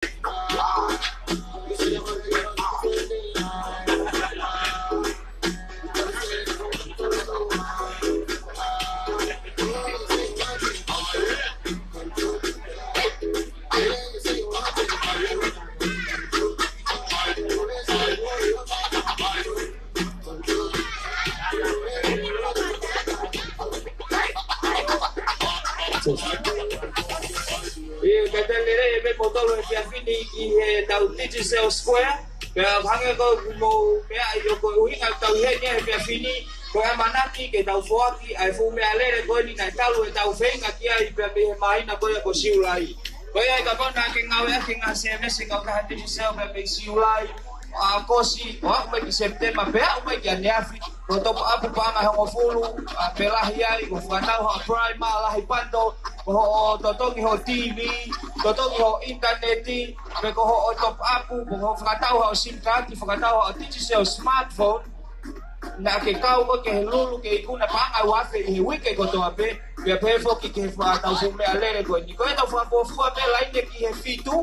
Kadang-kadang motor yang fini i tau Digital Square kaya hanga ko mo kaya yo ko uhinga tau henya yang fini ko amanaki ke tau foaki ai fu me alere ko ni na tau tau fenga kia i pe me mai na ko ko siulai ko ya ka bona ke ngawe ke ngaseme se ka ka Digital pe siulai kosi wa me September pe o me ya neafi ko to apu pa ma ho fulu pelah yai ko fatau ho prime la hipando ko totongi ho TV totongi ho internet pe ko ho top apu ko fatau ho sim card fatau ho digital smartphone na ke kau ko ke lulu ke ikuna pa wa fe he wike ko to ape pe fo ki ke fatau fu me alere ko ni ko to fa ko fu pe la inde ki he fitu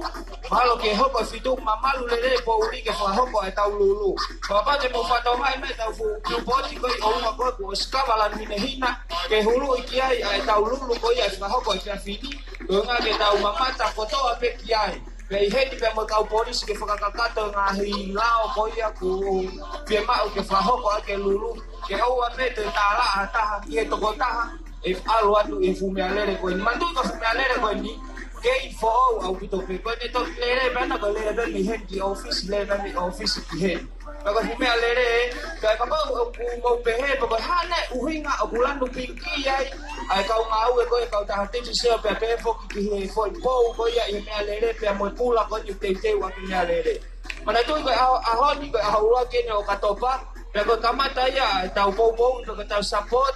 malo ke ho ko fitu mamalu le po uri ke fa ho ko tau lulu papa de mo fatau mai me tau fu ku poti ko o ma ko skava ni hina ke hulu ikiai tau lulu ko ya fa ho ko ke fiti ko nga ke tau mamata ko to ape kiai Kaya hedi pe mo kau polisi ke whakakakato ngā hilao ko ia ku pia mau ke whahoko ake lulu ke aua me te tāla a taha ki he toko taha e alu atu e fume alere ko ni mandu ko fume alere ko ni ke i fo au pito pe ko ne to lere bana ko lere be mi hen ki office lere be mi office ki hen ko fume alere ka ka mo pe he ko hane uhinga okulando pinki ai ai kau ngau e ko kau taha te se pe pe fo ki he fo po ko ia i me alere pe mo pula ko ni te wa ki alere mana tu ko a honi ko a hua ke ne o katopa pe ko kamata ia tau po to ko tau support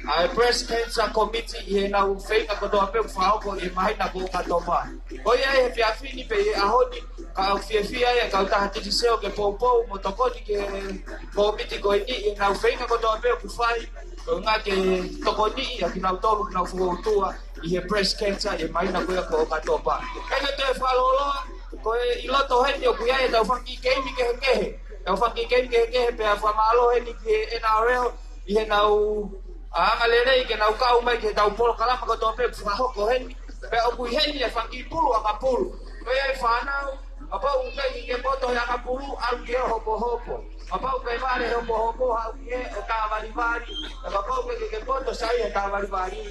ai breast cancer committee i na u fei ko to pe fa ko e mai na ko katopa ko ia e pe afini pe a honi ka fia ia kau taha te se o ke po mo to ko ki committee ko ni na u fei ko to pe ku fai nga ke toko ni ya kina tolu kina fuo tua i he breast cancer e mai na ko katopa e ke te falolo ko i loto he te ku ya tau fangi game ke tau fangi game ke pe fa malo he ni ke NRL i he nau anga lere ke nau kau mai ke tau polo kala ko to pe fa ho ko he pe o ku he ni fangi pulu aka pulu ko e fa nau apa u ke boto ya aka pulu al ke hopo apa ke vale hopo ha ke ta vari apa ke boto sai ta vari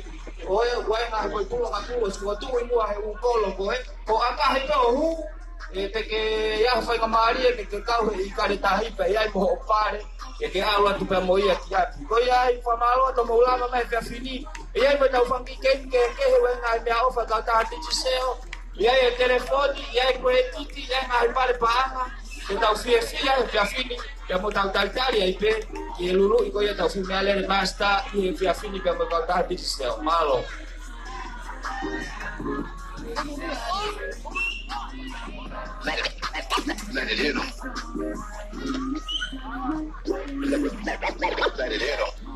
oe na ko pulo ka pulo ko tu i mua he u polo ko aka he to hu te ke ya fa ka mari ke kau he i kare ta hi pe ai mo pare ke ala tu pe mo ia ti ko ia i fa malo to mo lama me fe fini ia me tau fangi ke he wenga me ofa ka ta ti seo ia e telefoni ia e credit ia ngai pare pa ke tau fie fe fini ya mo tau tali ai pe ke lulu iko ya tau fie ale basta i fe fini pe mo ka ti seo malo Let it hit 'em. Let it hit 'em.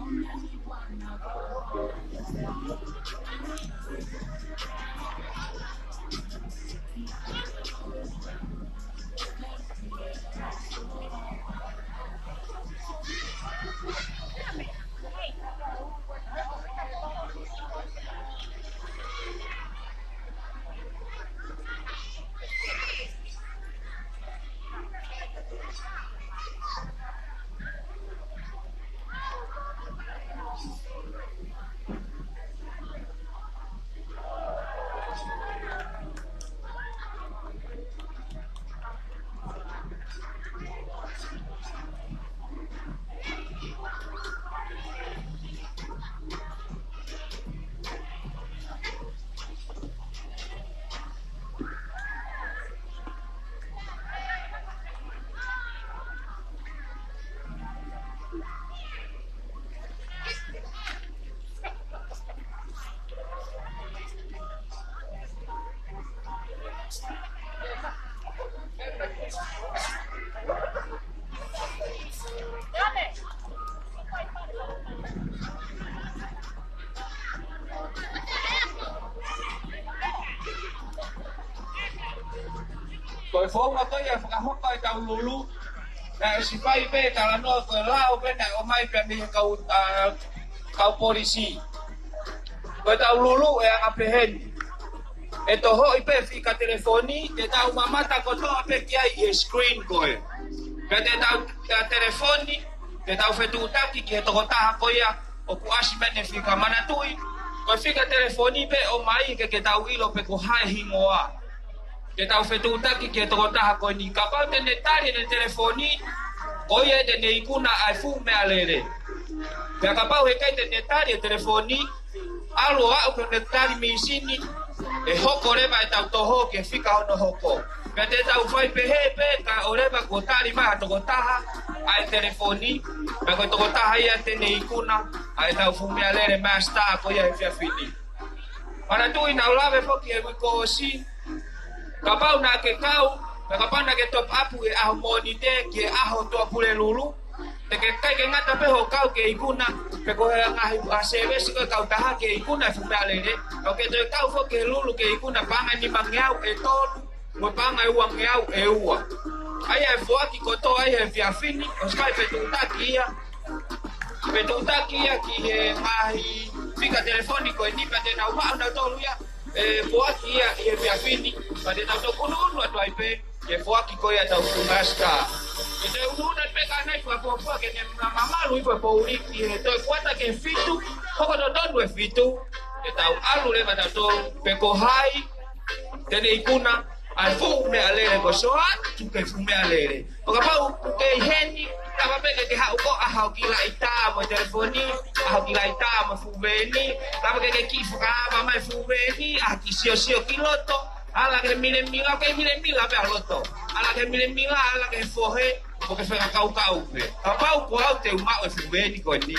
Koe whaunga koe ia whakahoko e tau lulu. Na si pai pe tala noa koe lao pena o mai pia mihe kau polisi. Koe tau lulu e anga peheni. E toho i pe fika telefoni, te tau mamata kotoa pe kiai e screen koe. Pea te tau telefoni, te tau fetu utaki ki he toko taha koea o kuasi mene fika manatui. Koe fika telefoni pe o mai ke tau ilo pe ko hae hingoa. Te tau fetu utaki ki he toko taha koe ni kapau te netari ne telefoni, koe te ne ikuna ai fu mea lere. Pea kapau he kai te netari e telefoni, alo au ke netari misini, e hoko reba e tau toho ke fika hono hoko. Pea te tau whai pehe pe ka o reba ko tari maha toko taha ai telefoni. Pea koe toko taha ia te ne ikuna ai tau fumea lere maa staa ko ia he fia fini. Mana tui na ulawe foki e wiko o si. Kapau na ke kau, pea kapau na ke top apu e aho monite ki e aho toa pule lulu. Te ke kai ke ngata peho kau ke ikuna, pe ko he ngahi asewesi koe kau taha ke ikuna e fumea lere. Kau ke toi kau fo ke lulu ke ikuna panga ni mangeau e tolu, mo panga e ua ngeau e ua. Ai e fuaki koto ai e fiafini, o skai petutaki ia. Petutaki ia ki he ngahi fika telefoniko e nipa te nau maa na tolu ia. E fuaki ia i e fiafini, pa te nau toku nunu atu ai pe, e fuaki koe ia tau kumasta. E te ununa pe ka nai fuafua ke ne mamalu i fua pouriki e toi kuata ke fitu, hoko to tonu e fitu. E tau alu leva tau tolu, pe ko hai, tene ikuna, ai fu me alere ko soa, tu ke fu me alere. O ka pau ke heni, tava pe ke hau ko ahau ki la ita mo telefoni, ahau ki la ita mo fu veni, tava ke kifu ka ava mai fu veni, a ki sio kiloto, ala ke mire mila pe aloto. Ala ke mire mila, ala ke fohe, porque foi kau pe. Ka pau ko au te umau e fu veni ko ni.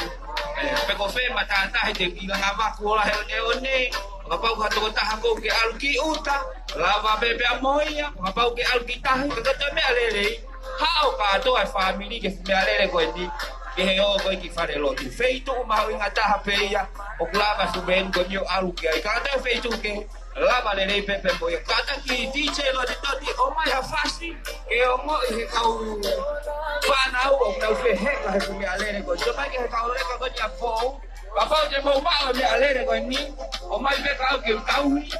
Pe ko fe matata he te kila ngava ko la he one. Kapau ka toko taha ko ke aluki uta, lava bebe a moia, kapau ke aluki taha, ka kata mea lere, hao ka atoa e whamiri ke mea lere koe ni, ke he o koe ki whare lotu. Feitu umau inga taha peia, o kulava suben ko nio aluki ai, ka kata feitu ke lava lere pepe moia, kata ki DJ lo di toti, o mai ha fasti, ke o mo i he kau whanau, o kau wheheka he mea lere koe, so mai ke he kau leka koe ni a pou, kapau te mau maa me alere koe ni, o mai pe kau ke utauhi,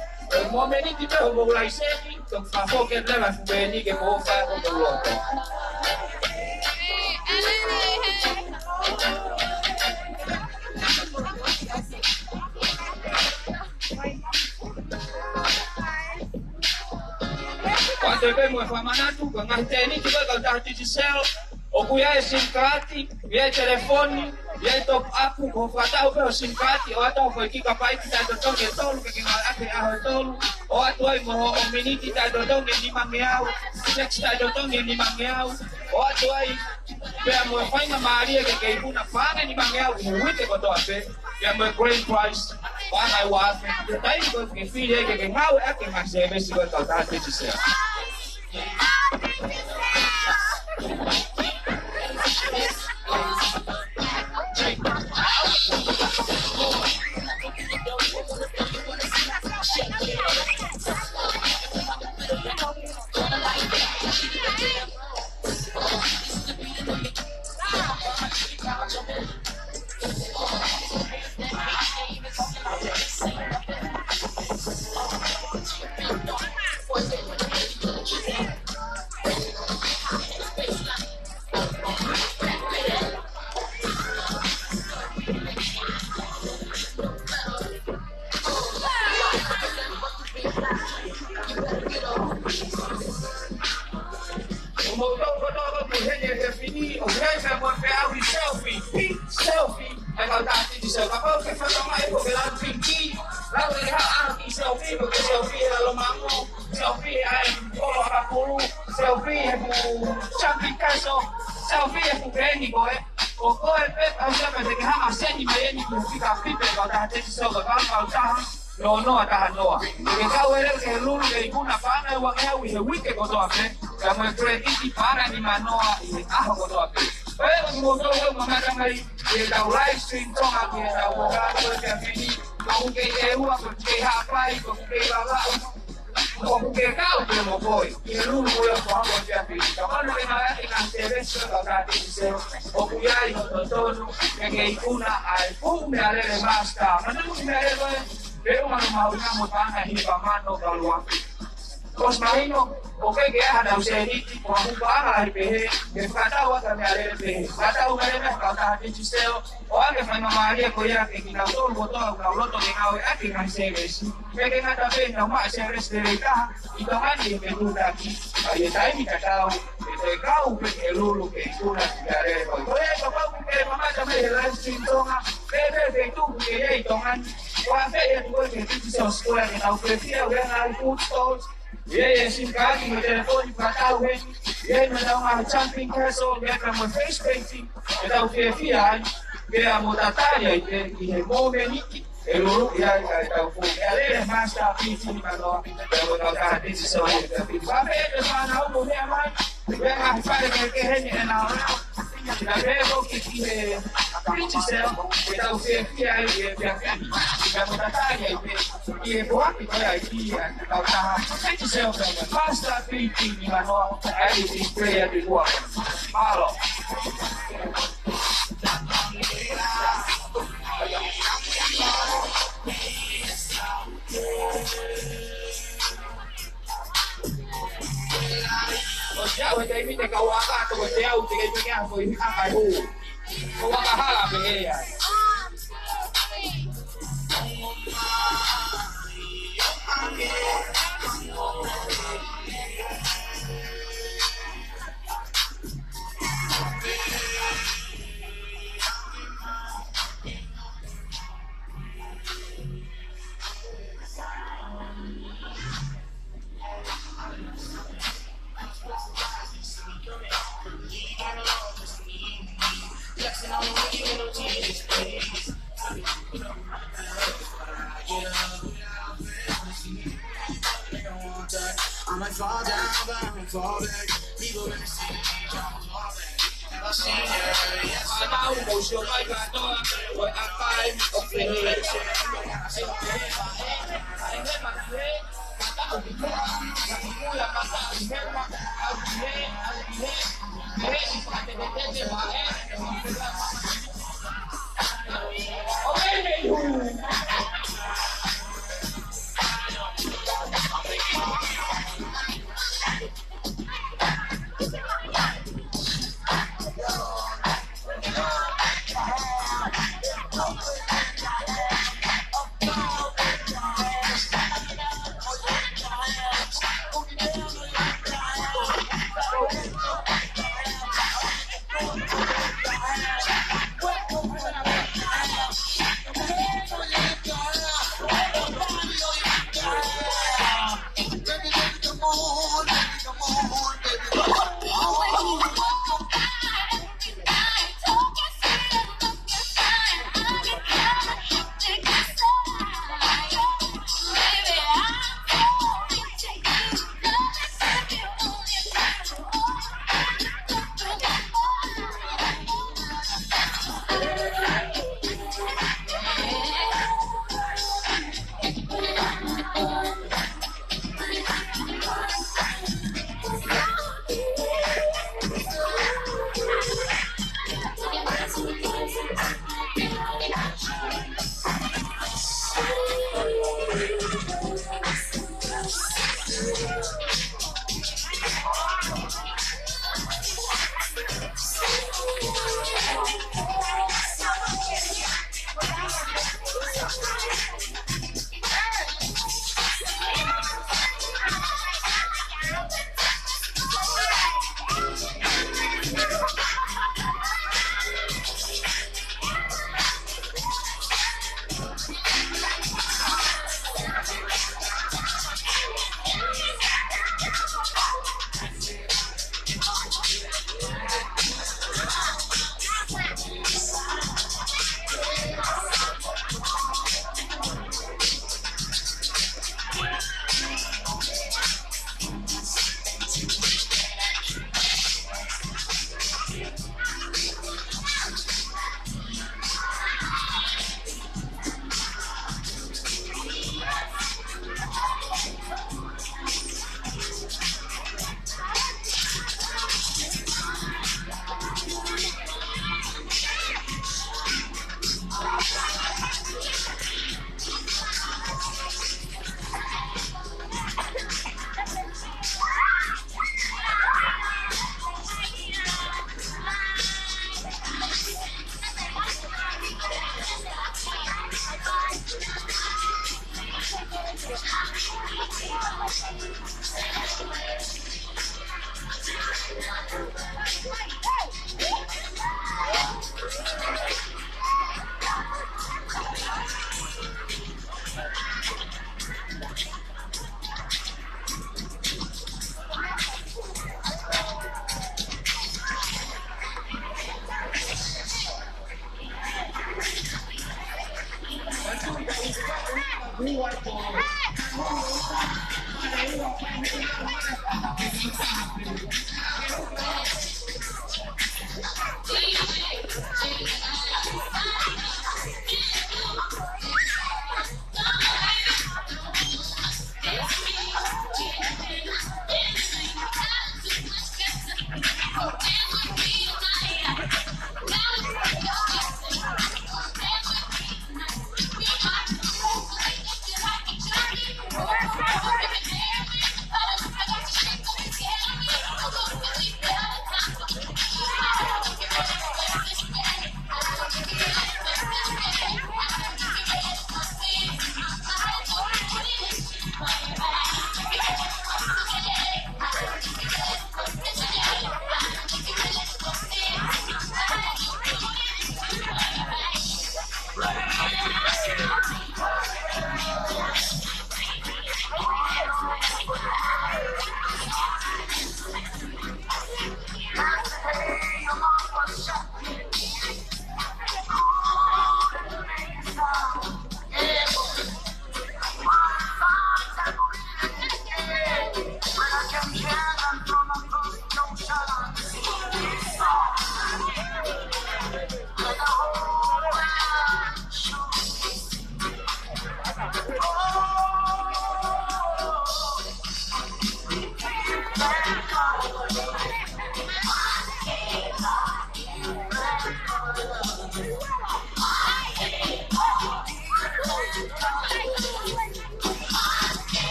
mo meni ti pe o mo lai seki, tok whafo ke lewa fubeni ke mo whae o mo loto. Quando e pe mo e whamanatu, ka ngahi teni, ti koe kau taha titi sel, o kuia e simkati, ia e telefoni, ia e top aku, ko whatau pe o simkati, o atau koe kika pai ki tai totongi e tolu, ke ngai ake aho e tolu, o atu ai moho o miniti tai totongi ni mangeau, sex tai totongi ni mangeau, o atu ai, pea mo e whainga maaria ke kei puna whane ni mangeau, i huite kotoa pe, pea mo e grand prize, whangai wafe, te tai koe ke whire ke ngau e ake ngase e besi koe kau taha titi sea. Selfie, e kau taha titi selfie, kapau ke whakamai ko ke lau pinki, lau e hao anki selfie, ko ke selfie e alo mango, selfie e ai polo hapulu, selfie e pu champi kaso, selfie e pu geni koe, o koe pe au sepe te ke hama seni mai eni ku fika pipe kau taha titi selfie, kau taha noa taha noa. Ke kau ere ke lulu ke ikuna whana e wangeu i he wike kotoa pe, ka moe krediti para ni manoa i he aho kotoa pe. Pero mo to mga kamay e tau live stream tonga ke tau wogado ke fini ko ke e ua ko ke hapai ko ke baba Porque cao que mo voy, y el uno voy a jugar con ya física. Cuando me va a hacer eso, lo que dice, o cuidar y otro tono, que una al pum me ale de basta. No tengo me ale de, pero una montaña y va mano calua. Os imagino, okay, que ada useriti, kung ang para ipehe, que katawa kami ale pehe. Katawa ale na kata di chiseo, o ake fai mamaria ko ya que kina todo botón, na loto de ngao ake kan seres. Peke ngata pe na ma seres de ka, y tomani que duda aquí. Ay tai mi katao, que kau pe lulu que kuna tigare ko. Oye, papá, que mamá también la sintonga, bebe tu que tongan. Wa fe tu que chiseo square na ofrecia al food stores. Yeah, she's got me telephone para tal vez. Yeah, me da uma jumping castle, yeah, como face painting. Me da o que fiar, que a motatária e remove niki. Eu não ia dar o fogo. Ela mais tá pedindo para nós. Eu não tá decisão aí. Vai ver, vai não morrer mais. Vem a fare que rende na hora. La veo que tiene principio, que da o que fiar e a motatária e boa que vai aí, não tá. Principio, basta pedindo para nós. Aí se cria de boa. Malo. Ya, hoy te invito a Kawaka, como te hago, te quiero que hago, y a Kaiju. Kawaka hala, pequeña. I might fall down, but I might fall back. People in the city, I'm fall back. Have I seen her? Yes. I know, most of my God, what I find of the nation.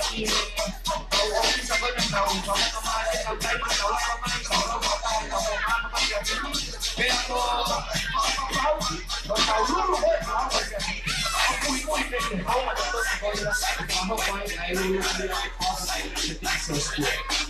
thì ông đi sang bên đầu cháu nó mai cái đầu tay cháu nó mai cháu nó vào tay cháu vào ăn nó bắt đầu bây giờ cháu luôn đấy cháu vui vui để cháu mà tôi coi là cháu không quay này luôn luôn đi so square.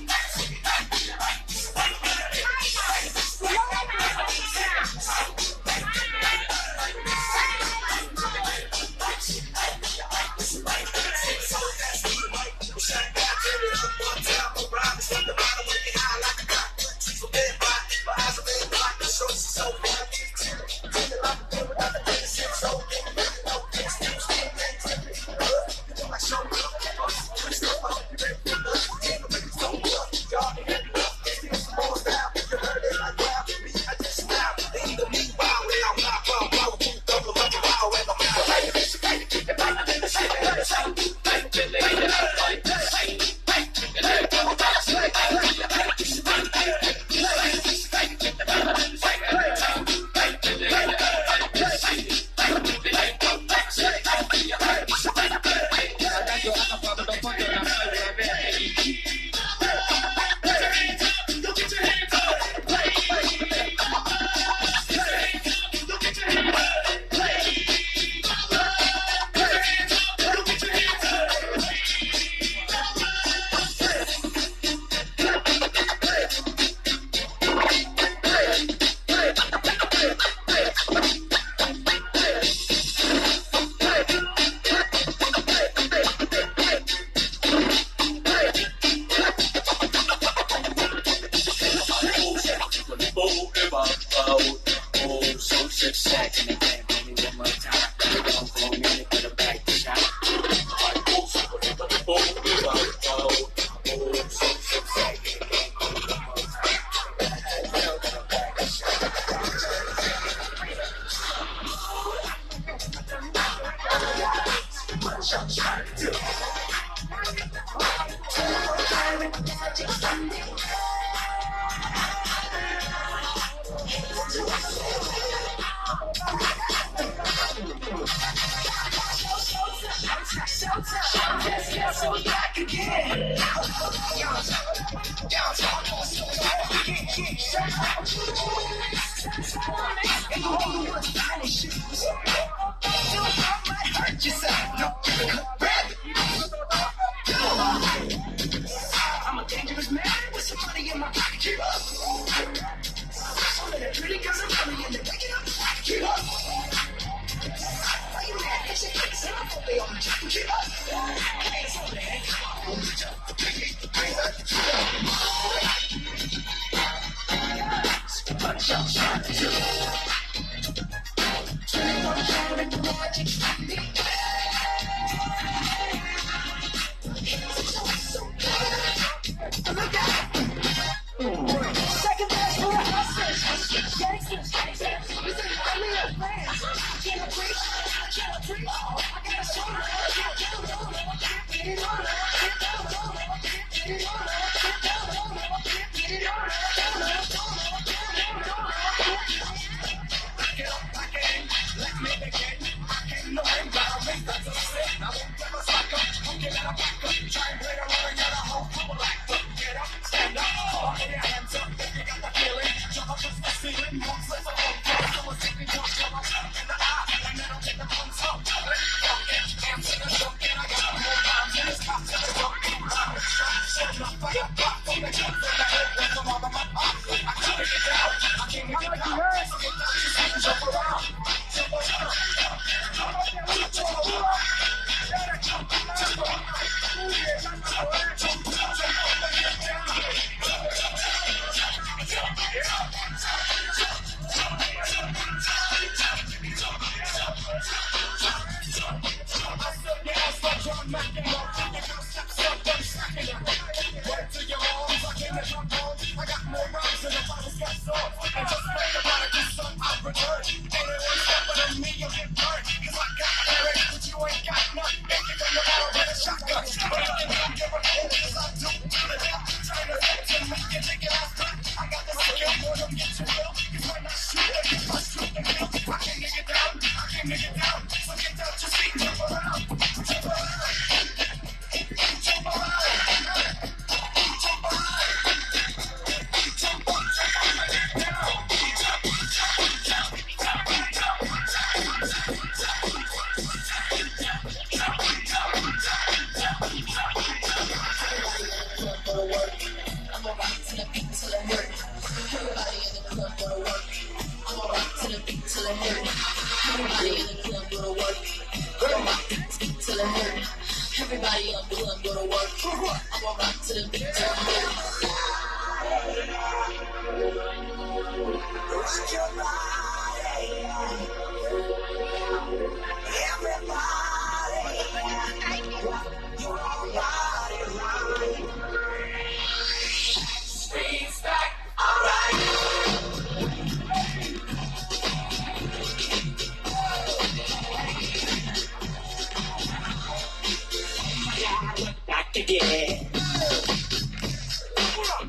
back again.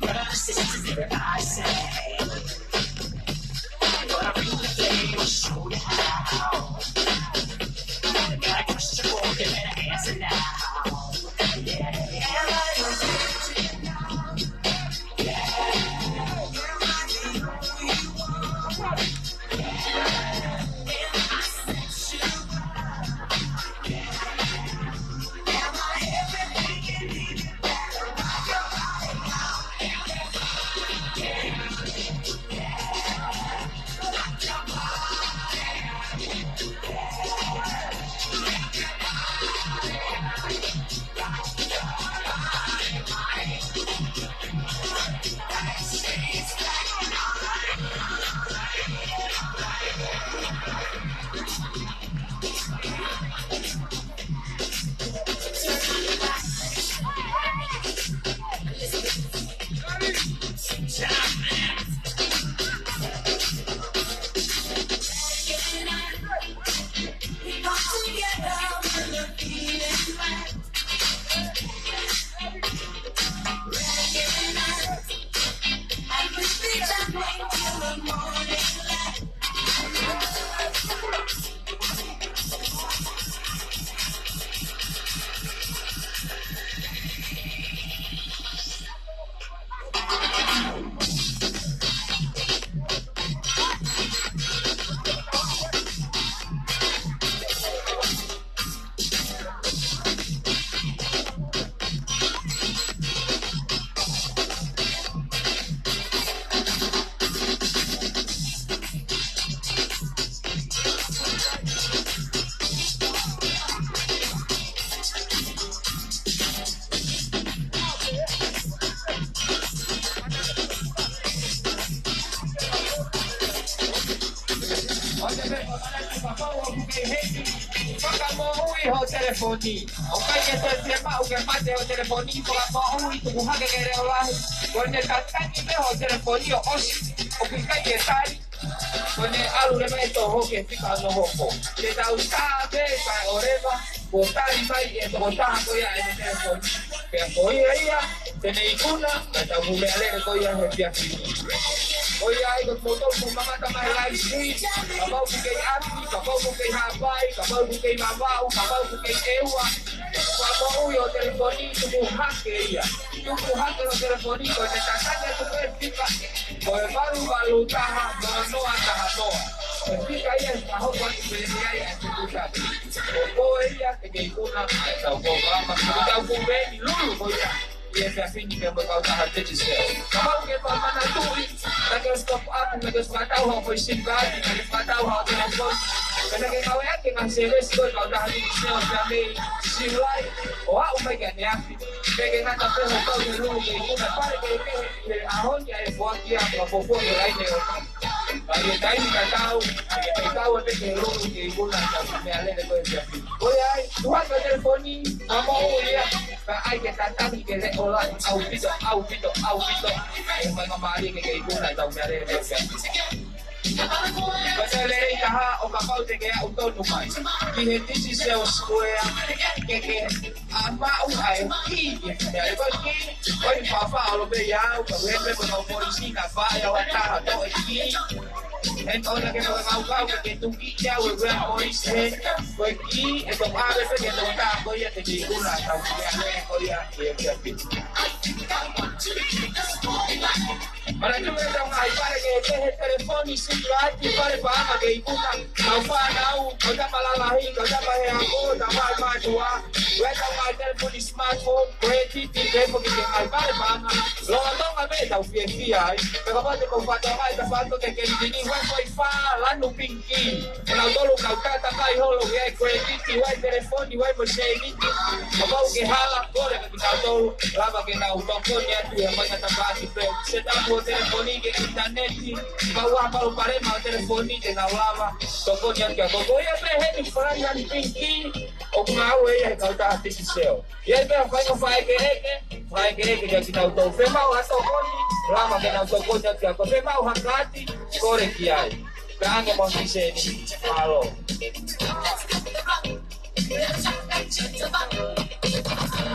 First, this is what I say. But I really play will show you how. Got a question for you, better answer now. Yeah, am I your victim now? Yeah, am I the only one? Yeah, am I sexual? Yeah, am I everything you need? You better rock your body now. Telefoni, okay ke siapa uke mate o telefoni para mau itu bukan ke kere olah, kone katan ini o telefoni o os, oke ke tadi, kone alu le mai to ho ke fika no ho ko, ke ta usa be pa oreva, botar mai e botar ko ya e telefoni, ke ko ia tene ikuna, kata bule ale ko ya he pia fini. Oya ikut motor mama tambah live stream, kapau bukai api, kapau bukai habai, kapau bukai mabau, kapau bukai ewa, kapau yo telefoni tubuh hake ya, tubuh hake lo telefoni kau cetaknya tubuh kita, kau baru tahan, noa tahan noa, ketika ia tahu buat beli ya itu sapi, kau ia kegiatan atau kau apa, kau beli lulu kau ya. Ia fini que vai causar a digital. Como que vai mandar tudo? Naquele stop up, naquele fatal how foi simpático, naquele fatal how tem as coisas. Naquele kau é que nós se vê se vai causar a digital também. Se vai, ou a uma que é afi. Peguei na café o pau de luz e como para que a onde é boa aqui a popô do lá né. Aí tá aí cacau, que cacau até que luz que pula na me além coisa assim. Olha aí, tu vai fazer telefone, a mão olha, ai que tá que olá, audito. Vai mamari que pula da me além coisa. Pasal lei taha o kapau te kaya autonomai. Kihentisi seu square que ama o ai ki. Ya ko ki, oi papa lo be ya, ko hembe ko polisi na fa ya wa taha to ki. En ora que no kau que tu ki ya o gran polisi ko ki e ko ave pe que no ta ko ya te ki una ta ya ko ya ya para yo me da una para que deje el teléfono y si yo aquí para pagar que ikuta no para o da malala hi o da para a da mal tua weta o teléfono smartphone credit que porque que al para pagar lo mandou a ver da ufia pero pode compartilhar mais da foto que ele vai fa lá no pinky na dolo calcata vai rolo que credit vai telefone vai você como que hala agora que tá dolo lava que na autoconia tu é mais atabati você tá telefoni ke internet bawa palu parema telefoni de na lava toko nya ke gogo ya prehe ni fara ya pinki o mau ya ka ta artificial ya be fai ke kita auto fema o ato koni lama ke na toko nya ke ko fema o hakati kore kiai kange mo dise ni halo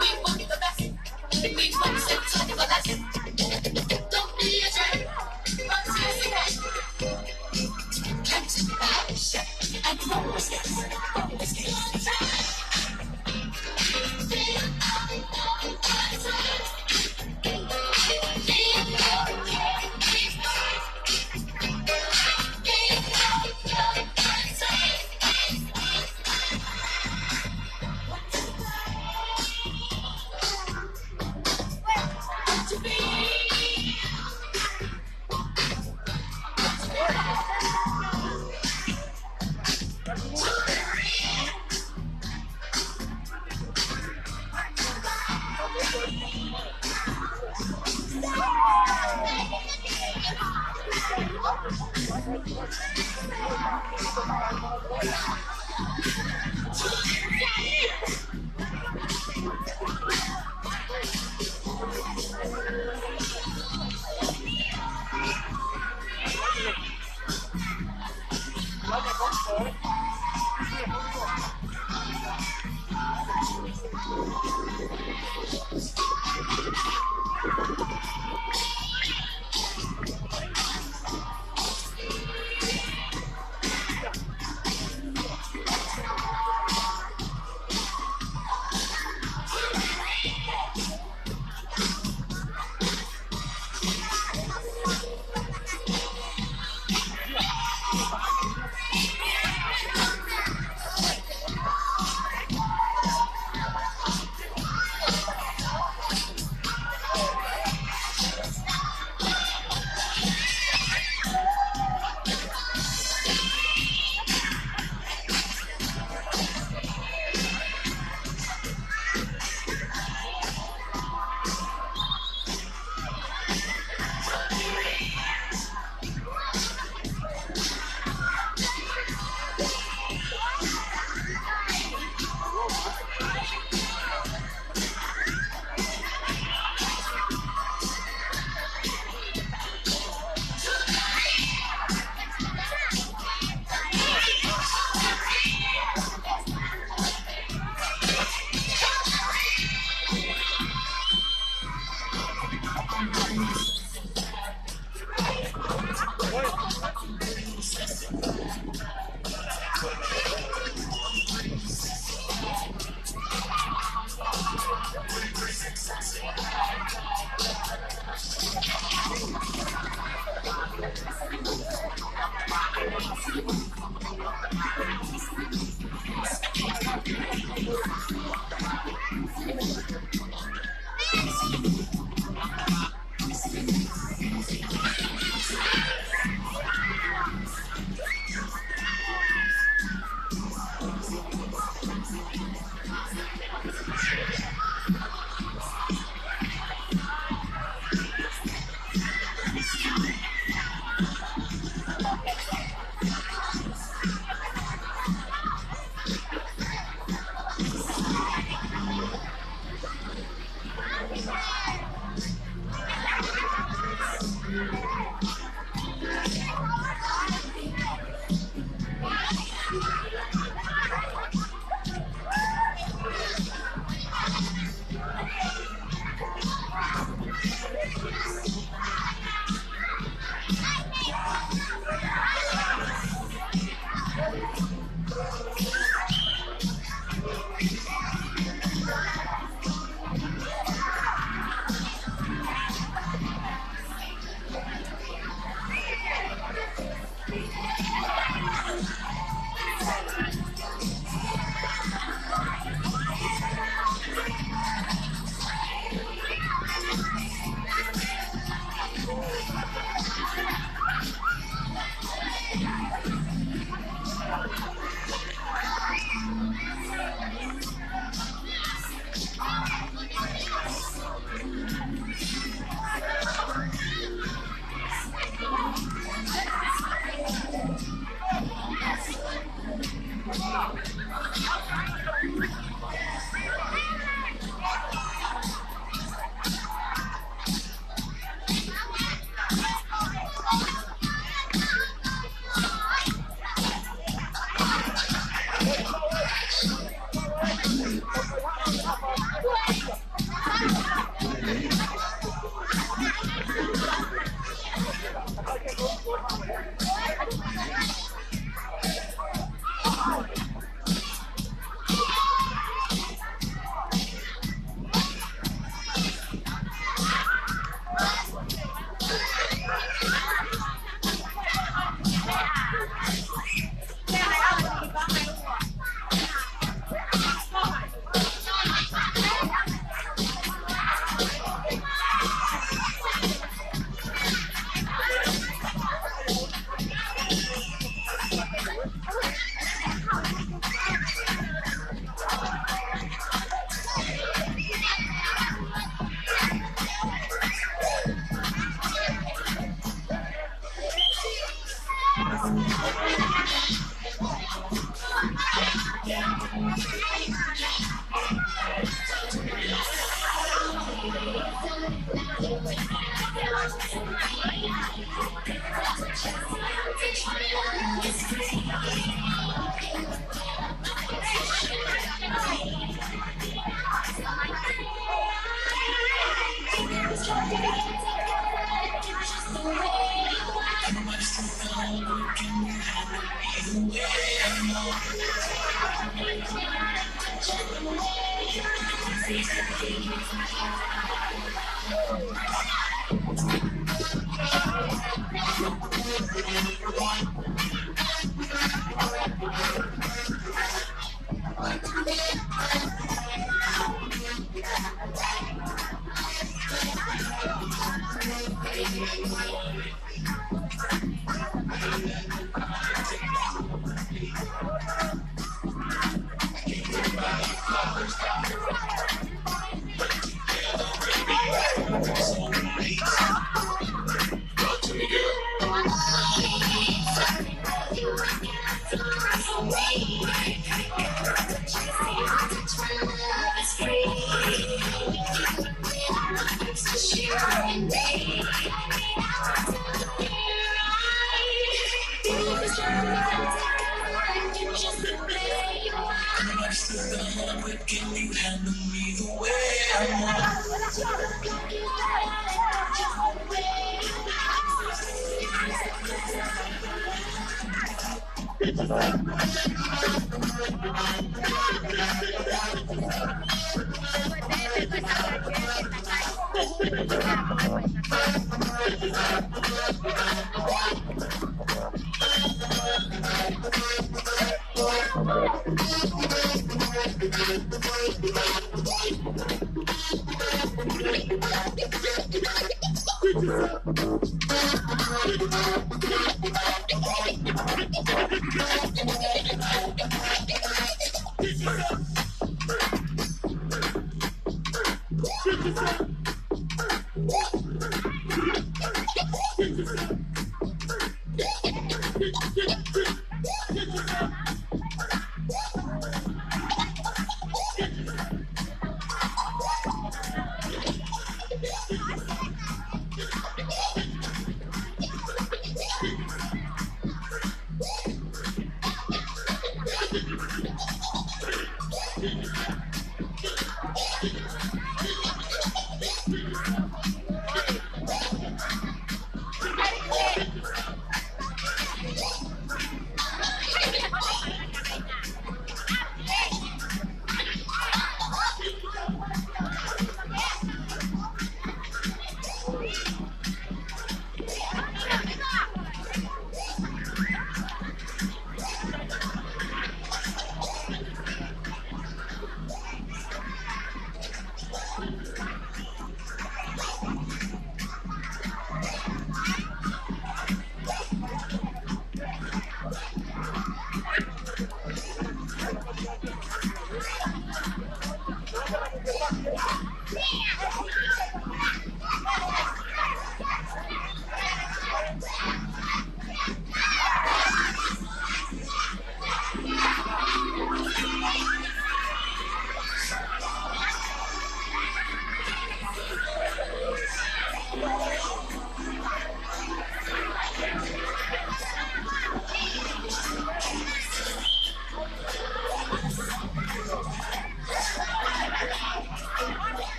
we want the best.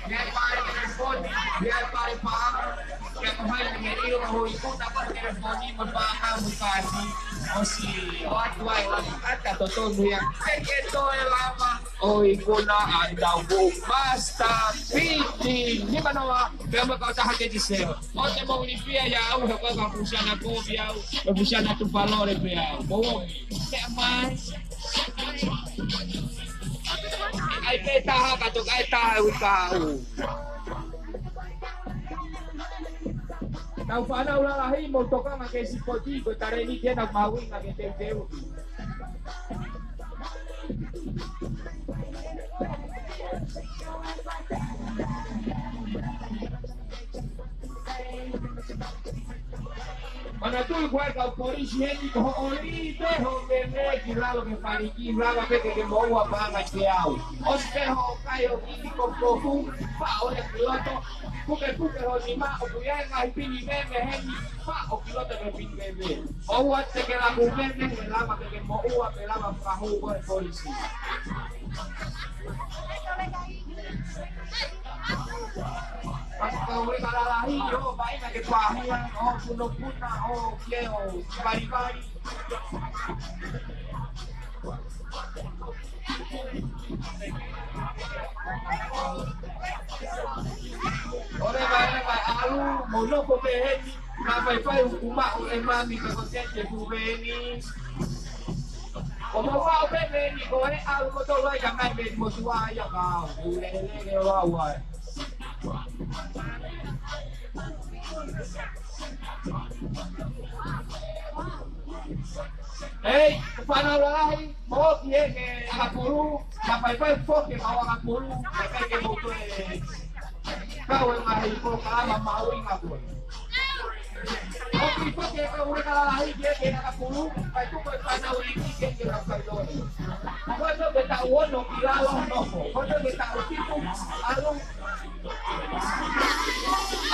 Biar pare telepon, biar pare paham. Ya kemarin dengan iyo mahu ikut dapat telefoni berpaham mukasi. Osi, watu ay at totono yang ito lama. Oy kuna anda basta piti. Ni manawa kama kau tahan ke disel. Ote mau lipia ya au ko ka fusiana ko biau. Fusiana tu valore biau. Bohong. Kemai. Ai peta ka to ai ta ka. Tau whanau lalahi mo toka ma ke sipoti ko tare ni tena maui ma ke te teu. Mana tu igual ka polisi heni ko ori te ho me ki lalo ke paniki lalo ke mo wa pa ma ke au. Os pe ho kai o ki ko ko pa o le piloto. Puke ho ni ma o kuya ngai pini me heni pa o piloto me pini me. O wa te ke la guverne ke lama ke mo wa pe lama pa ho ko polisi. Kau kalalahi yo baik nak kepahian puno puna keo bari-bari. Ore vai alu mono ko beheni na vai ukuma o mami ka konsente bubeni. Como va beheni ko alu ko to vai ka mai be mo tua ya ka. Lele wa. Hey, paano lalahi? Mo kiye ke akapuru, kapay foke kawa akapuru, kay ke moto kau mahi ko kala maui ngapur. Oke foke kau lalahi ke akapuru, kay ko paano iki ke kapay do. Mo to beta wono kilalo no. Mo to beta tipo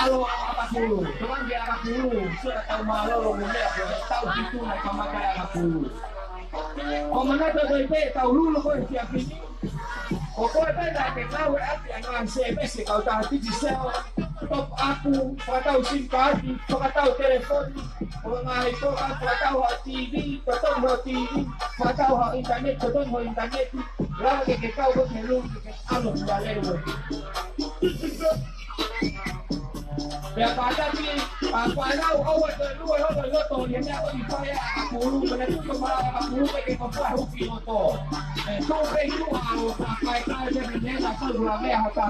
alo akapuru. Tuan dia akapuru, sudah tahu malo lo mulai tahu itu nak pamakai akapuru. Como no te doy beta, uno lo puede decir aquí. O puede ver que clave aquí en la CMS, que ahora te dice top aku, patau SIM card, patau telepon, o nga ito ang patau TV, patau TV, patau internet, patau internet. Lalo que kau ko melung que ano balero. Ya pada ni panau awal dulu lo ni na ko ipaya akapuru menetu akapuru ke ko pa huki moto. To pe tu ao pakai ka je ne na ko la me hata.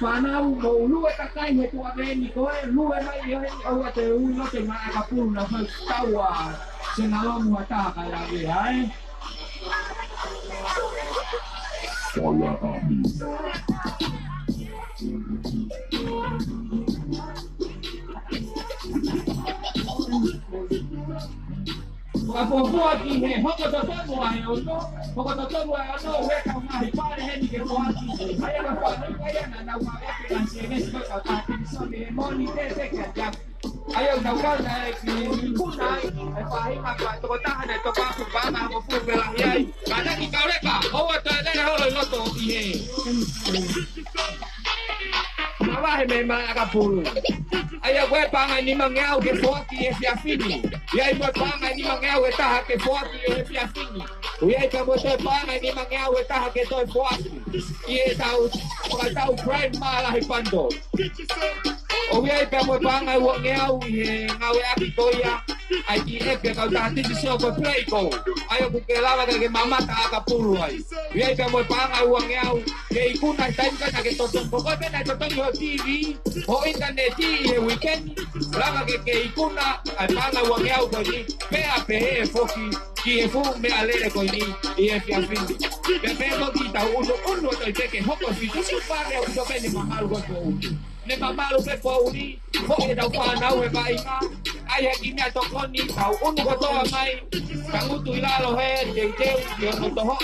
Panau mo lu ta kai he tu ave ni ko lu mai yo awal te lo te ma akapuru na ko tawa. Senalo mo ta ka la ve ai. Hola Apopo aqui, roupa do todo ano, roupa do todo ano, weka uma pare he que po aqui. Aí ela fala, aí na uma é que lanche nesse que tá atenção de moni desse que já. Aí eu não quero que kunai, aí vai na para tocar na tocar com bana, vou fu pela aí. Cada que careca, ou até ele rolo loto aqui. Malah memang akapuru. Ayo gue pangan ni mangau ke forti e fiafini. Ia gue pangan ni mangau e taha ke forti e fiafini. Ia kamu te pangan ni mangau e taha ke toi forti. Ia tahu prime malah ipando. O ia kamu pangan wo ngau e ngau e aki toia. Ai e ke kau taha tisi seo ko play go. Ayo buke lava ke mama ta akapuru ai. Ia kamu pangan wo ngau ke ikuna time kana ke toton pokoke na toton yo TV o internet e weekend lava que ikuna apanga wa ngau ko ni pe foki ki e fu me alere ko ni e fiafini pe mo ki ta uno to que hoko fi si pare o to bene mahal ko ne mamalo pe po ni ho e da fa na we ba ina ai ki me to ko ni ta uno ko to mai kangu tu ilalo he de yo no to ho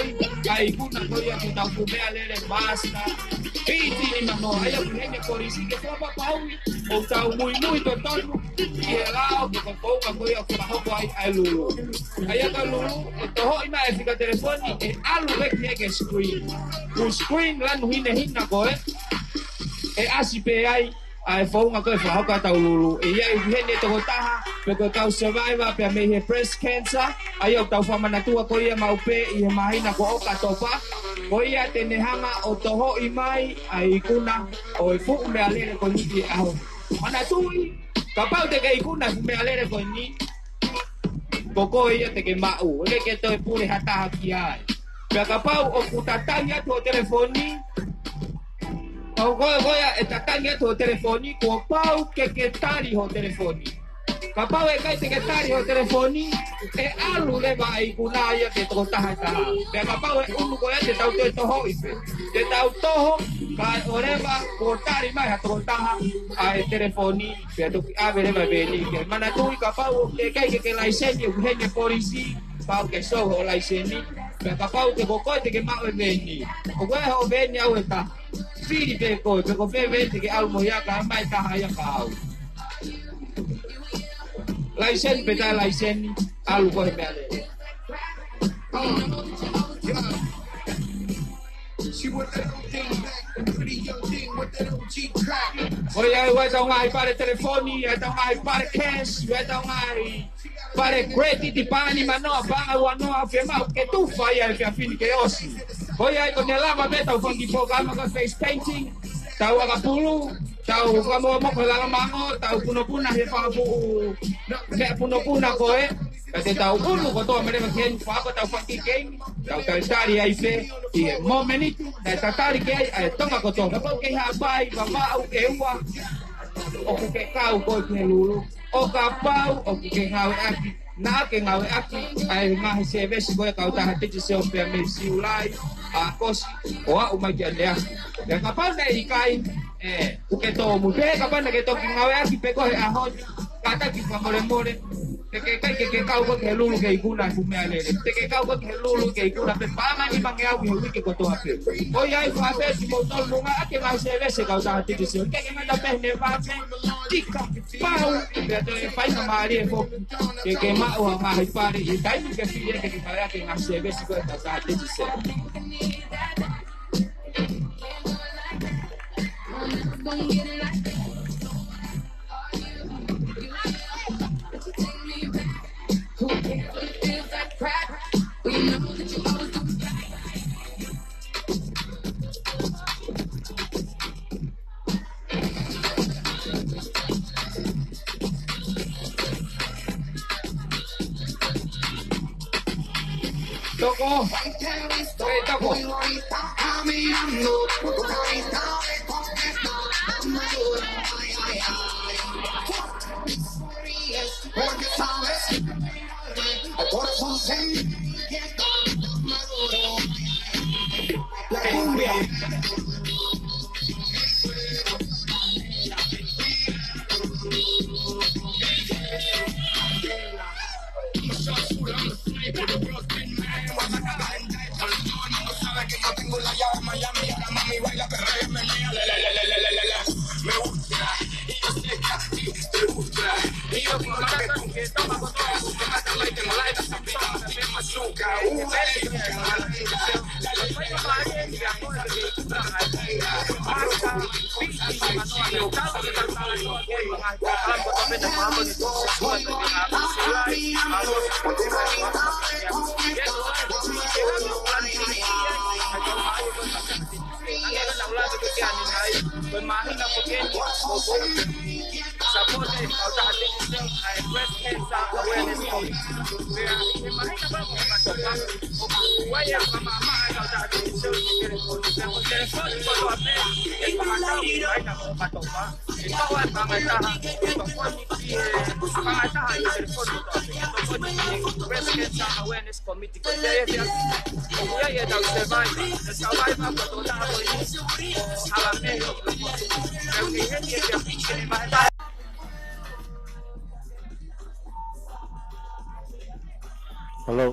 ai kuna to ya ki ta fu me alere basta Piti ni mano, ayo kwenye polisi que topa paui, o tau muy totono, y el lado que componga muy a hoko ai lulu. Ayo ka lulu, to ho ima e fika telefoni, e alu ve que screen. Un screen lan hina ko e asi pe ai, ai fonga ko e hoko tau lulu. E ia hene to taha, porque kau survivor pe me he breast cancer, ayo tau fa manatua ko ia maupe i mahina ko oka topa. Koia tenehanga o toho imai ai kuna o fu me alere ko ni ao. Ana tui kapau te kai kuna me alere ko ni. Koko ia te ke mau, le ke to pure hata haki ai. Pe kapau o kutatanya to telefoni. O goia etatanya to telefoni ko pau ke tari ho telefoni. Kapau e kai te ke tari ho telefoni e alu le vai kuna ia ke to taha. Pe kapau e unu ko ia te tau to ho ipe. Te tau toho ka oreba ko tari mai ha to taha ai telefoni pe to ave le vai veni ke mana tu kapau ke kai ke license u hene polisi pau ke so ho license pe kapau te ko te ke mau veni. O ko ho veni au ta. Fili pe ko veni ke almo ya ka mai taha ya kau. License beta license alu ko me ale. She would everything Oi ai vai tau ngai pare telefoni, ai tau ngai pare cash, ai tau ngai pare credit pani mano pa wano afema ke tu fai ai fini ke osi. Oi ai con lava beta o fangi programa con face painting. Tau aga pulu, tau kamo mo kala mango, tau puno puna he pa pu. He puno puna ko e. Kate tau pulu ko to mere ken fa ko tau fangi ken. Tau tari ai fe i mo menit, ta tari ke ai tonga ko to. Ko ke ha bai ba u ke wa. O ke kau ko ke lulu. O ka pau o ke ngau aki. Na ke ngau aki ai ngahi se vesi ko ka ta hati se o pe me si ulai. A kosi o a uma ke lea. Ya kapal na ikai ke to mu pe kapal na ke to ki ngau aki pe ko a ho kata ki pa more ke kau ko ke lulu ke ikuna ku me ale ke kau ko ke lulu ke ikuna pe pa ma ni mangi au wi ke ko to ape o ya fa pe si mo to lunga ake ma se vesi ka ta hati se ke ma da pe ne pa pe tika pau ya to e pai na mari e fo ke ma o ma hai pare e dai ke fi ke ma ke ma se vesi ko ta hati se Don't get it like that. Who cares what it feels like crack? We know that you always do Toko, toko. Awareness committee ko dia dia ya da survive ko to da ko ni ala me ke dia ni ba Hello.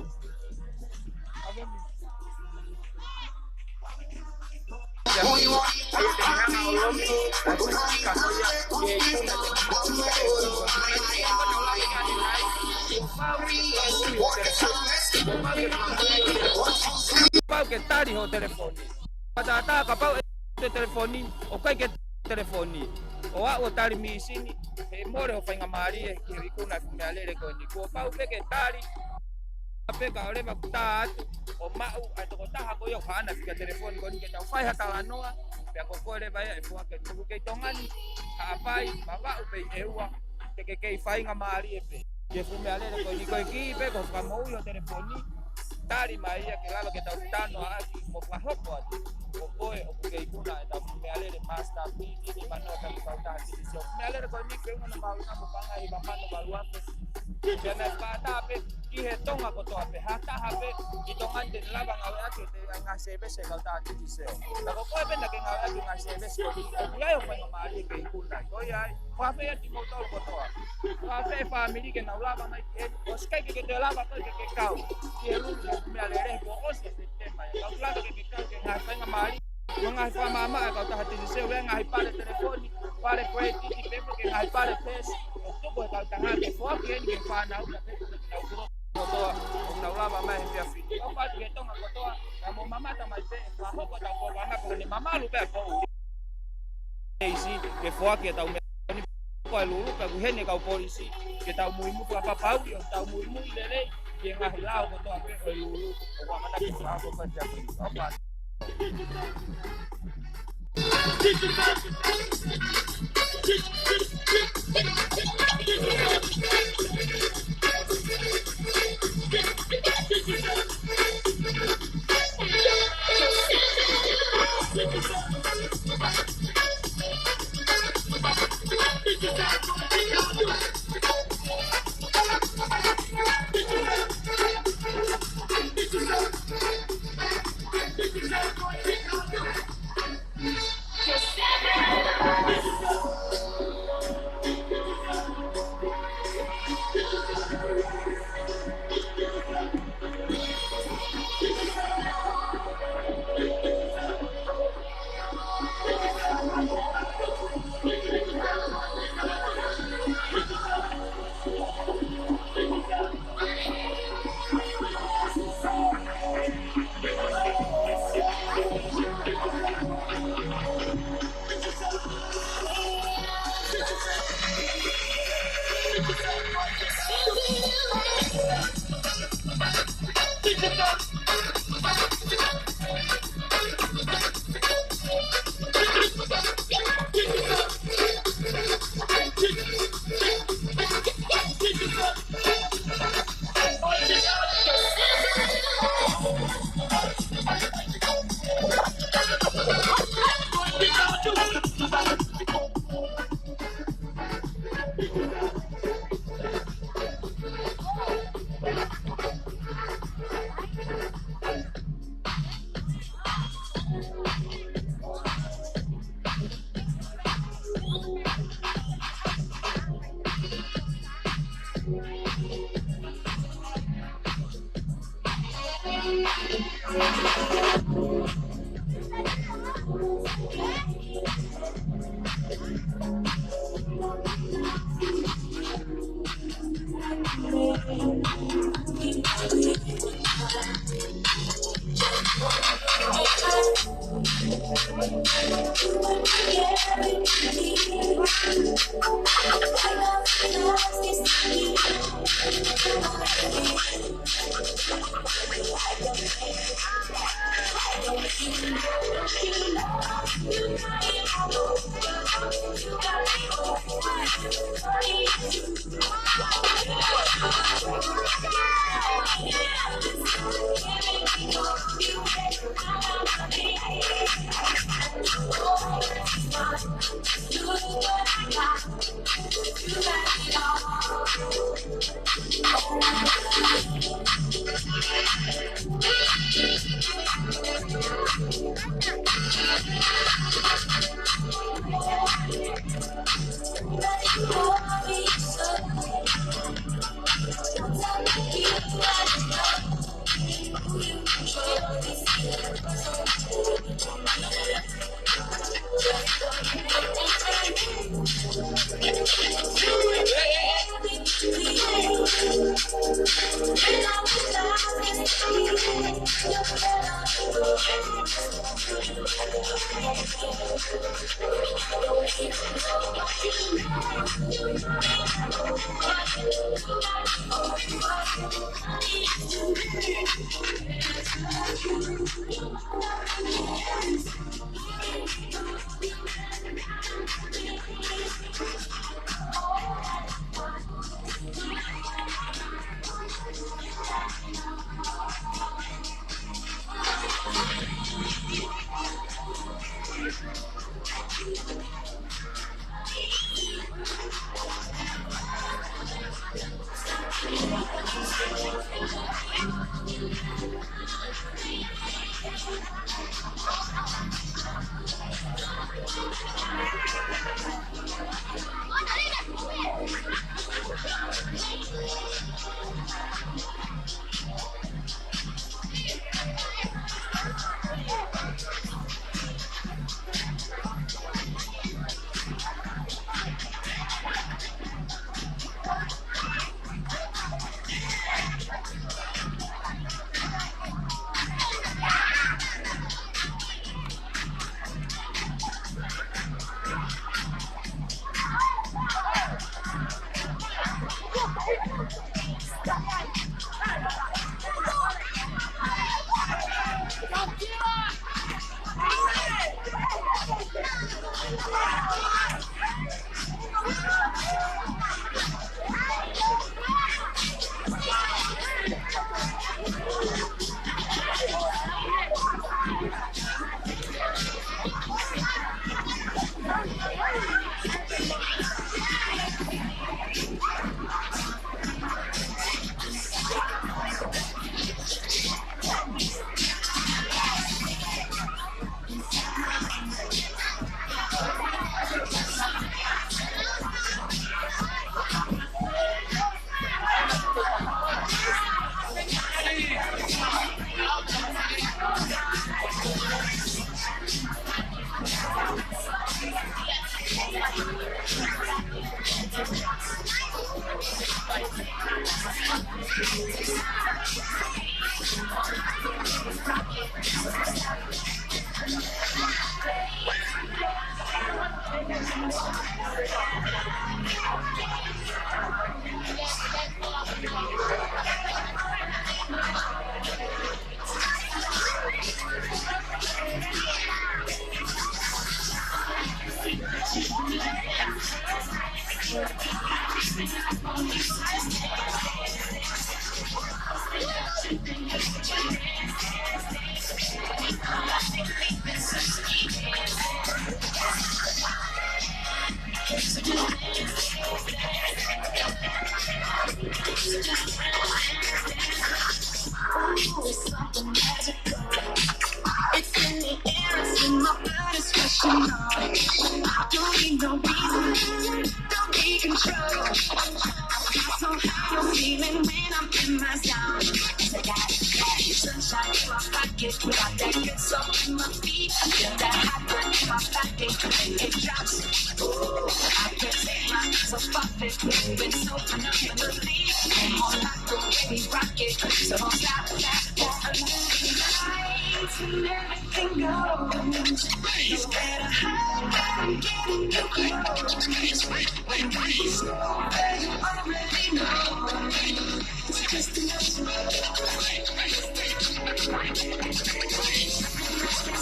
Pau ke tari ho telefoni. Pada ta ka pau telefoni o kai ke telefoni. O a o tari mi sini e more ho fainga mari e ki kuna me alere ko ni ko pau ke tari ape ka ole makuta o mau a to ta ko yo kana fika telefoni ko ni ke tau fai hata noa pe ko ko le vai e fo ke tu ke tongani ka pai baba u pe eua ke fai nga mari e pe ke fu me alere ko ni ko ki pe ko ka mo yo telefoni tari mai ke lalo ke tau tano aki mo pa hopo o koe o ke ikuna e tau me alere pasta piti ni mano ka tau ta si so me alere ko ni ke una ma una mo panga i mamano baluape ke na pata pe ki he tonga ko to ape hata hape i tonga de lava nga aki te nga sebe se ka ta si so la ko koe pe na ke nga aki nga sebe se ko ya yo pa mari ke ikuna ko ya fa fe ti mo to ko to fa fe family ke na lava mai ke o skai ke te lava ko ke kau ki lu me alere ko o se tema ya claro que nga fanga mari nga fa mama ka ta hati se we nga pare telefoni pare kweti ti pepo ke nga pare pes o to ko ta ta ke fo ke ni fa na u ka pe na u to na lava mai pe afi o pa ke to nga ko to na mo mama ta mai pe fa ho ko ta ko na ko ni mama lu pe ko isi ke foa ke tau me ko lulu ka guhene ka polisi ke tau muimu ka papau yo tau muimu lele ke ngahilao ko to ape lulu ko mana ke sa ko pa japi apa It's in the air, it's in my blood, it's rushing on. I don't need no reason, don't be control. I'm so high, I'm feeling when I'm in my zone. I got sunshine in my pocket, got that good soul in my feet. I feel that hot blood in my pocket, it drops. Ooh, I can't take my eyes off of it, moving so phenomenally. I'm on like the way we rock it, so don't stop that for a little night. And everything goes. No matter how I'm getting you close. When we slow, you already know. It's just enough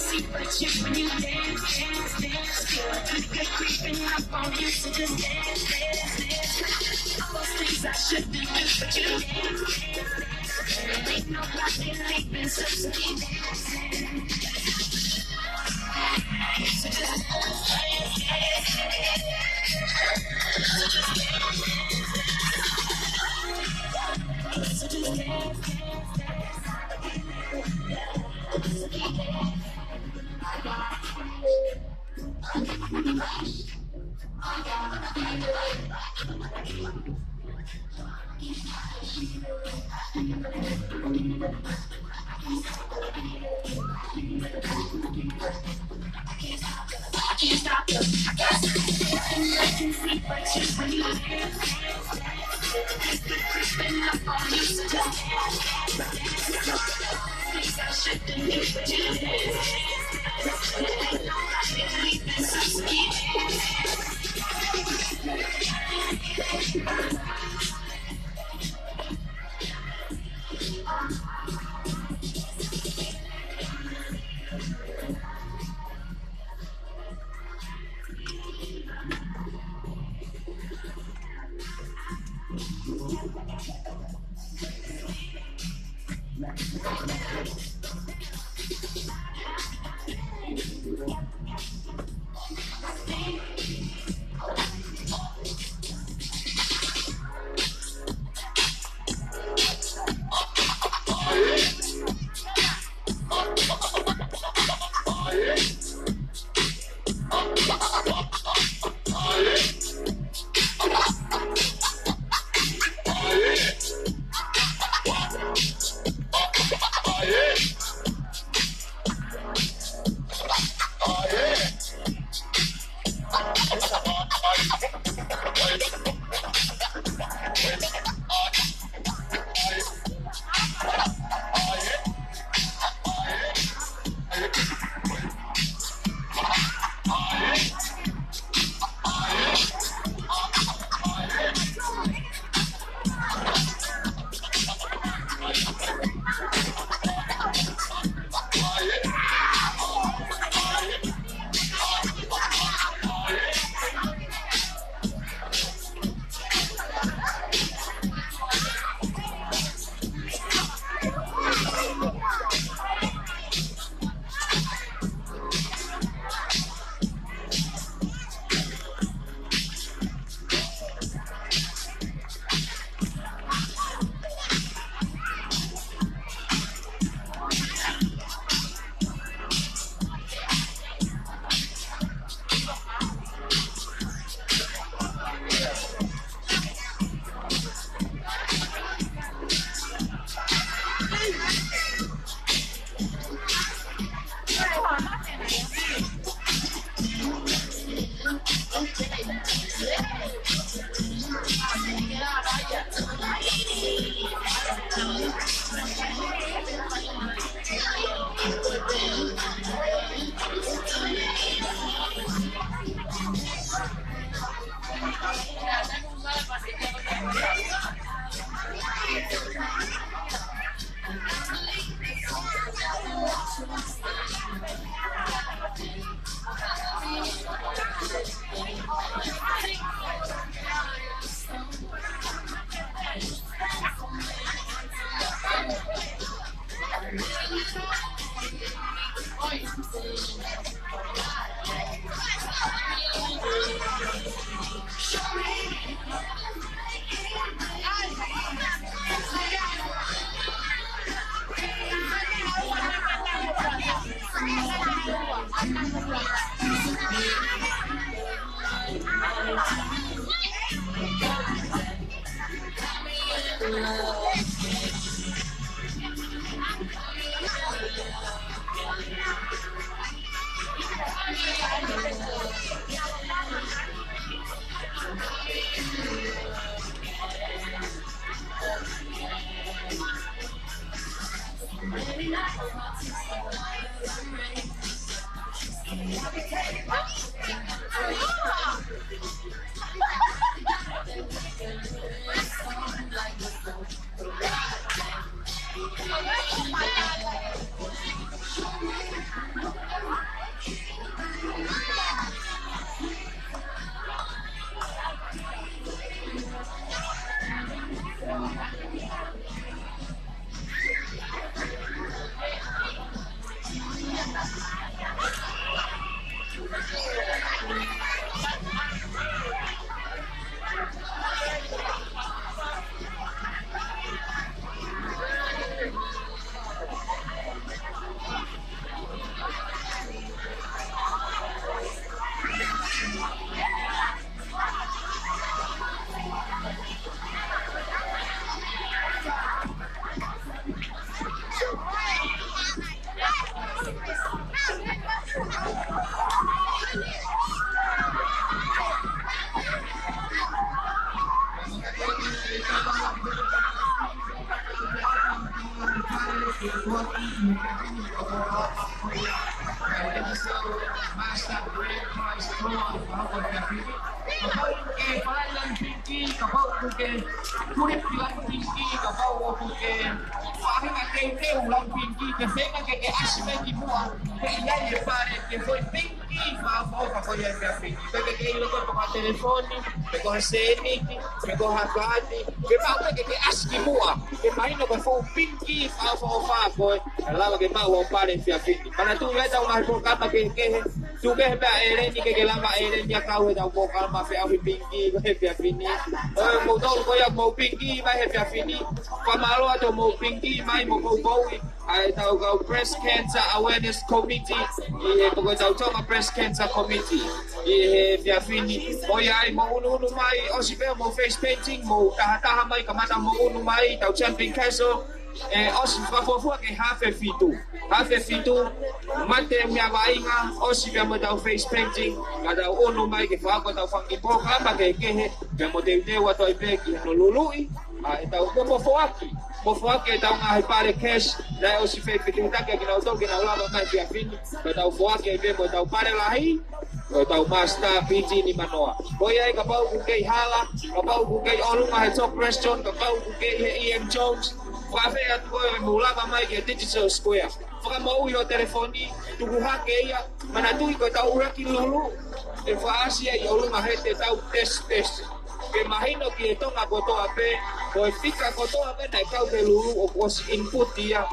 see but you when you dance, dance, dance. Feel good creeping up on you, so just dance, dance, dance. All those things I shouldn't do, but you dance, dance, dance. Ain't nobody leaving, so keep dancing. So just dance, dance, dance. So just dance, dance, dance. I can't stop you. I can see but you when you dance, dance, dance. Creeping up on you, so just dance, dance. Things I shouldn't do, but you dance. Ain't nobody leaving, so keep dancing. con via fini kapau ke palan pinki kapau ke kulit bilang pinki kapau ke pahinga ke ulang pinki ke fenga ke asme di buah ke ia le pare ke foi pinki fa fa ya via fini ke ilo ko pa telefoni ko seni ko hakati ke pa ke aski buah ke maino ko foi pinki fa ko la ke pa o pare via fini para tu veta una kata ke tu ke ba ere ni ke lama ere ni kau da ko kalma fe au pinki ko via fini mo do ko ya mo pinki ba via fini pa malo ato mo pinki mai mo bowi ai tau go breast cancer awareness committee e ko tau toma breast cancer committee e via fini o ai mo unu mai o si be mo face painting mo taha mai kamata mo unu mai tau champion caso osi fafofua ke hafe fitu mate mia vainga osi be mo tau face painting kada unu mai ke fa ko tau fangi programa ke be mo te wa to ibeki no lului ai tau mo foaki tau nga pare cash da osi fe fitu ta ke na to ke na lava mai via fini tau foaki be mo tau pare lahi o tau masta piti ni manoa boya kapau ku ke hala kapau ku ke olunga he top restaurant kapau ku ke EM Jones Fafe atu ko mula mai ke digital square. Faka mau yo telefoni tuku hake ia mana tu ko tau haki lulu. E fa asia yo lu mahete tau test. Ke mahino ki tonga ko to ape ko fika ko to ape na kau ke lulu o ko input dia.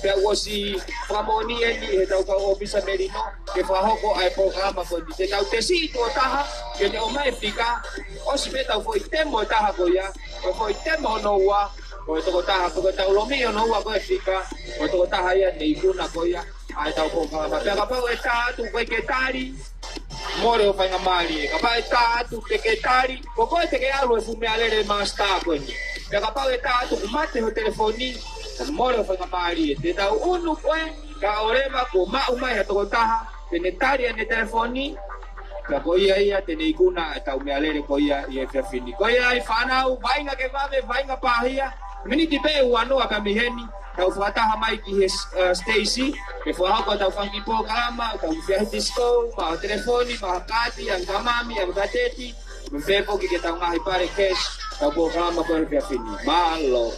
Pe wosi pramoni ni tau ka ofisa merino ke fa hoko ai programa ko di tau tesi to taha ke o mai fika o si beta foi temo taha ko ya. Ko foi temo no wa ko to taha ko tau lo mio no wa ko fika ko to taha ya nei kuna ko ya ai tau ko ka pa pa eta tu ko ke tari more o fai ngamali ka pa eta tu ke tari ko te ke alo fu me alere masta ko ni ka pa eta tu mate ho telefoni more o fai ngamali te tau unu ko ka orema ko ma umai ha to taha te tari ne telefoni ka ko ia te nei kuna tau me alere ko ia fe fini ko ia fanau vai nga ke vai nga pahia Mini tipe uano akamiheni tau fata hamai ki Stacy ke fo ko tau fangi programa tau fia disco ma telefoni ma kati ang kamami ang gateti mpepo ki tau ngai pare cash tau programa ko via fini malo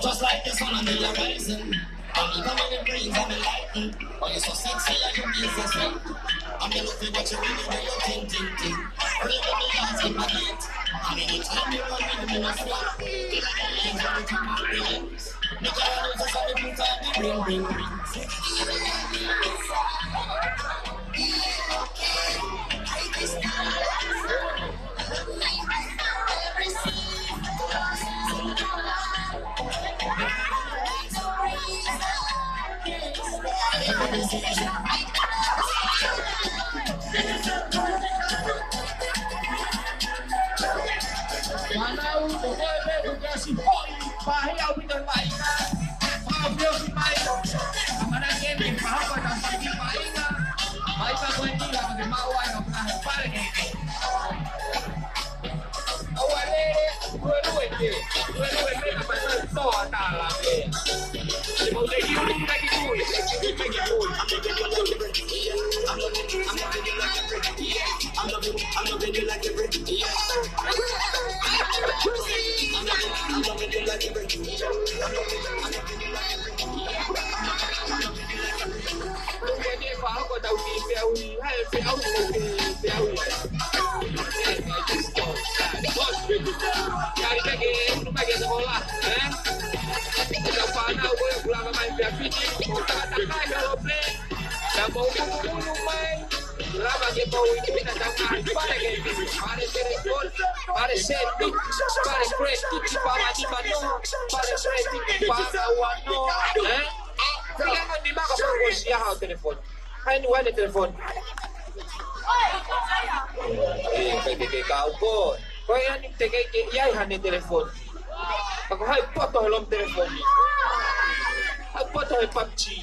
Just like the sun on the horizon. I'm coming in brains, I'm enlightened. Oh, you're so sexy, like you mean so sweet. I'm gonna look at what you really do, you ting. Bring me last in my gate. I mean, it's time you run with me, no sweat. Feel like a legs on the top of the lips. Make your hands just on the put on the ring. I just Mana udah boleh si boy, bahaya udah baik kan? Paham dia si baik. Mana game paham pada pagi baik kan? Baik kan gue ni lah bagi mawai nak pernah balik. Awal ni dua je, ni apa tu tak lah. Mau jadi orang lagi dulu. I'm loving you like a brick. I'm loving you like a brick. Lama che poi diventa da pare che pare telecol, pare setti, pare cresti, pare di mano, pare cresti, pare wano, Jangan di mana kau siapa telefon? Hai ni ada telefon. Kayak kau pun. Kau yang ni kayak yai hanya telefon. Aku hai foto dalam telefon ni. Hai foto hai PUBG.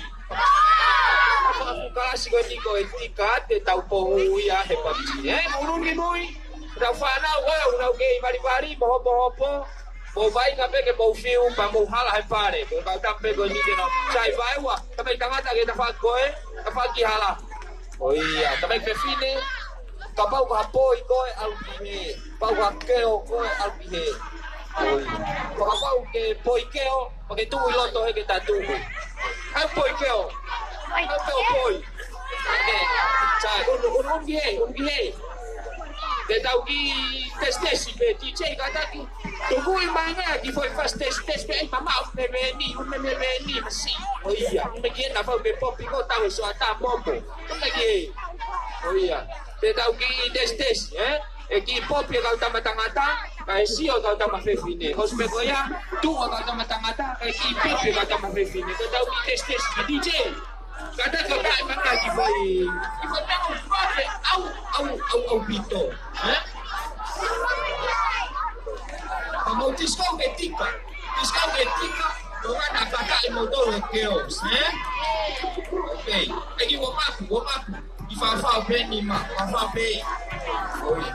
Aku kasi ko ni ko etikat tahu pohu ya hai PUBG. Murun ni boy. Dah fana wow game bari-bari boho-boho. Mau baik apa ke mau film, mau hal hai pare. Kalau sampai kau ni kena cai baik wah. Tapi tengah tak kita faham kau apa kihala. Oh iya, tapi kefine. Kau bau kapoi kau albihe, bau keo kau albihe. Oh iya, kau bau ke poi keo, pakai tu ilon tu kita tu. Hai poi keo, hai poi. Okay, cai unbihe. Dia tahu ki tes ibe DJ kata ki tunggu imangnya ki foi fast tes be mama umeni mesti oh iya mungkin apa be pop ko tahu suata bombo lagi oh iya dia tahu ki tes ki pop ya kau tama-tangata kai sio kau tama fefine hospe ko ya tu kau tama-tangata kai ki pop ya kau tama fefine kau tahu ki tes DJ kata kau tak memang lagi boy kau tahu apa au pito mau diskon etika orang nak pakai motor chaos okay lagi womaku ifafa brand ma ifafa be oi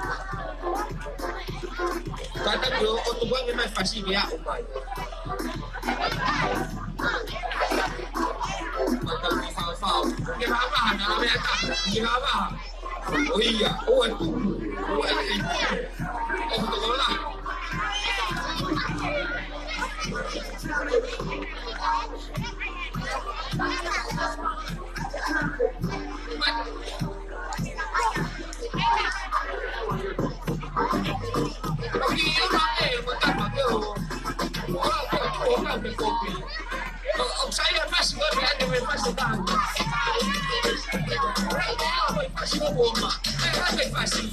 kata yo otobang memang fasih ya umai atau ifafa gimana namanya tak gimana oh iya itu betul lah saya masih berada di fase tahu. Masih bomba. Masih.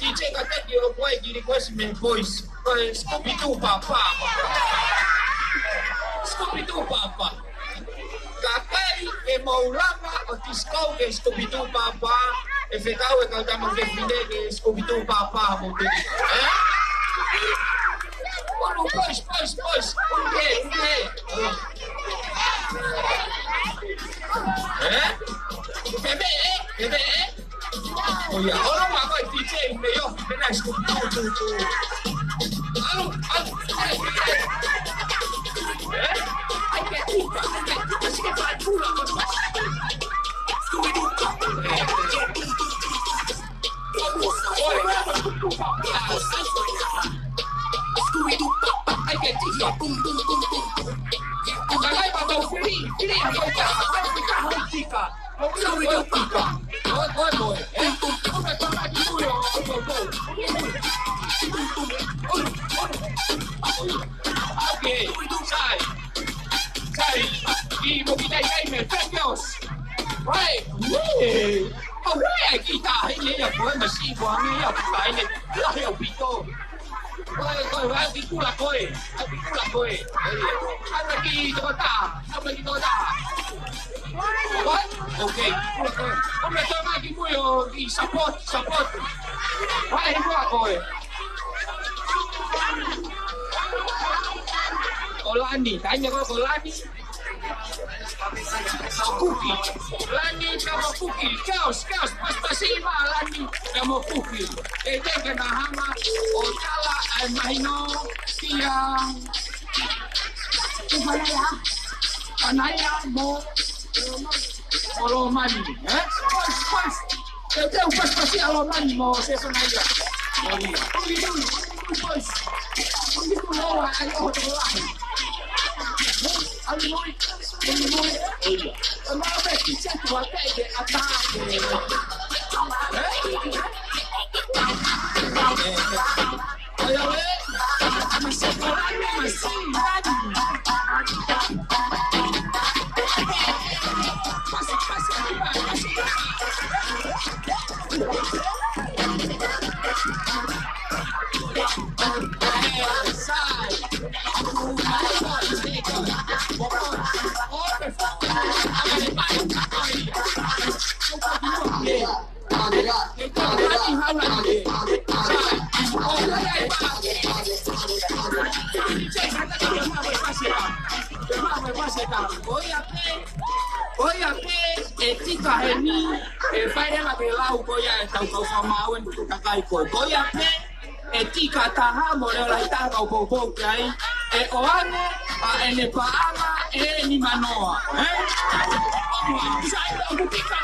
DJ kata dia boy gini request me voice. Scooby Doo papa. Kakai mau lama otiskau ke Scooby Doo papa. Efekau kalau tak mau define ke Scooby Doo papa mau tu. Boys. Okay. Bebe. Oh ya, orang apa DJ meyo kena Scooby Doo. Halo. Masih dapat pula Scooby Doo. Scooby-Doo, I get it here, boom. Kalay pa daw, free, ako ka, tika. Scooby-Doo, tika. Boy. Okay, Sai, di mo kinay me, premios. Right, Alright, kita ini ya boleh masih buangnya ya ini lah ya pito. Koi, aku pula koi. Apa kita What? Okay. Kami tahu lagi mo yung support. Wala mo ako Kolani, tanya ko Kolani. Cookie. Lani kamu cookie. Kaos. Pasima Lani kamu cookie. Ete kena hama. Otala mahino tiang. Panaya mo. Olomani. Pas. Ete pas pasti Olomani mo sesunaya. Pas. Begitu loh, ayo Oia pe e tika he ni e whaerenga ke lau koia e tau kau whamauen tu kakai koe. Oia pe e tika taha mo reo lai taha kau pou kai e oane a ene paanga e ni manoa. Sai o kutika.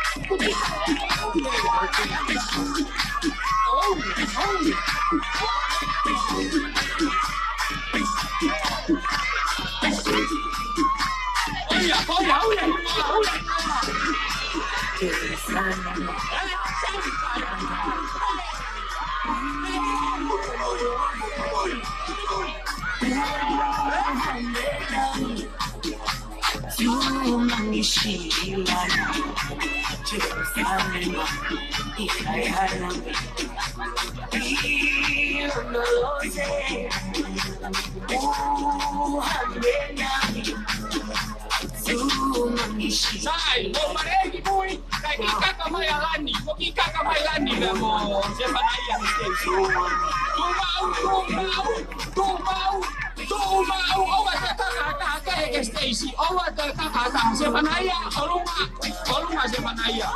Sai, o maregi mui, kai kaka mai alani, ki kaka mai alani na mo, se fanai a steisi. Tu mau, o wa te kaka ke steisi, o wa te kaka se fanai a, olunga se fanai a.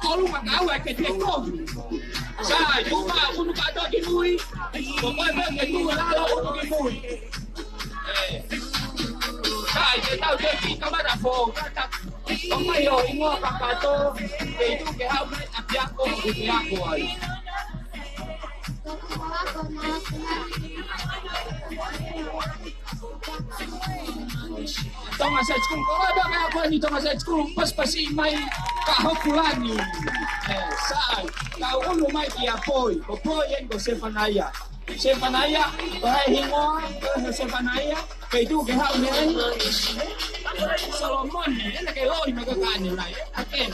Olunga kau e ke te kogu. Sai, tu mau, unu kato ki mui, o koe ke tu lalo unu ki mui. Sai, te tau te ki kamara fo, o mai o ingo kakato, ke itu ke hau me a piako o ke piako ai. Toma sa skung, ko ba me ako ni toma sa skung, pas-pasi mai kahokulani. Sai, ka ulu mai ki apoi, o poi en ko se fanaya. Se fanaya, ko hai hingoa, ko se fanaya, ke itu ke hau me ai. Solomon, ena ke loi me ka kani lai, aken.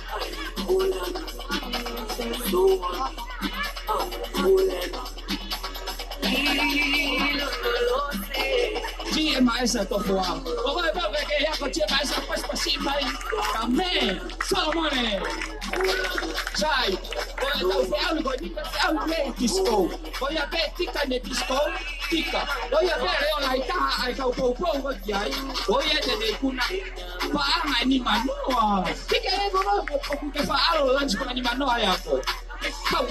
Cie maesa to foa. O vai vai ke ya ko cie maesa pas-pasi mai. Kame, Solomone. Sai, ko tau feau ko ni feau le disco. Ko ya pe tika ne disco, tika. Ko ya pe reo lai ta ai kau pou ko ai. Ko ya te kuna. Pa ai ni manoa. Tika e ko ke fa alo lunch ko ni manoa ya ko. Ka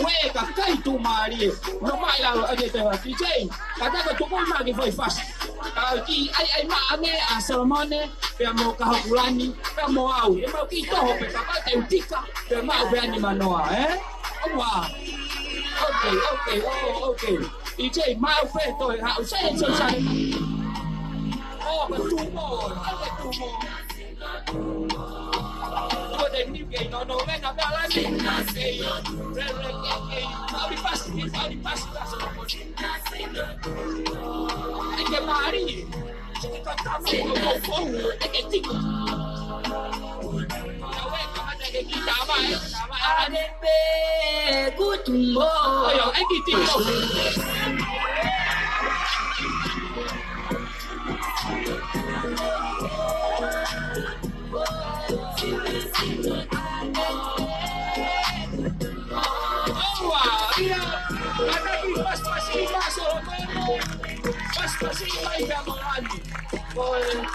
kai tu mari. No mai la ade te va DJ. Kata ko tu ma ke foi fast. Ka ki ai ma ane a Solomone pe mo ka hokulani, pe mo au. E mo ki to pe ka te utika, pe ma pe ani manoa, Owa. Okay. DJ ma pe to ha sai. Oh, but two more. De ni que no ven a hablar ni hay que parir que tico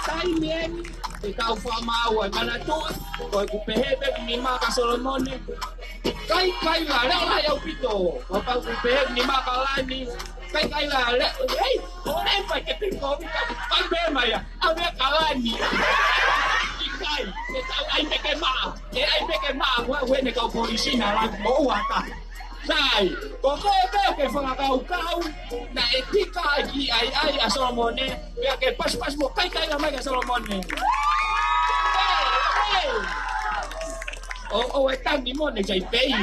Taimien e kau whamau ai manatua ko ku pehebe ni maka Solomone kai la leo la au pito ko pa ku pehebe ni maka lani kai la le ei ora e pa ke piko pa be mai a be kalani kai ai pe ke ma wa we ne kau polisina la mo ata Sai, koko ebe ke whakakau na e tika ki ai a Solomone, pia ke pas mo kai na mai ka Solomone. O e tangi mo ne jai pei.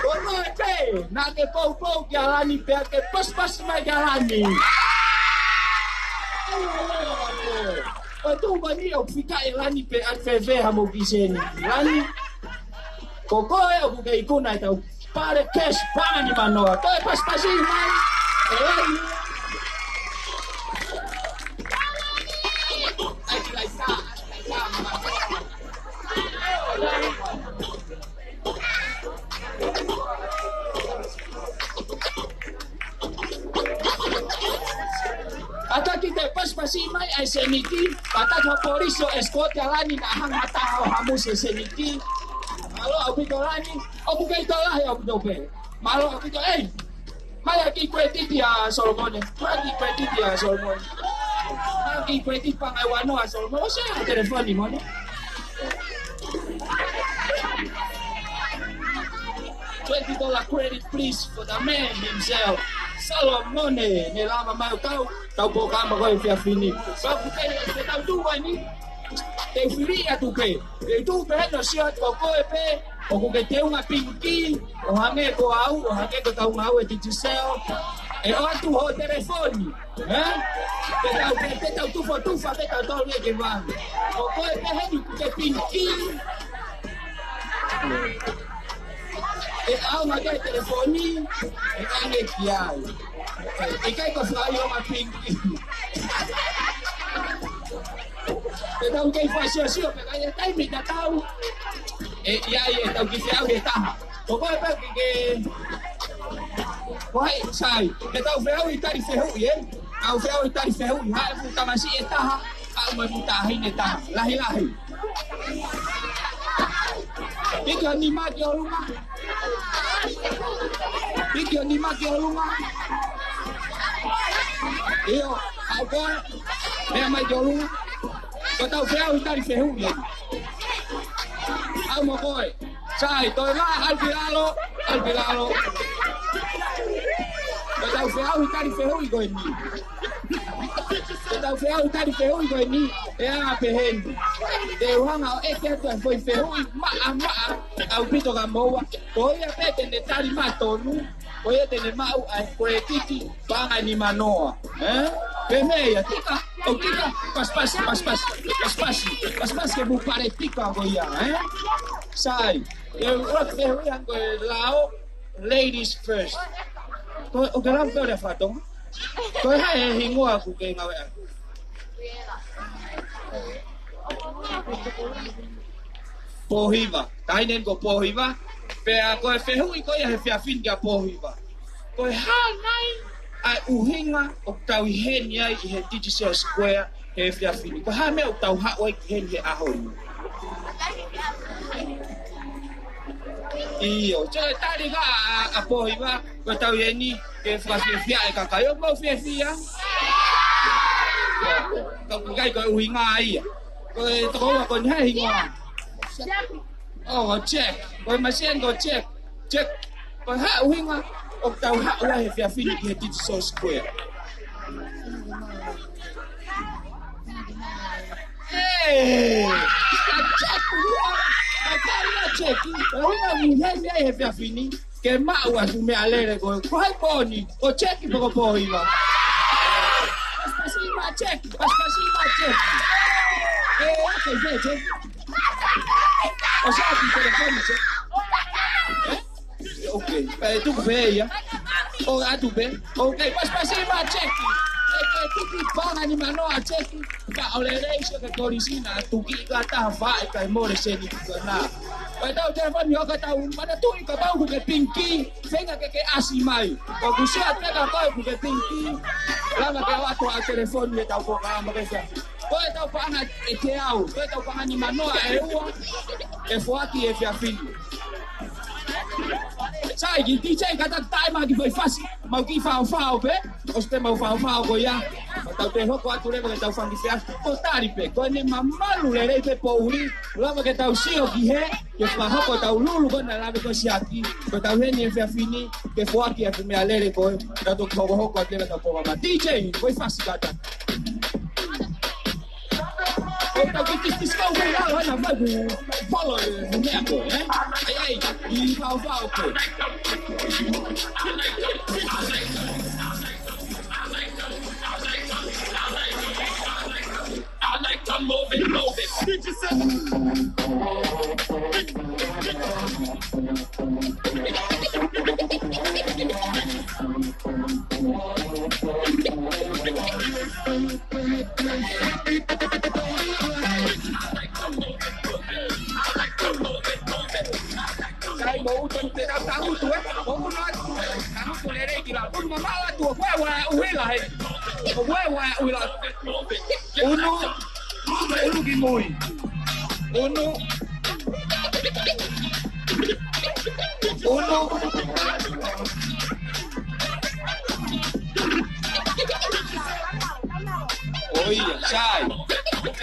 Koko ebe, na ke pou ki alani pia ke pas mai ki alani. O tu mani o fika e lani pe at feve ha mo kiseni. Lani koko e o ke ikuna e tau pare cash pani manoa. To e pas mai. E lani. Ai lai sa. Ata kita pas-pasi mai ay seniti, patat ha poriso eskote alani na hang mata o hamus seniti. Malo au pito lani, o bugay to lahi au pito pe. Malo au pito maya ki kwetiti a Solomone, maya kwetiti a Solomone. Maya ki kwetiti pangaiwano a Solomone, o siya telefoni mo ne. $20 credit please for the man himself. Solomone ne lama mai tau pokama ko e fini. Sa putai te tau tu ni. Te firia tu pe. E tu pe no sia ko e pe. O ko ke te unha pinki, o hange ko au, o hange ko tau ngau e te sel. E o tu ho telefoni. Te tau tu fo tu fa te tau tau ke va. Ko e pe he te pinki. E au na ke telefoni, e ange kiai. E kai ko fai o ma pinki. E tau ke fa sio pe kai tai mi ta tau. E ia tau ki fiau e taha. Ko ko pe ke Wai sai, e tau fiau i tari fehu ye. Au fiau i tari fehu, ha fu tamasi e taha, au mai mutahi ne taha. Lahi. Iko ni maki o lunga. Iko ni maki o lunga. Iyo, au koe, mea mai o lunga. Ko tau feau i tari fehu ye. Au mo koe, sai, toi la alpilalo. Ko tau feau i tari fehu i koe ni. Tau feau i tari fehu i koe ni, e anga peheni. Te uhanga o eke atu e foi fehu i maa, au pito ka moua. Ko ia pete ne tari matonu, ko ia tene mau ai koe titi, panga ni manoa. Pemeia, tika, paspasi ke bupare tika ko ia, Sai, e uak fehu i ango e lao, ladies first. O ke lam tore fatong? Ko e hae hingoa ku ke ngawe aku. Pohiva, tainen ko pohiva, pea ko e fehui ko ia he fiafin kia pohiva. Ko e hanai ai uhinga o tau i heni ai i he Digital Square he fiafin. Ko ha mea o tau hao ai ki heni he ahoni. Iyo, tse tari ka a pohiva, ko tau i heni ke fia e kakayo mo fia. Ko kai ko uhinga ai. Ko toko ko ni he hingoa. Oh, check. Ko masien ko check. Ko ha uhinga o tau ha ua he fiafini ki he Digital Square. Check. Uhinga muhemi ai he fiafini ke maua su me alere ko hai poni. Ko check ko pohiva. Paspasi check. Check. O sea, tu telefone, che. Ok, tu veia. O a tu ve. Ok, paspasi check. Tu panga ni manoa check. Ka olereisho ke korisina tu ki gata fa ka more seni na. Pai tau telefone yo ka tau mana tu ka bau ke pinki. Venga ke asimai. Ko kusia teka ko ke pinki. Lama ke watu a telefone tau ko ka mbesa. Ko tau panga e te au, ko tau panga ni manoa e ua. E foaki e fiafini. Sai ki DJ kata tai ma ki foi fasi. Mau ki fao pe. O ste mau fao ko ya. tau te hoko atu lewa ke tau whangi whia, o tari pe, koe ne mamalu le rei pe pouri, lava ke tau sio ki he, ke whahoko tau lulu kona lawe koe siaki, koe tau heni e whia whini, ke whoaki e whimea lere koe, tau toki hoko atu lewa tau pōma ma. DJ, koe whasi kata. Tau ki tis kau koe lau hana whaiku, polo e whimea koe, ai, I whao koe. I like to move it. Did you say? Sai bố tuần te đau tao tuổi, bố nói tao tuổi này đây thì là con mà máu tuổi quay uế lại, quay uế lại, uno cái mùi, uno. Ôi sai,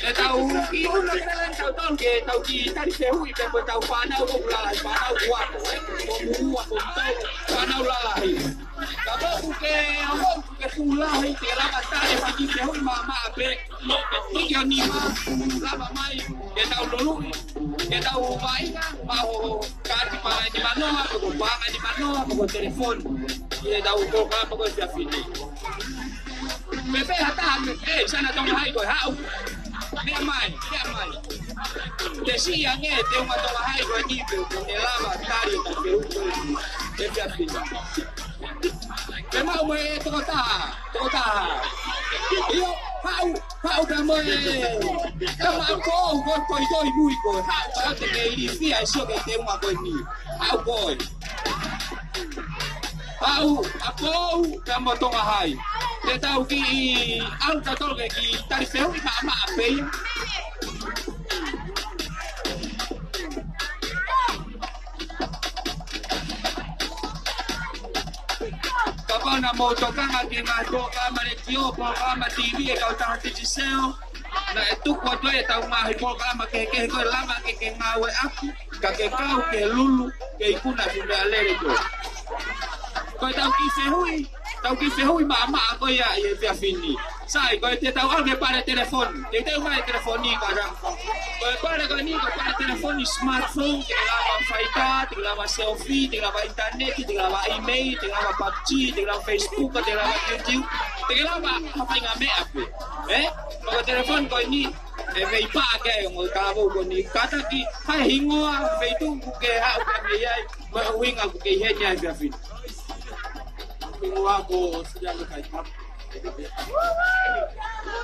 để tao kêu nó lên tao tao kề tao chỉ tao sẽ hủy cái tao phá đâu không lại phá đâu qua rồi, không mua không tao phá đâu lại, tao bảo không cái phù la hay cái là ta để phải chỉ sẽ hủy mà về, cái giờ ní mà là mà mai để tao lulu, để tao vay mà cái di mana, aku bangun di mana, aku telepon, dia tahu program aku sudah finish. Bebe hata sana tong hai ko hau. Dia mai. Desi yang dia uma tong hai ko ni ko ni lama tari ta ke u. Dia pipi. Memang we tota. Iyo hau kamu ko doi bui ko hau te ke iri fia sio ke te uma ko ni. Hau boy. Aku kamu tong hai. Te tau ki au ta tolke ki tari feu I ma pe. Kapana mo tokanga ki ma toka ma le tio programa TV e ka ta ti seo. Na tu ko to e tau ma hi programa ke ko lama ke ngawe aku ka ke kau ke lulu ke ikuna ki me alere ko. Ko tau ki fehui mama ko ya e fini. Sai ko te tau alge para telefon. Te tau mai telefoni kadang. Ko para ko ni ko para telefoni smartphone, te lava faita, te lava selfie, te lava internet, te lava email, te lava PUBG, te lava Facebook, te lava YouTube. Te lava apa ngame ape. Ko telefon ko ni e vei pa ke ngo kabo ko ni kata ki ha hingoa veitu ke ha ke me yai ko winga ku ke henya e fini. Wako Suliano Kaitap.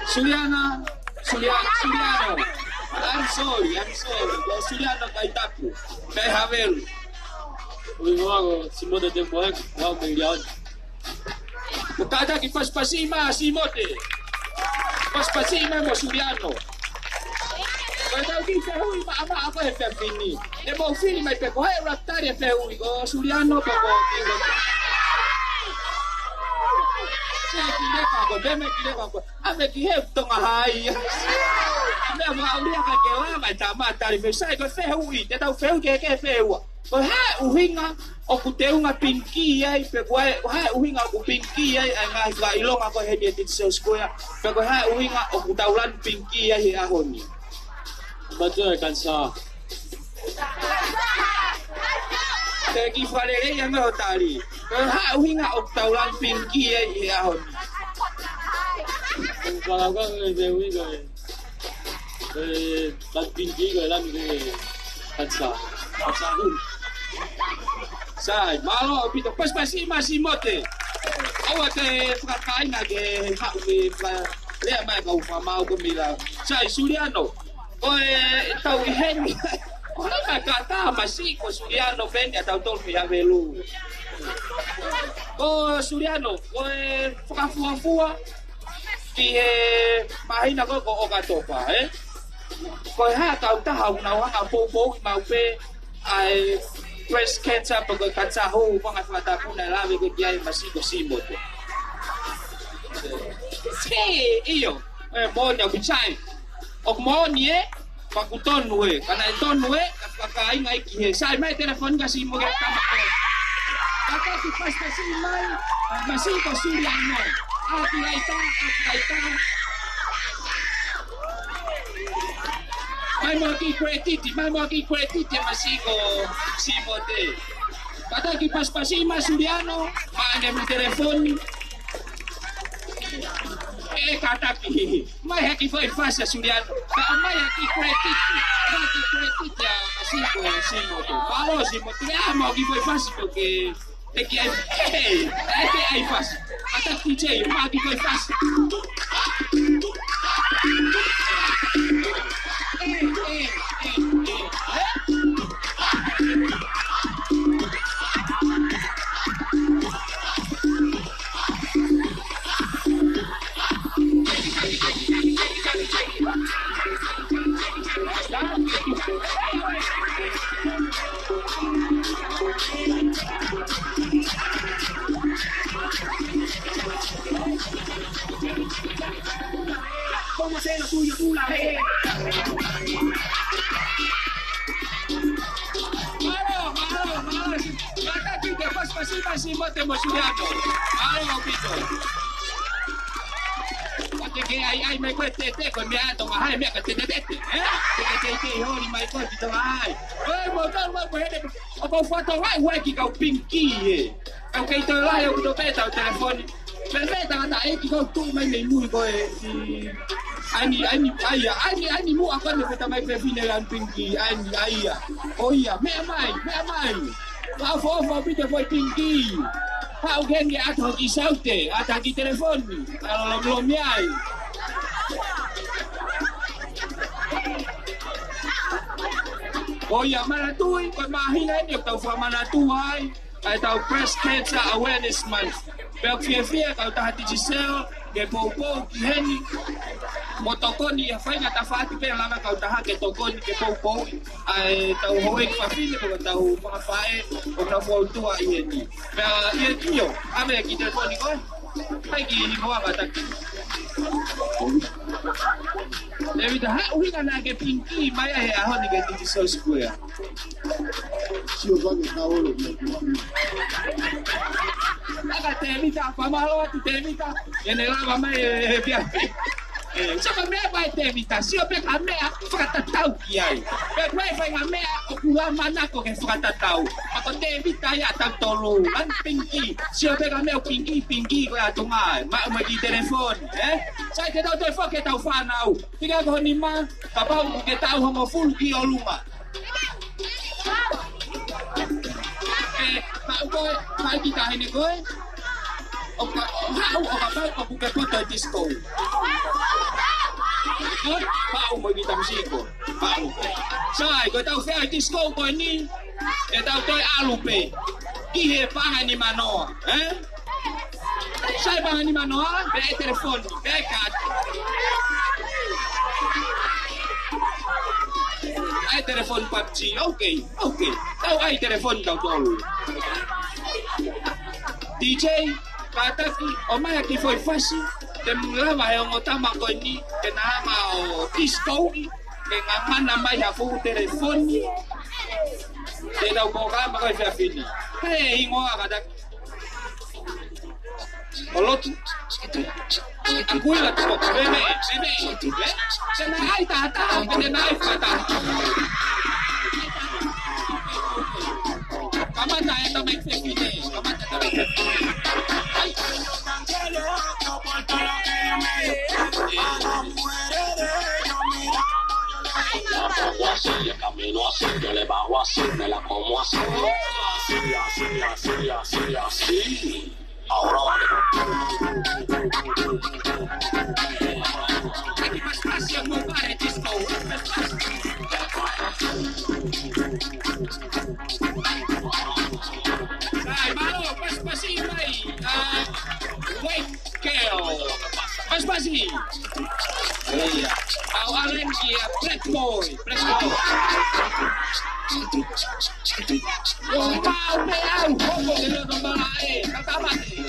Suliano. I'm sorry. Suliano Kaitap. Kay Havel. Wako Simone de Moek, wako milioni. Bukada ki paspasima Simote. Paspasima mo Suliano. Kaya ki fehui ma ako e fini. E mo fini mai pe ko e raktari e fehui ko Suliano pa ko. Ame ki he tonga hai. Ame ma ulia ka ke la mai ta ma tari fe sai ko fe hui te tau fe ke fe ua. Ko ha uhinga o ku te unga pinki ai pe ko ha uhinga ku pinki ai nga ga ilonga ko he dia titse square. Pe ko ha uhinga o ku taulan pinki ai a honi. Betul kan sa. Te ki falere yang no tali. Ha uhinga o taulan pinki ai a honi. Kalau kan dewi ke, dan pinji ke dan ke kansa pun. Sai malo pito paspasi masimote. Awak te frakai na ke ha ke le mai ka ufa mau ko mila. Sai Suliano. Oi tau heni. Ora ka kata masi ko Suliano ben atau tol ya velu. Ko Suliano, oi fuka ki mahina ko o gatopa ko ha ka ta ha na wa ka po ma pe ai breast cancer pa ko kansa ho pa nga fata ko na lawe ko diay masiko simote Hey, iyo. Monya bichai. Ok monya pakutonu kana tonu kakainga iki sai mai telefon kasi mo ga kama ko. Kaka si pasta si mai masih ko suriano. Ati aita. Mai mo ki krediti masih ko si mote. Kata ki pas-pasi mas suriano, maane mo telefon. Kata ki, mai haki foi fácil Suriano. Mai haki krediti ya masih ko si moto. Kalau si moto ya mau ki foi fácil porque é que aí fácil. Kata ki je, mau ki foi fácil. ¿Cómo hacer lo tuyo tú la ves? Malo. Kata kita pas-pasi mote mo Suriano. Malo pito. Que ai mai ko tete ko mi ato ai me ka tete tete hori mai ko pito ai motor mo pwede o foto wai ki ka pinki au kai to lai o to beta o telefoni perfetta kata ki ko tu mai nei mu ko ani mu ako ne beta mai prefine lan pinki ani aia o ia me mai pa fo pito foi pinki Pau gengi ato ki saute, ata ki telefoni, kalau belum yai. Oh ya mana tu, kau mahina ni kau faham mana tu hai, atau Breast Cancer Awareness Month. Belak fia kau tahu hati Giselle, ke popo ki heni. Motokoni ya fanya tafati pia lama kau tahu ke tokoni ke popo, tahu hoe kafile kau tahu pengafae, kau tahu tua ini. Ia kio, apa yang kita telefoni kau? Lagi kau apa tak? Jadi dah, uhi nak ke pinki, maya ahon ni ke di South Square. Siapa yang tahu lo? Agak temita, pamalo tu temita. Yang lama mai biar. Sama mea vai temita, sio pe kamea frata tau kiai. Pe vai vai kamea okula manako ke frata tau. Ako temita ya tau tolo, kan pinki. Sio pe kamea pinki ko atungai. Ma di telefon, Sai ke tau telefon ke tau fanau. Tiga ko ni ma, kapau ke tau homo full ki oluma. Mau kita ini ko. Oka buka foto disco. Pau mo kita musiko. Pau. Sai, ko tau fea disco ko ni. Tau toi alupe. Kihe pangan ni manoa, Sai pangan ni manoa, be telefon, be kad. Ai telefon PUBG. Okay. Tau ai telefon tau tolu. DJ kata ki omaya ki foi fácil te mulava e ngotama ko ni ke nama o disco ke ngamana mai ha fu telefoni te da boga ma ko fa fini ingo kata olot aku la to bebe sana ai tata ke na ai fata kamata eta me fini kamata ta me Así, yo camino así, yo le bajo así, me la como así. Así. Ahora vale. Aquí más fácil compare disco. Ay, malo, pas mai. Wait, Kale. Pas iya. Awalan dia Black Boy. Oh, mau peau. Homo dia kembali. Kata mati.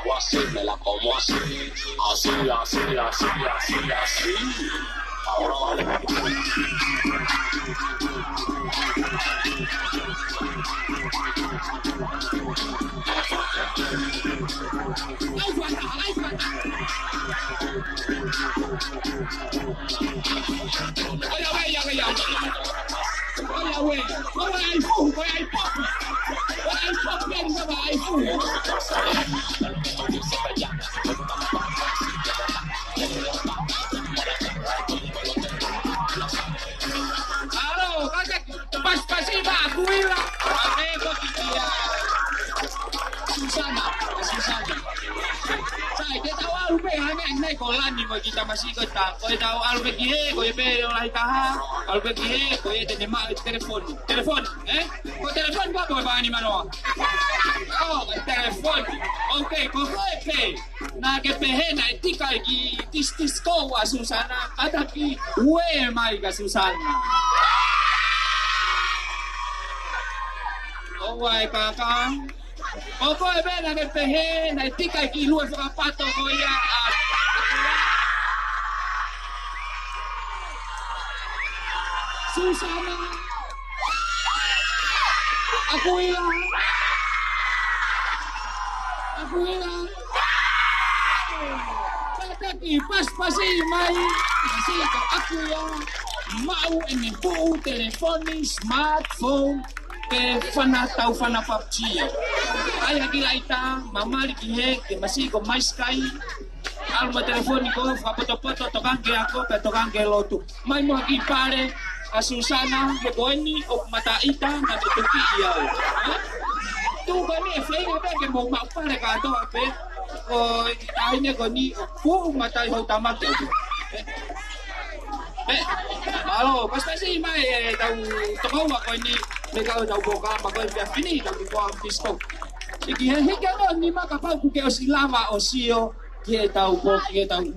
bajo así, me la como así. Así, así, así, así, así. Ahora vale. Halo, pas-pasi ba akui lah. Ako kikia. Susana. Sai kita tahu albe hanya kolan ni kita masih kita. Kau tahu albe kie, kau be oleh taha. Albe kie, kau terima telefon. Kau telefon apa ba ni mano? Oh, telefon. Okay, kau pe. Na ke pehe na tika ki tis ko wa Susana. Ada ki we mai ka Susana. Oh, wai kakang. Opo ebe na pehe na tika ki luwe fa pato ko ya. Susana. Aku hilang. Kaki pas-pasi mai. Kasi aku yang mau ini buo telefoni smartphone. Ke fana tau fana PUBG. Ai haki laita, mamali ki he, ke masih ko mais kai. Alma telefoni ko, fa foto-foto tokan ke ako, pe tokan ke lotu. Mai mo haki pare, a Susana, ke koini, o mata ita, na betuki iau. Tu gani e flenga be ke mo ma pare ka to ape. O ai ne gani, fu mata ho tamake. Halo, pas-pasi mai tau toko wa koini. Mereka tahu boka, maka dia fini tapi kau ambil Iki heke no ni maka pau ku ke osilama osio ke tahu boka ke tahu.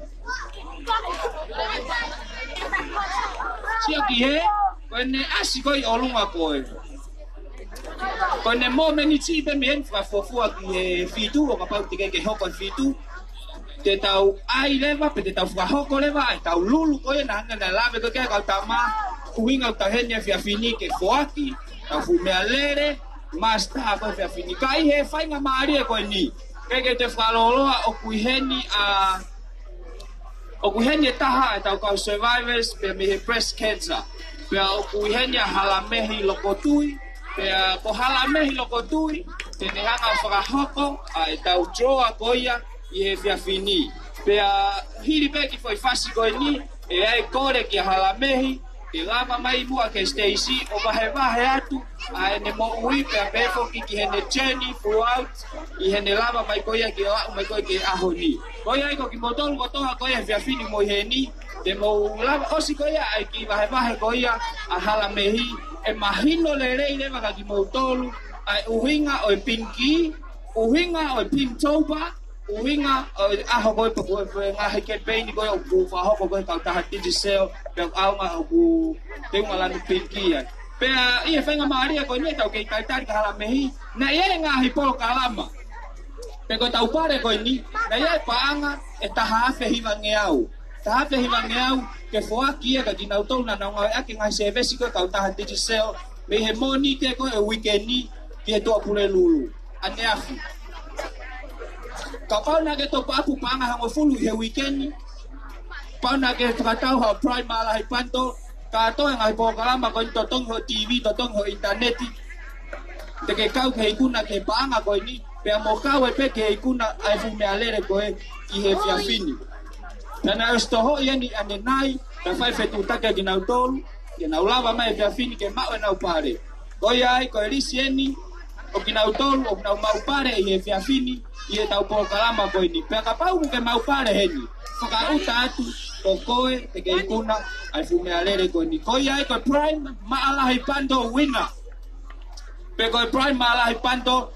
Sio ki he, kone asi koi olung ako. Kone mo meni chi be men fra fofu ki fitu o kapau tike ke hoko fitu. Te tahu ai leva pe te tahu fra hoko leva ai tahu lulu koi na ngana lave ko ke ka tama kuinga utahenya fia fini ke foaki. Afu me alere masta apa fia fini kai he fai nga mari ko ni keke te falolo o kuiheni taha ta ka survivors pe me breast cancer pe o kuiheni halamehi lokotui pe ko halamehi lokotui te ne hanga fra hoko ai ta ujoa koia i fia fini pe hiri pe ki foi fasi ko ni e ai kore ki halamehi ke lama mai mua ke Stacy o vahe atu a ne mo ui pe pefo ki hene Jenny throughout i hene lama mai koia ki la mai koia ke ahoni koia ko ki motol ko toha koia fia fini mo heni te mo lama osi koia ai ki vahe koia a hala mehi e mahino lere ile maka ki motolu ai uhinga o pinki uhinga o pintoba uhinga aho koe pa koe ngahe campaign koe o fa hoko koe kau taha digisel pe au nga o te nga lanu pinki ai pe ia fenga maria koe ne tau ke kai tari ka hala mehi na ia ngahi polo kalama pe koe tau pare koe ni na ia paanga e taha afe hiva ngeau ke foa kia ka kinau tau na nga ake ngahi sevesi koe kau taha digisel me he moni ke koe e weekendi ki he toa pule lulu ane afu kapau na ke to papu panga hango fulu he weekend pau na ke tratau ha prime mala hai panto ka to ngai po kalama ko totong ho TV totong ho internet de ke kau ke ikuna ke panga ko ni pe mo kau e pe ke ikuna ai fu me alere ko e ki he fia fini na sto ho yani ane nai ka fai fetu taka ki nau tolu ke nau lava mai fia fini ke mau e nau pare ko ai ko elisieni o ki nau tolu o nau mau pare e he fia fini ia tau po kalama ko ini pe ka pau ke mau pare heni foka uta atu to koe te ke ikuna ai fu me alere ko ni ko ia ko prime maala hai pando winner pe ko prime maala hai pando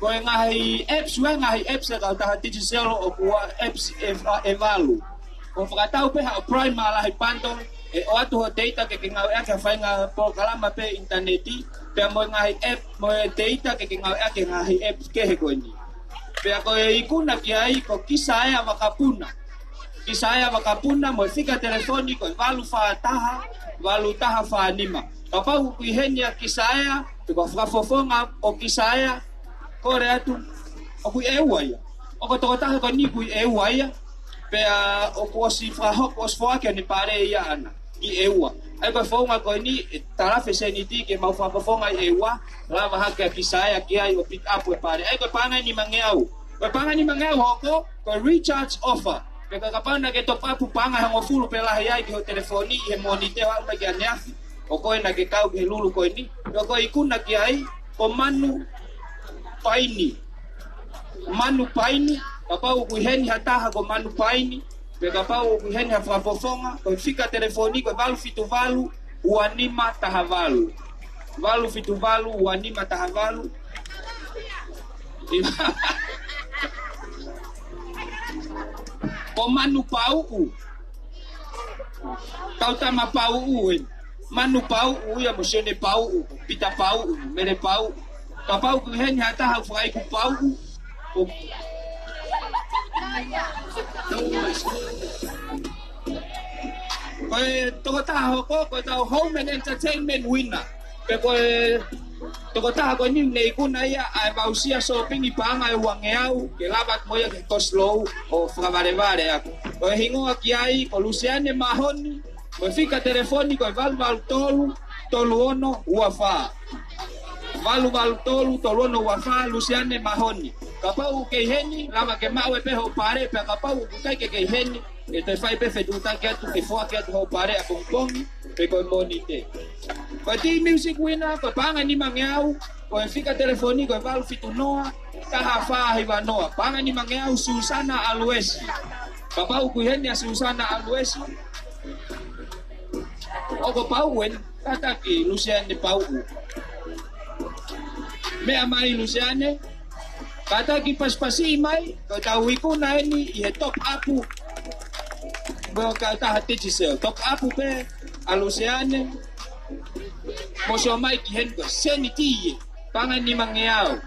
ko ngai apps ka ta digital o ko apps evalu ko foka tau pe ha prime maala hai pando e o atu data ke ngau e ka fai nga po kalama pe interneti pe mo ngai app mo data ke ngau e ke ngai apps ke he ko ni Pea ko ikuna ki ai ko kisaya makapuna. Kisaya makapuna mo fika telefoni ko valu fa taha fa anima. Kapau ku ihenya kisaya ko frafofonga o kisaya kore atu o ku ewaya. O ko taha ko ni ku ewaya. Pea o ko si fraho ko sfoa ke ni pare ia ana. Ki ewa. Ai ko fonga ko ni tarafe seniti ke mau frafofonga ewa lava haka kisaya ki ai o pick up we pare. Ai ko panga ni mangeau. Ko panga ni mangeau hoko ko recharge offer. Peka kapana ke top up panga hango fulu pela hai ki ho telefoni he monite wa bagi aniafi. O ko na ke kau ke lulu ko ni. Ko ikuna ki ai ko manu paini. Manu paini kapau ku heni hataha ko manu paini. Peka pau ku heni ha frafofonga ko fika telefoni ko valu fitu valu uanima tahavalu. Valu fitu valu uanima tahavalu. Manu pau tau tama pau manu pau ya mosione pau pita pau mere pau kapau ku hen hata ha fai ku pau to ta ho ko tau home and entertainment winner ko toko taha ko ni nei kuna ia ai bausia shopping I panga e wangeau ke labat moya ke koslow o fravarevare aku o hingo aki ai ko Luciane Mahoni mo fika telefoni ko valval tolu ono wafa valval tolu ono wafa Luciane Mahoni kapau ke heni lama ke mawe pe ho pare pe kapau bukai ke heni e te fai pe feduta ke tu ke foa ke ho pare a pong pe ko monite. Pati music winner ko panga ni mangeau ko fika telefoni ko valu fitu noa taha fa hiva noa panga ni mangeau Susana Alwesi kapau ku henya Susana Alwesi o ko pauen tata ki Luciane Pau me amai Luciane kata ki paspasi mai ko tawi ko na ni I top apu bo ka ta hati sel top apu pe a Luciane Moso mai ki hen ko seniti panga ni mangeau.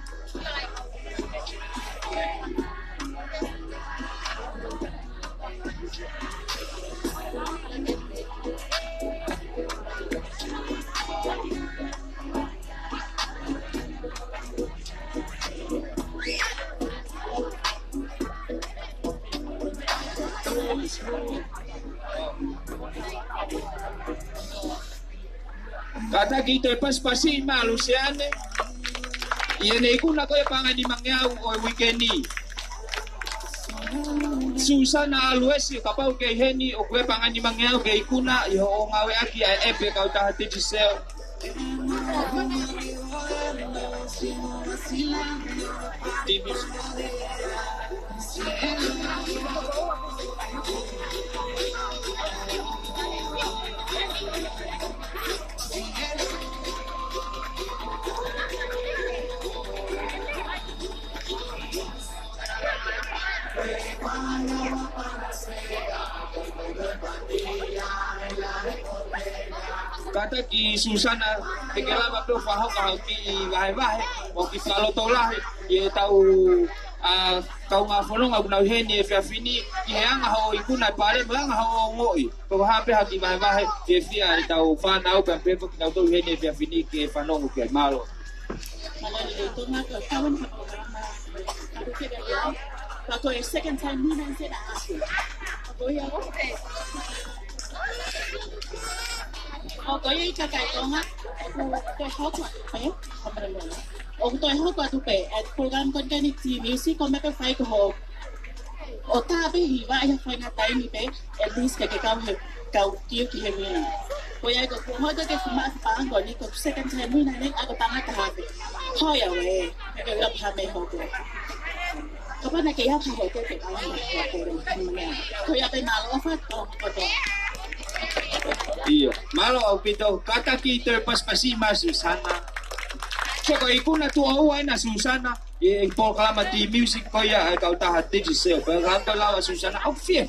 Kata kita pas-pasi ma Luciane. Iyan ikuna ko panga ni mangeau o weekendi. Susana Alwesi kapau ke heni o kwe panga ni mangeau ke ikuna yo ngawe aki ai epe kau ta hati sel. Kata ki Susana tekela bape faho ka ki vai o ki falo tola ye tau kau nga fono nga una heni e fini ki hanga ho ikuna pare banga ho ngoi ko hape ha ki vai ye fia tau fana o pe pe ko tau to heni e fini ki fano ke malo Malali to ma ko kawan ko aku ke dia ko e second time ni nan se da ko ya ko có ý cho cái con á, tôi học mà phải không phải là, ông tôi học qua tôi phải program con cái này thì music con mấy cái file của họ, ở ta bây giờ vậy phải nghe tay mi bé, at least cái cao tiêu thì hay mình, bây giờ có mỗi cái mà phản gọi đi có second time như này đấy, anh có tăng cái hàng về, thôi à vậy, cái lập hàng mấy học rồi. Các bạn này cái học học cái đó là thôi à bên nào nó phát có Iyo, malo au pito kata kita pas-pasi ma Susana. So ko ikuna tu au na Susana, e programa di music ko ya kau ta hati sel. Berangka lawa Susana au fia.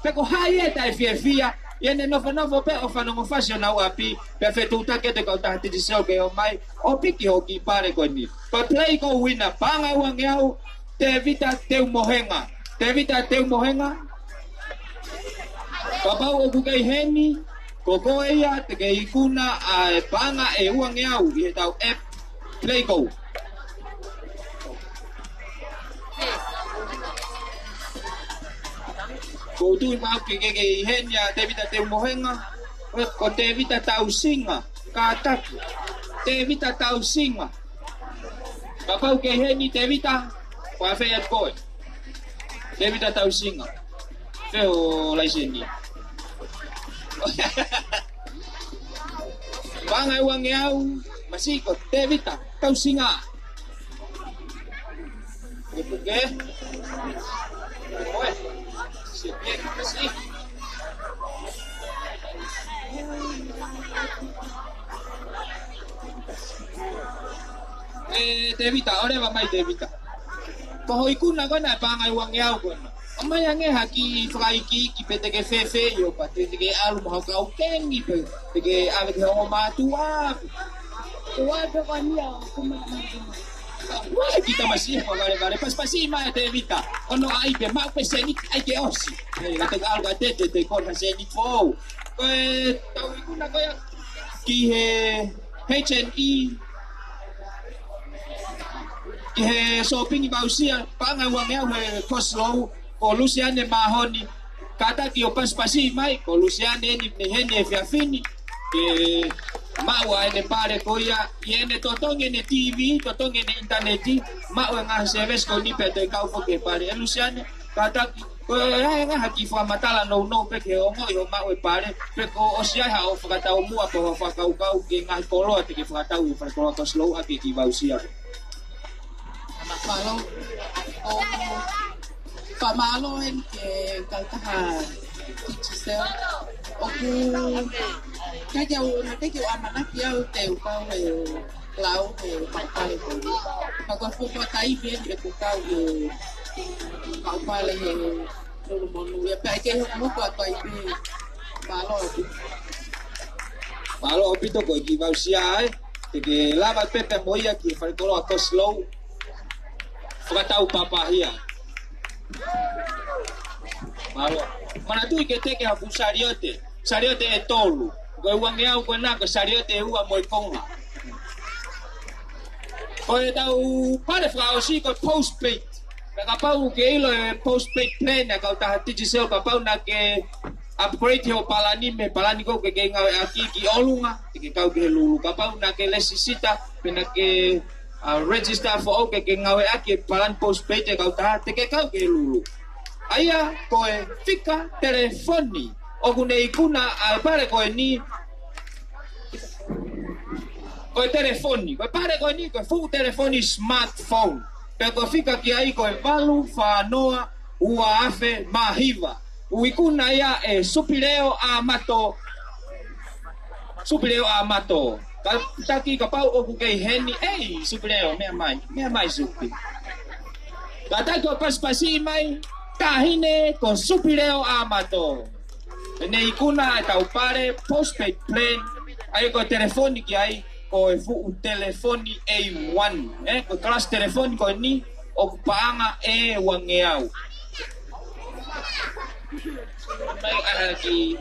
Peko haye ta fia. Yene novo pe o fano fashion au api. Perfecto ta ke te kau ta hati sel ke o mai. O piki ho ki pare ko ni. Ko play ko winna panga wang yau. te vita teu mohenga. Te vita teu mohenga. Kapau o kukei heni, koko ia te kei kuna a panga e uang iau i tau app Play Go. Ko tu mau ke henia te vita teu mohenga, ko te vita tau singa, kataki. Te vita tau singa. Kapau ke heni te vita, ko a fea koe. Te vita tau singa. Feo laiseni. Bangai uang iau, masiko te vita tau singa. Oke. Oke. Siap kasih. Te vita, ore va mai te vita. Ko ikuna kona pangai uang iau kona. Amaya nge haki fraiki ki pete ke fefe yo pa te ke alu mo ka ukengi pe te ke ave ke o matua. Wa pe kania kuma. Wah kita masih pagare pas pasi mai te vita. Ono ai pe mau pe seni ai ke osi. La te al ga te kon seni fo. Ko tau ikuna ko ya ki he HNE ki he shopping bausia panga wang ya he Coslow ko Luciane mahoni kata ki o pas pasi mai ko Luciane ni hene fiafini ke mawa ene pare ko ya yene totong ene TV totong ene interneti mawa nga service ko ni pete kau fo ke pare Luciane kata ko ya nga haki fa matala no pe ke o yo mawa pare pe ko osia ha o fa ta o mua ko fa kau ke nga kolo ate ke fa ta u fa ko Slow ake ki bausia Malo Pamalo en que kaltaha teacher oku kaya una kaya amana kia te uka lau pakale ko pagwa fu patai bien e kuka pakale no monu ya pa ke mo pa tai bi malo opito ko ki bausia te ke lava pepe moia ki fa ko Slow fa ta u papahia malo mana tu ke te ke ha sariote e tolu ko uang iau ko na ko sariote e ua moi konga ko e tau pare fra osi ko postpaid ka pau ke ilo postpaid plan ka ta digital ka pau na ke upgrade ho palani ko ke nga aki ki olunga ke kau ke lulu ka pau na ke lesisita pena ke register for okay ke ngawe aki palan postpaid e kau ta te ke kau ke lulu aya koe fika telefoni o kune ikuna pare koe ni koe telefoni koe pare koe ni koe fu telefoni smartphone pe koe fika ki ai koe valu whanoa ua afe mahiva uikuna ia e supileo a mato taki ka pau o kukei heni ei supileo mea mai supi kata ko pas-pasi mai tahine ko supileo amato. Ne ikuna tau pare postpaid plan ai ko telefoni ki ai ko fu telefoni A1 ko kelas telefoni ko ni o paanga e wangeau. Mai lagi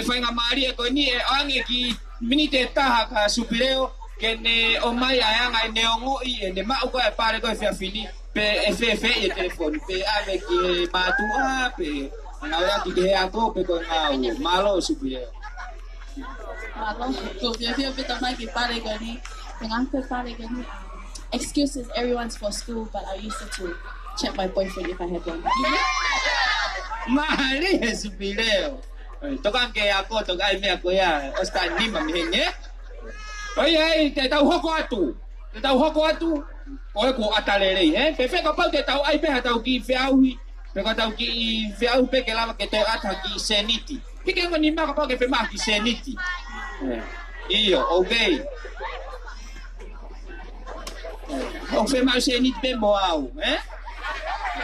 fai nga Maria ko ni ange ki minite taha ka supileo kene o mai ayanga ne ongo i ne ma ko e pare ko fia fini pe FF e telefoni pe ave ki matua pe nga ya ki he ako pe ko ngau malo supileo malo ko dia beta mai ki pare ko ni tengah ke pare ko ni excuses everyone's for school but I used to check my boyfriend if I had one. Mali supileo tokan ke ako tokai me ako ya osta ni mamhenye oi te tau hoko atu oi ko atalere pefe ka pau te tau ai pe tau ki fiauhi pe ka tau ki fiau pe ke lava ke te ata ki seniti pike ngo ni ma ka pau ke pe ma ki seniti io okay o fe ma seniti pe mo au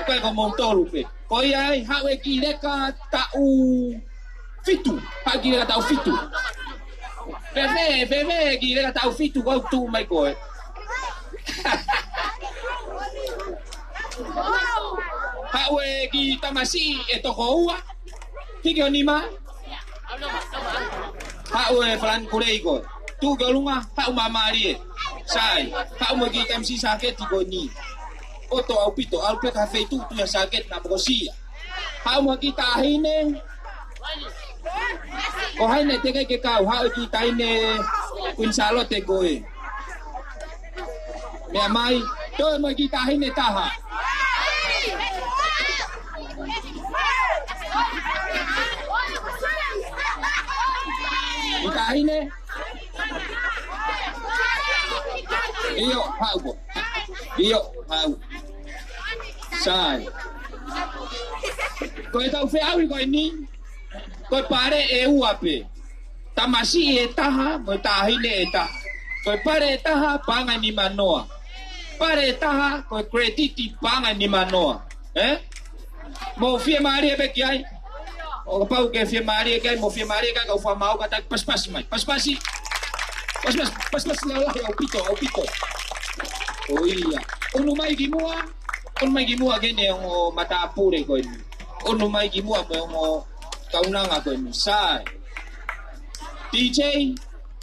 ko ko montolu pe ko ai hawe ki leka tau fitu. Ha ki le tau fitu. Bebe ki le tau fitu ko tu mai koe. Ha we ki tamasi e toko ua. Hiki o nima. Ha we falan kurei koe. Tu ke lunga ha umamari e. Sai, ha mo ki tamsi sakit ko ni. Oto au pito au pe ka feitu tu ya sakit na bosia. Ha mo ki tahine. Ko haine te ke kau ha ki tahine kun salote koe. Me mai to mo ki tahine taha. Tahine. Iyo hau. Iyo hau. Sai. Ko tau fe au ko ni. Ko pare e uape. Tamasi e taha mo tahine e taha. Ko pare taha panga ni manoa. Pare taha ko krediti panga ni manoa. Mo fie mari be kiai. O pau ke fie mari ke mo fie mari ka fa mau ka tak pas mai. Pas la o pito. O ia. Ono mai gimua gene o mata pure ko ni. Ono mai gimua mo kaunanga ko ni sai. DJ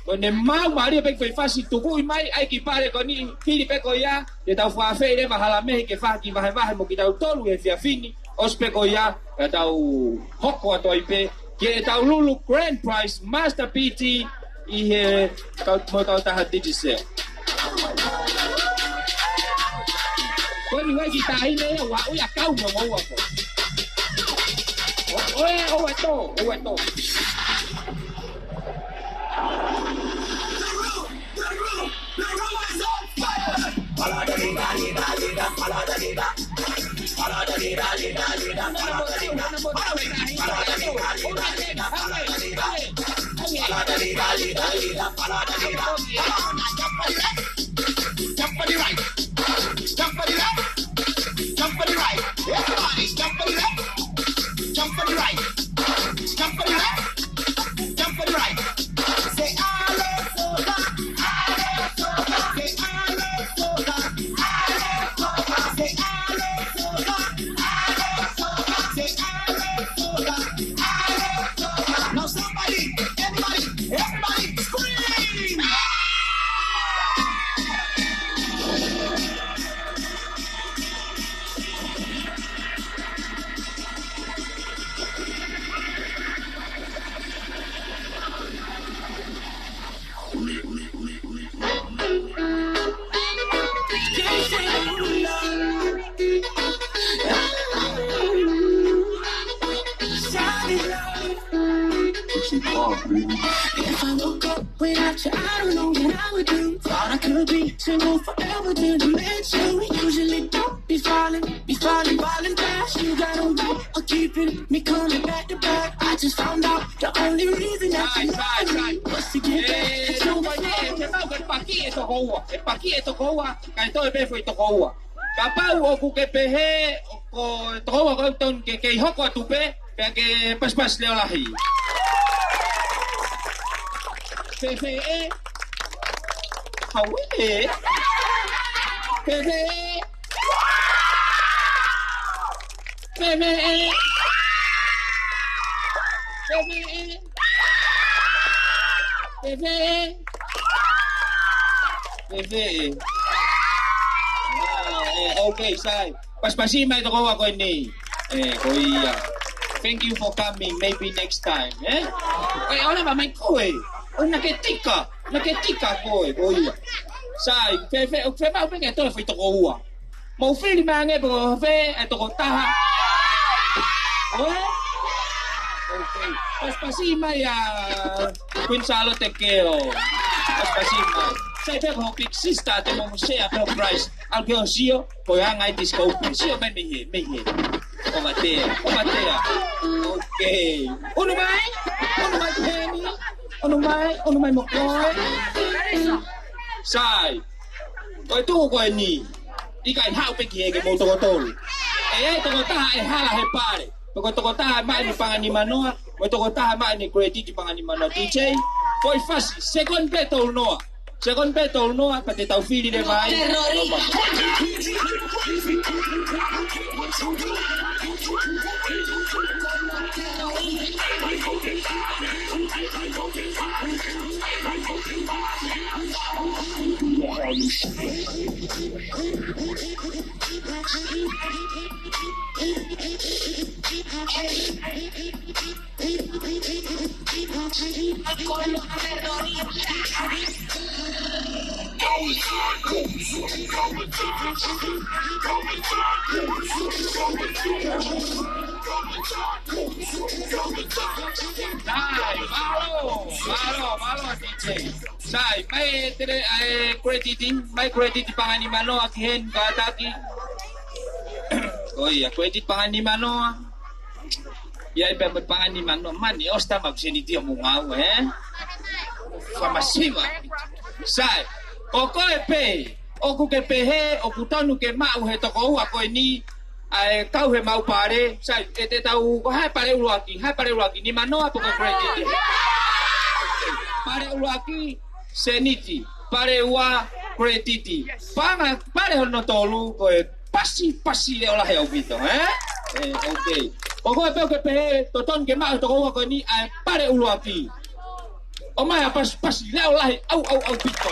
ko ne mau mari pe fai fasi tuku mai ai ki pare ko ni hili pe ko ya de tau fa feire mahala me ke fa ki va mo ki tau tolu e fia fini ospe ko ya tau hoko ato ipe ke tau lulu grand prize master PT i he mo tau taha digital ko ni wai ki tai ne wa o ya kau mo wa ko o to If I woke up without you, I don't know what I would do. Thought I could be single forever, didn't met you. Usually don't be falling fast. You got a way of keeping me coming back to back. I just found out the only reason that you love me was to get back. So paki e toko ua, kai toi pe foi toko ua. Ka pau o ku ke pehe ko toko ua ko ton ke hoko atu pe ke pas leo lahi. PVE Hawaii PVE okay, sai. Paspasi mai to ko ni. Kuya. Thank you for coming. Maybe next time, Ay, ahora va mai koe. Naketika koe, kuya. Sai, fe mau pengen to foi to ua. Mau fili mange bo fe to taha. Okay. Paspasi mai Queen Salo te keo. Paspasi mai. Sai pe ho pixista te mo share per price. Al que osio, poi angai disco. Sio me he. O batea. Okay. Ono mai Penny. Ono mai mo koi. Sai. Oi tu ko ni. Ikai hau pe ki ke mo to tol. To ta e hala he pare. To ta mai ni panga ni manoa. Mo toko taha mai ni credit di pangani mana DJ. Poi fasi second battle noa. Second battle noa pa te tau fili de vai. Malo DJ. Sai, mai tere mai credit pangani mano akihen kataki. Oh iya, credit pangani mano. Ya iba pangani mano mani osta magsini dia mungau Famasiva. Sai, oko epe, oku ke pehe, oku tonu ke mau he toko ako ni ai kau he mau pare, sai te tau ko hai pare uruaki ni mano apa ko credit. Pare uruaki seniti, pare ua crediti. Pare hono tolu ko pasi le ola he obito, okay. Oko epe ke pehe, toton ke mau toko ako ni ai pare uruaki. O mai pasi le ola he au bito.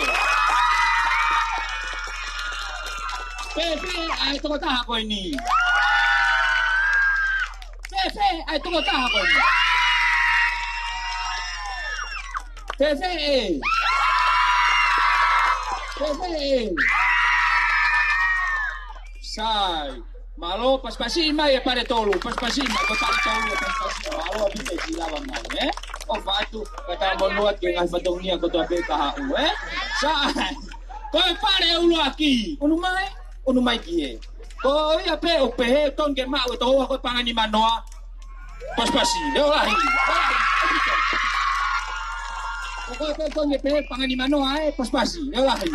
Pepe ai toko taha ko ni. Pepe ai toko taha ko ni. Pepe. Sai. Malo pas-pasi mai pare tolu, pas-pasi mai pare tolu, pas-pasi. Malo bisa silawan mai, O fatu kata monuat ke ngai fatong ni ko to pe ka Sai. Ko pare ulo aki. Unu mai ki Ko ia pe o pe ton ke ma to ko pangani manoa. Pas-pasi, deu lahi. Ko ton ke pe pangani manoa pas-pasi, deu lahi.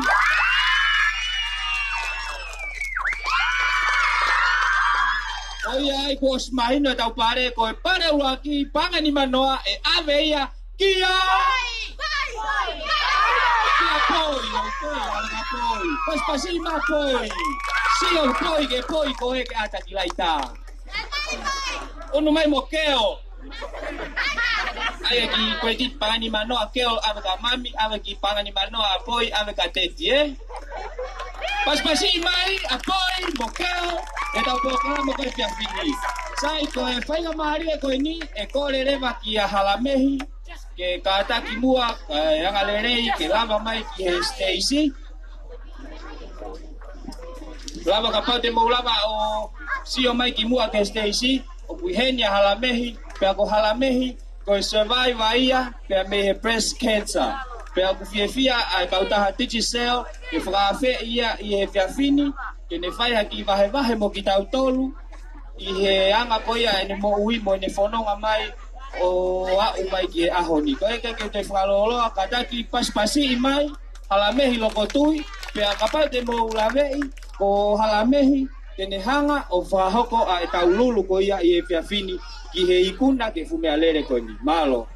Oh iya, ko smahin na tau pare ko pare ulaki pangani manoa aveia kia. Kia poi, poi. Pas-pasi ma poi. Si o poi ke ko ke ata kilaita. Unu mai mokeo. Ai ki credit pangani manoa keo aveka mami aveki pangani manoa poi aveka teti Pas-pasi mai apoi mokeo eta pokona mo ke fini. Sai ko fai mari ko ni ko le leva ki halamehi ke kata ki mua yang alerei ke lava mai ki Stacy. Lava kapate mo lava o sio mai ki mua ke Stacy o puihenia halamehi pe ko halamehi ko survive ia pe me breast cancer. Pe aku fia ai kauta hatiji sel e frafe ia e fini ke ne fai haki vahe mo kita tolu i he anga koia ene mo ui mo ne fononga mai o a umai ki ahoni ko ke te fralolo akataki pas-pasi mai halamehi lokotui pe akapate mo ulavei ko halamehi tene hanga o frahoko a taululu koia i e fini ki he ikunda ke fume alere ko ni malo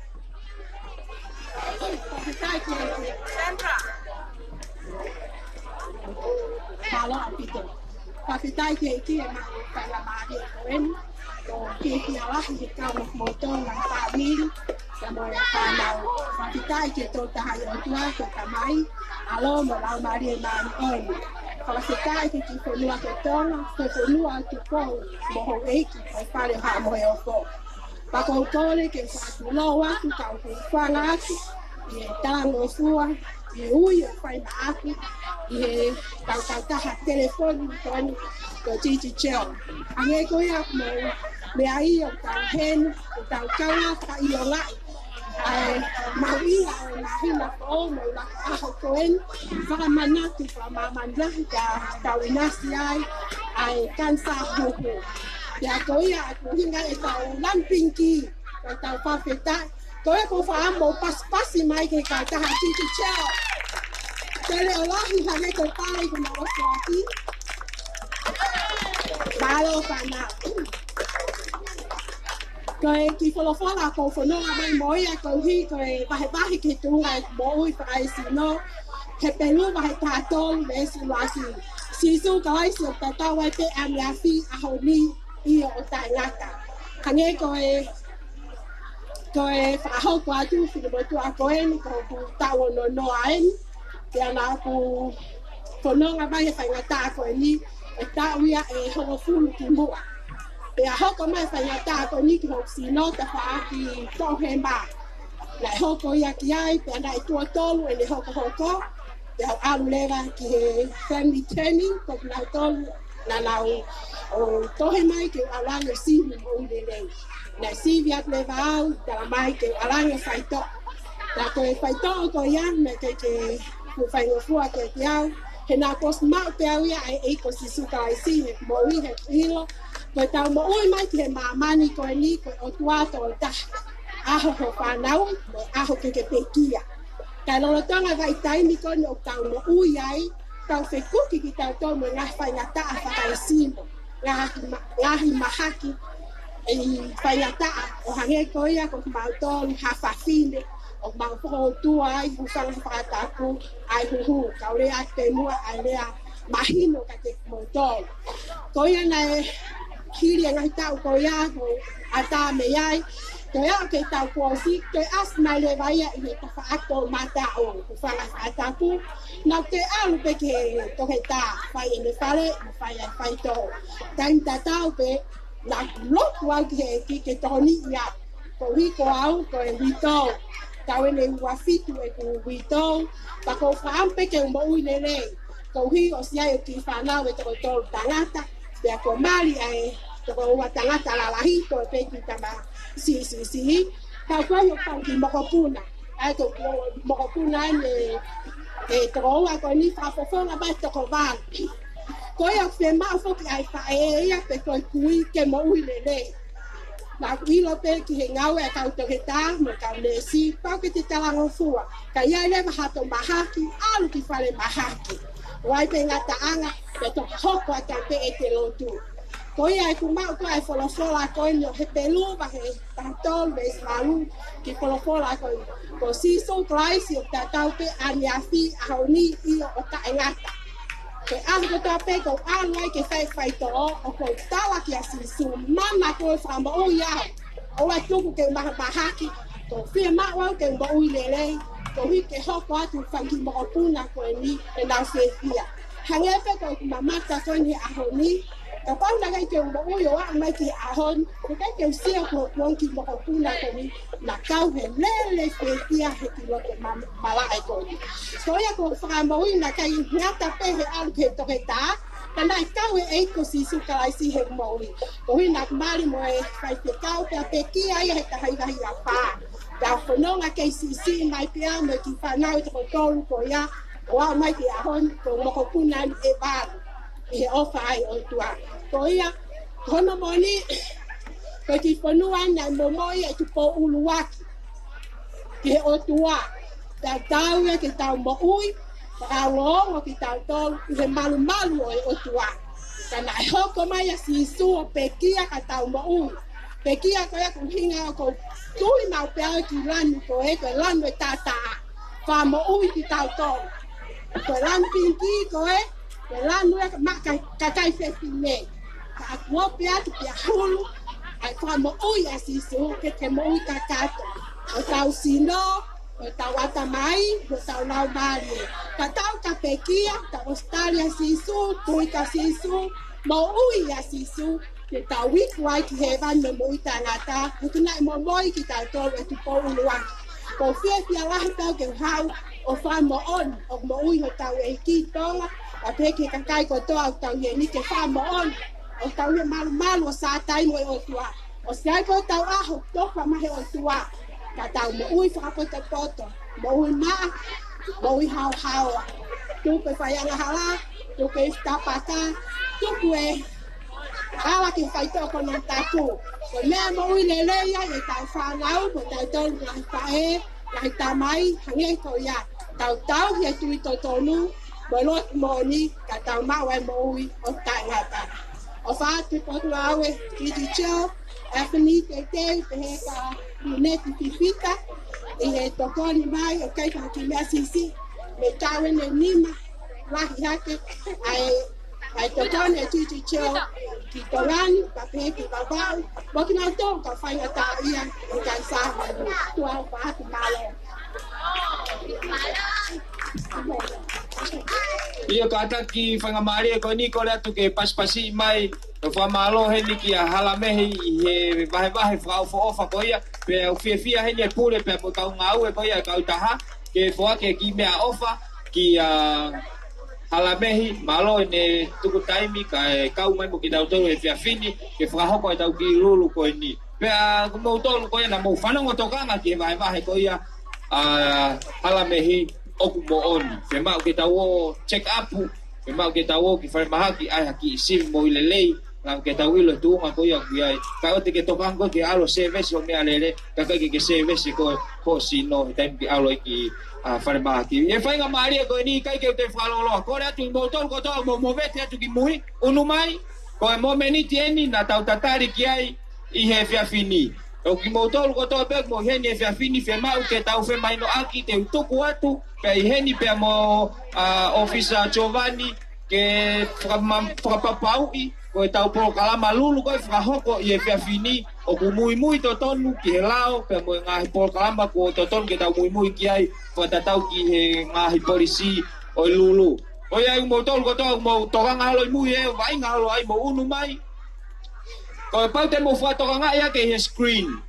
Malo apito. Pakitai ke ma kala mari koen. Ke kiala ke ka moto na family. Samo ka na pakitai ke to ta yo tua ke kamai. Alo mo la mari ma on. Pakitai ke ko lua ke tona, ko lua ke ko mo ho eki ko pare ha mo e o pa ko tole ke fa lo wa ku ka ku fa la e tango fua e ui fai ma aku e ta telefone ko titi cheo ane ko ya mo me ai o ta hen ta ka ta i o la ai ma i na hina ko mo la a ho koen fa mana tu fa ma mandla ta winasi ai kansa ho ya ko ya ko hinga e ta lan pinki ta fa feta ko e ko fa mo pas mai ke ka ta ti ti chao tele ola hi ha ne ko pai ko mo ko ati malo pana ko Koe ki wholawhala ko whanonga mai moi a koe hi koe wahe ki tunga e moi whakai si no. He pelu wahe tātolu me si lasi. Si su kawai si o tatau ai pe a mea fi a honi i o tai ngata. Hange koe whahau kua tu whini mo tu a koe ni ko ku tau no no aen. Te ana ku whanonga mai he whai ngata a koe ni e tau ia e hongo fulu ki mua. Pe a hoko mai whai ngata a koe ni ki hok si no te wha ki tohe maa. Nai hoko ia ki ai pe ana i tua tolu e ni hoko. Te hau alu lewa ki he family training ko ki nau tolu na nau o tohe mai ki alanga sivi mo ule lei. Nai sivi at lewa au tala mai ki alanga whaito. Na koe whaito o koe ian me ke ku whaingofua ke ki au. He nā kos mau pe au ia e ko si suka ai si he mo i he hilo. Koe tau mo ui mai ki he maamani koe ni koe o tuato o taha. Aho ho whanau mo aho ke pekia. Kai lolotonga vai taimi koni o tau mo ui ai, tau whekuki ki tau tau mo ngā whaingataa whakai simo, ngāhi mahaki e whaingataa o hange koia ko mau tolu hawhawhine o mau whoko tua ai hufanga whakataku ai huhu, kau rea te mua ai rea mahino ka te mo tolu. Koia nei kiri e ngai tau koia ko ata me ai, Koe au ke tau kuosi, koe as mai le vaia i he tafa ato mata o whanga whaataku. Nau te alu pe ke tohe tā, whai e ne whare, i whai e whai tō. Taim tā tau pe, nā loku au ki ke tōni ia. Ko hiko au, ko e wito. Tau e ne ua fitu e ku wito. Pa ko whaampe ke umbo ui le le. Ko hi o siai o ki whanau e toko tōru tangata. Pea ko mali ai, toko ua tangata la lahi, ko e pe ki tama. Si. Tau koe o pangi mokopuna. Ai to mokopuna e toko ua koe ni whafofonga mai toko wāli. Koe o whe mau whoki ai whae ea pe koe kui ke mo ui le. Nā kuilo pe ki he ngau e kau toke tā, mo kau nesi, pau ke te talango fua. Ka iai lewa hato mahaki, alu ki whare mahaki. Wai pe ngata anga, pe to hoko a te e te lotu. Koe ai ku mau koe ai wholofola koe no he pelu wahe tātol beis malu ki wholofola koe. Ko siso klaisi o tātau pe aniafi ahoni i o ka engata. Koe ahu ko tā pe kou anu ai ke whai tō o koe tawa ki a sisu mana koe whamba o iau. O ai tuku ke mahaki, ko whia mau au ke mba ui lelei, ko hi ke hoko atu whangi mokopuna koe ni e nau whia. Hangepe koe ku mamata koe ni ahoni, ka pau na kai ke mba ui o a mai ki ahon, ko kai ke usia ko kuanki mokopuna koe ni, na kau he lele whia he ki loke malae koe ni. Ko ia ko whakamba ui na kai ngata pe he alu ke toke tā, Kana kau e eiko si suka ai si he maui. Ko hui nak mari mo e kai te kau pe pe ki ai he ta hai vai a pa. Da fononga ke si mai pe a mo ki fa nau te tolu ko ia. O a mai ki a hon ko mo ko puna e ba. E o fa ai o tua. Ko ia hono moni ko ki fonua na mo moi e tu po uluaki. Ki o tua. Da tau e ke tau mo ui. Pakalongo ki tau tolu, he malu o tua. Kana e hoko mai a si su o pekia ka tau mo ui. Pekia ko e kuhinga ko tui mau pea ki lanu ko e lanu e tata. Wha mo ui ki tau tolu. Ko lanu pinki ko e lanu e ka kai whepi me. Ka akua pea ki pea hulu. Ai wha mo ui a si su ke mo ui ka kato. O tau sino. O tau ata mai, o tau lau mari. Ka tau ka pekia, ka Australia sisu, tui ka sisu, mo ui a sisu, ke tau wiku ai ki hewan me mo ui tangata, hutu nai mo moi ki tau tolu e tupo uluan. Ko fia lahi tau ke hau, o wha mo on, o mo ui ho tau e ki tonga, a peke ka kai ko toa o tau ye ni ke wha mo on, o tau ye malu o sa tai mo e o tua. O siai ko tau aho, toka mahe o tua. Ka tau mo ui whakapota poto, mo ui maa, mo ui hao. Tuku e whaianga hala, tuku e tapata, tuku e ala ki whaitoko nā tāku. Ko mea mo ui leleia e tau whanau, mo tau tonu ngahi whae, ngahi tamai, hange ko ia. Tau he tui totonu, mo lot mo ni, ka tau mau e mo ui o tae ngata. O whaatu potu awe, ki ti cheo, Afini te te he ka luneti fifita i he tokoni mai o kai ka ki mea sisi me tawe ne nima lahi hake ai tokoni e titi cheo ki torani ka pehe ki babau waki na tō ka whainga tā ia i kai sāma tua pa hatu malo. Ia kata ki whangamari ko ni ko le atu ke paspasi mai o whamalo he ni ki a halamehi i he vahe whao whaofa ko ia pe au fia he ni e pule pe mo kau ngau e ko ia kau taha ke whoa ke ki mea ofa ki a halamehi malo ne tuku taimi ka kau mai mo ki tau tolu e fia fini ke whahoko e tau ki lulu ko ni pe a mo tolu ko ia na mo whanongo tokanga ki he vahe ko ia halamehi oku mo oni fe mau ke tau check up fe mau ke tau ki fai mahaki ai haki sim mo ilelei la ke tau ilo tu nga ko ia ki ai ka o te ke tokang ko ke alo service o me alele ka ka ke service ko sino time ki alo ki fai mahaki e fai nga mari ko ni kai ke te falolo ko le tu mo tol ko to mo vete atu ki mui unu mai ko mo meniti eni na tau tatari ki ai i he fia fini o ki mo tolu ko to pe mo heni fe afini fe mau ke tau fe mai no aki te tuku atu pe heni pe mo officer Giovanni ke papau i ko tau po kala malulu ko fra hoko i fe afini o ku mui to tonu ki lao pe mo nga po kala ko to ton ke tau mui ki ai ko tau ki he nga polisi o lulu o ya mo tolu ko to mo to nga lo mui e vai nga lo ai mo unu mai ko pau te mo foto nga ia ke screen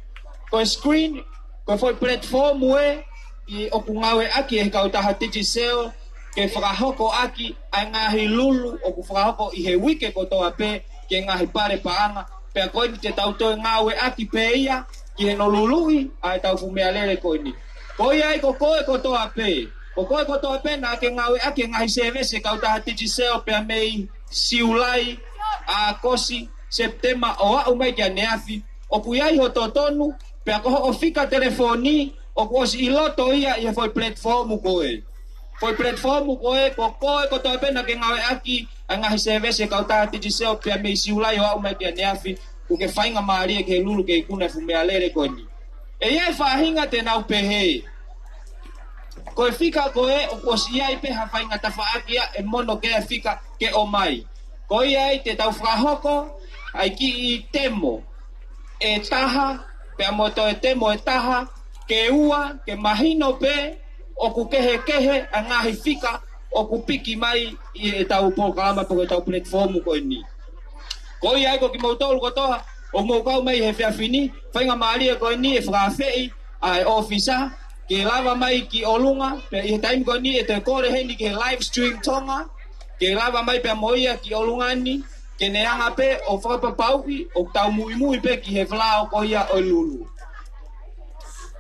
ko foi platform we i okungawe aki e ka utaha digital ke frahoko aki anga hilulu o ku frahoko i he wike ko to ape ke nga pare paanga pe ko te tau to ngawe aki pe ia ki no lului ai tau fu me alele ko ni ko ia ko to ape ko to ape na ke ngawe aki nga service ka utaha digital pe mei siulai a kosi September o mai kia neafi o kuyai ho totonu pe ko o fika telefoni o ko si loto ia e foi platform ko ko to pena ke ngawe aki anga service ka uta digital pe me siulai o mai kia neafi ku ke fainga mari ke lulu ke kuna fu me alere ko ni e ia fa hinga te nau pehe ko fika ko e o ko si ai pe ha fainga ta fa aki e mono ke fika ke o mai ko ia te tau frahoko ai ki i temo e taha pe moto e temo e taha ke ua ke mahino pe o ku kehe anga hifika o ku piki mai i tau programa po tau platform ko ni ko ia ko ki mo tolu ko toha o mo kau mai he fia fini fainga mali ko ni e fra fei ai officer ke lava mai ki olunga pe i time ko ni e te kore he ni ke live stream tonga ke lava mai pe moia ki olunga ni ke neanga pe o whakapapauki o tau mui pe ki he vlao ko ia o lulu.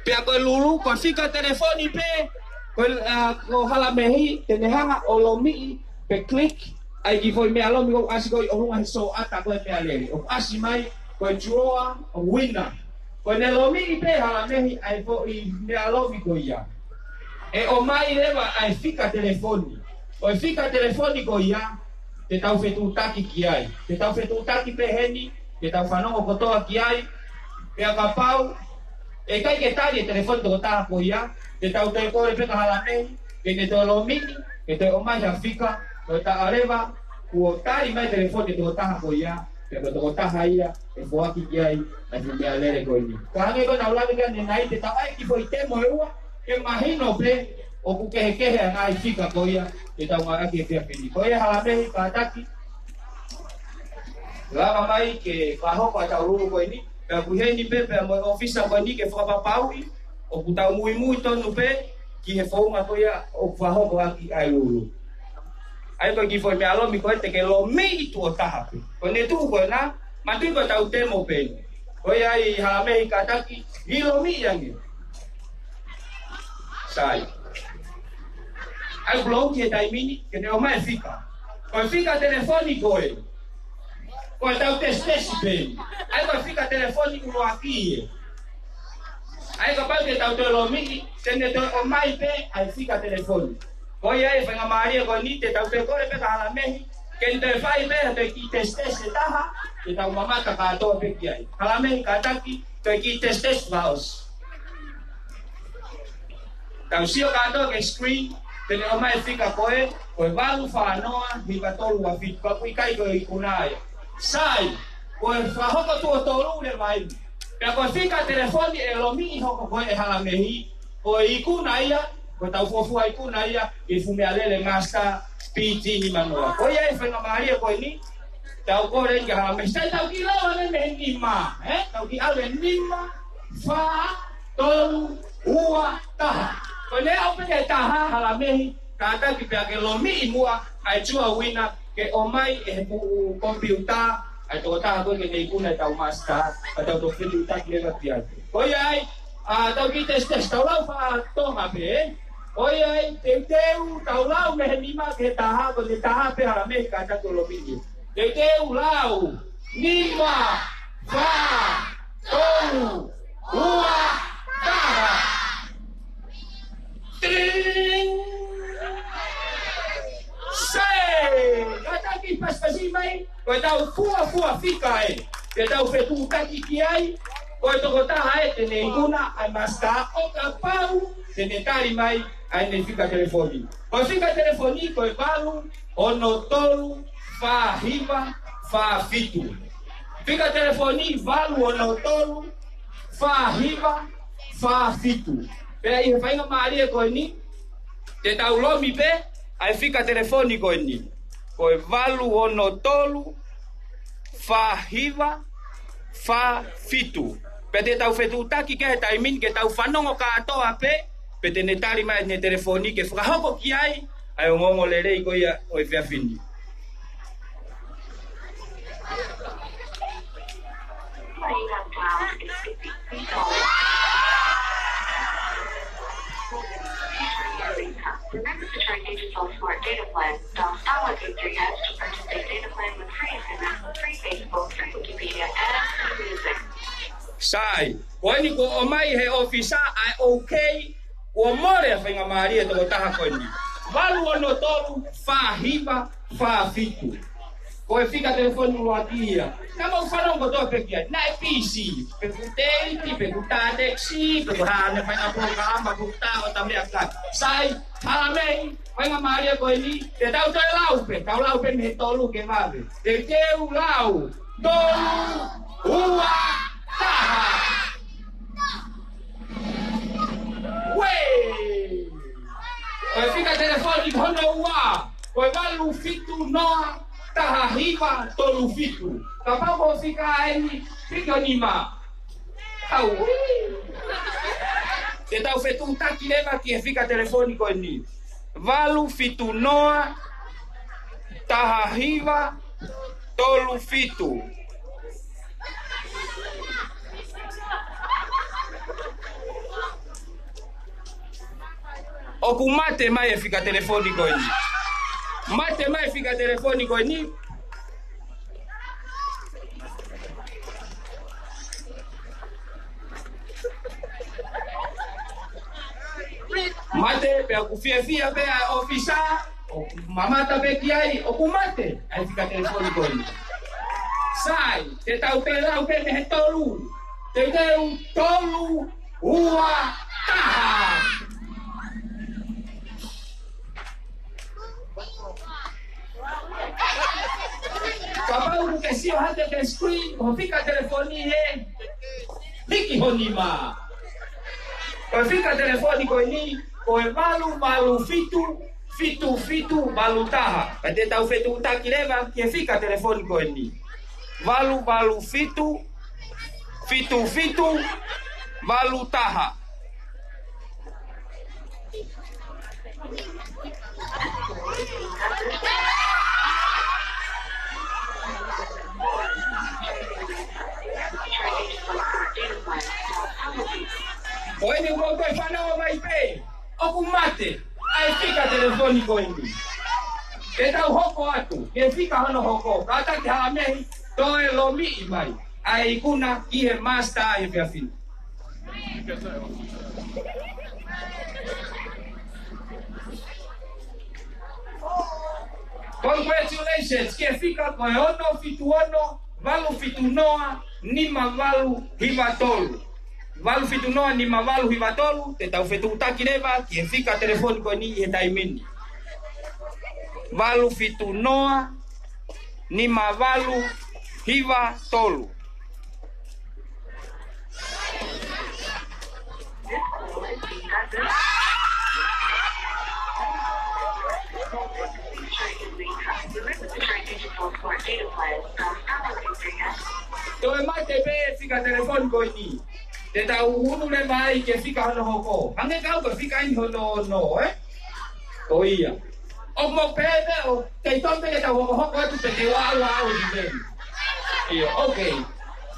Pe a koe lulu, ko fika telefoni pe, ko halamehi, te nehanga o lomi pe klik, ai ki foi mea lomi ko asi koi o lunga so ata koe mea leli. O asi mai, koe drawer, o winner. Koe ne lomi pe halamehi, ai fo i mea lomi ko ia. E o mai lewa ai fika telefoni. O fika telefoni ko ia, te tau whetutaki ki ai. Te tau whetutaki pe heni, te tau whanongo kotoa ki ai, pe a kapau, e kai ke tari e telefoni toko taha ko ia, te tau te kore pe ka halamehi, ke te tolo mini, ke te o mai hawhika, ko ta arewa, ku o tari mai telefoni toko taha ko ia, pe ko toko taha ia, e fuaki ki ai, na tu mea lere ko ini. Ka hange ko na ulawi ka ne nai, te tau ai ki fo i temo e ua, ke mahino pe, o ku kehe a ngai fika ko ia, te tau ngā aki e pia pini. Ko ia halamehi ka ataki, lava mai ke whahoko a tau ruru ko ini, pe ku heni pe, pe mo ofisa ko ini ke whakapapaui, o ku tau mui tonu pe, ki he whaunga ko ia, o whahoko aki ai ruru. Ai ko ki foi me alomi ko te ke lo mei tu o taha pe. Ko ne tu ko na, matu ko tau temo pe. Ko ia i halamehi ka ataki, i lo mi yangi. Sai. Ai blog ke taimini ke ne o mai fika. Ko fika telefoni ko e. Ko tau testesi pe. Ai ko fika telefoni ko aki. Ai ko pau ke tau te lo mi, ke ne to o mai pe ai fika telefoni. Ko ia e whainga maria ko ni te tau te kore pe ka halamehi, ke te whai pe te ki testesi taha, Te tau mamata katoa peki ai. Halame kataki toi ki testes vaos. Tau sio katoa ke screen. Tene omai fika koe. Koe valu whanoa hiva tolu wa fit. Pakui kai koe ikunai. Sai. Koe whahoko tua tolu le mai. Pea koe fika telefoni e lomi i hoko koe e halamehi. Koe ikunaia. Koe tau fofua ikunaia. I fumea lele ngasta. Piti ni manoa. Koe ia e whenga maria koe ni. Tau kore inga halamehi. Sai tau ki lawa ne me nima. Tau ki awe nima. Wha. Tolu. Ua. Taha. Koe ne au peke taha halamehi. Kata ki pea ke lomi i mua. Ai chua wina. Ke omai e pu kompiuta. Ai toko taha koe ke neikuna tau masta. Atau toko kompiuta ki leva piat. Koe ai. Tau ki testes. Tau lau wha tonga pe. Koe ai. Teu tau lau mehe nima ke taha. Koe te taha pe halamehi kata ko lomi i. Teu lau. Nima. Wha. Tolu. Ua. Taha. Tring. Sei! Kata ki paspasi mai, koe tau fua fika e. Te tau fetu taki ki ai, koe toko taha e tene ikuna ai masta o ka pau, tene tari mai ai ne fika telefoni. Koe fika telefoni, koe balu, ono tolu, fa hiva, fa fitu. Fika telefoni, valu, ono tolu, fa hiva, fa fitu. Pea i whainga maari e koe ni, te tau lomi pe, ai fika telefoni koe ni. Koe valu ono tolu, fa hiva, fa fitu. Pe te tau fetu taki ke he taimin, ke tau whanongo ka atoa pe, pe te netari mai ne telefoni, ke whakahoko ki ai, ai o ngongo le rei koe ia o e whia whini. Remember to try Digicel Smart Data Plan. Download K3S to purchase a data plan with free internet, free Facebook, free Wikipedia, and free music. Sai, koe ni ko o mai he ofisa ai okay, o more a whainga maari e toko taha koe ni. Valu ono tolu, fa hiva, fa fitu. Koe fika telefoni luatia. Nama ufanongo to pekia, na e PC. Peku teiti, peku tadeksi, peku hane whainga programa, peku taho tamia kat. Sai, halamei, whainga maari e koe ni, te tau toi laupe, tau laupe me tolu ke mave. Te teu lau, tolu, ua, taha. Wey! Koe fika telefoni hono ua, koe valu fitu noa, taha hiva tolu fitu. Kapau fika ai, fika nima. Au. Te tau fetu taki leva ki e fika telefoni koe ni. Valu fitu noa, taha hiva tolu fitu. Oku mate mai e fika telefoni koe ni. Mate mai fika telefoni koe ni. Mate pe akufia pe ofisa. Mamata pe kiai oku mate ai fika telefoni koe ni. Sai, te tau pe lau pe me tolu. Te teu tolu ua taha. Kapau ke sio hate ke screen, ho fika telefoni he. Hiki honima. Ko fika telefoni ko ni, ko valu fitu valu taha. Kate tau fetu taki leva ke fika telefoni ko ni. Valu fitu valu taha. Koe ni umo koe whanau mai pe. Oku mate. Ai fika telefoni koe ni. Ke tau hoko atu. Ke fika hano hoko. Kata ki haa mehi. Toe lomi i mai. Ai ikuna ki he master ai whia whina. Congratulations. Ke fika koe ono fitu ono. Valu fitunoa nima valu hivatolu. Valu fitunoa nima valu hivatolu. Te tau fetutaki leva ki e fika telefoni ko ni e taimini. Valu fitunoa nima valu hivatolu. Toi mate pe fika telefoni ko ni. Te tau unu le mai ke fika hono hoko. Hange kau ke fika in hono no, O ia. O mo pepe o te tombe ke tau hoko tu pe te wau di ben. Ia, okay.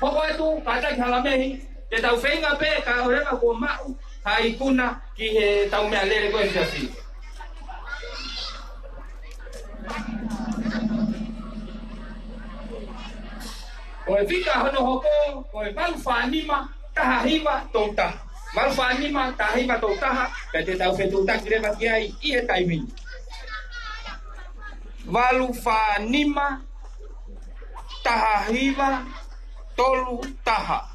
Hoko tu kata halamehi. Te tau fenga pe ka orema ko mau. Hai kuna ki he tau mea lere ko e fiasi. Koe fika hono hoko, koe malu whanima, taha hiva touta. Malu whanima, taha hiva toutaha, pe te tau whetutaki rewa ki ai, i he taimini. Malu whanima, taha hiva, tolu taha.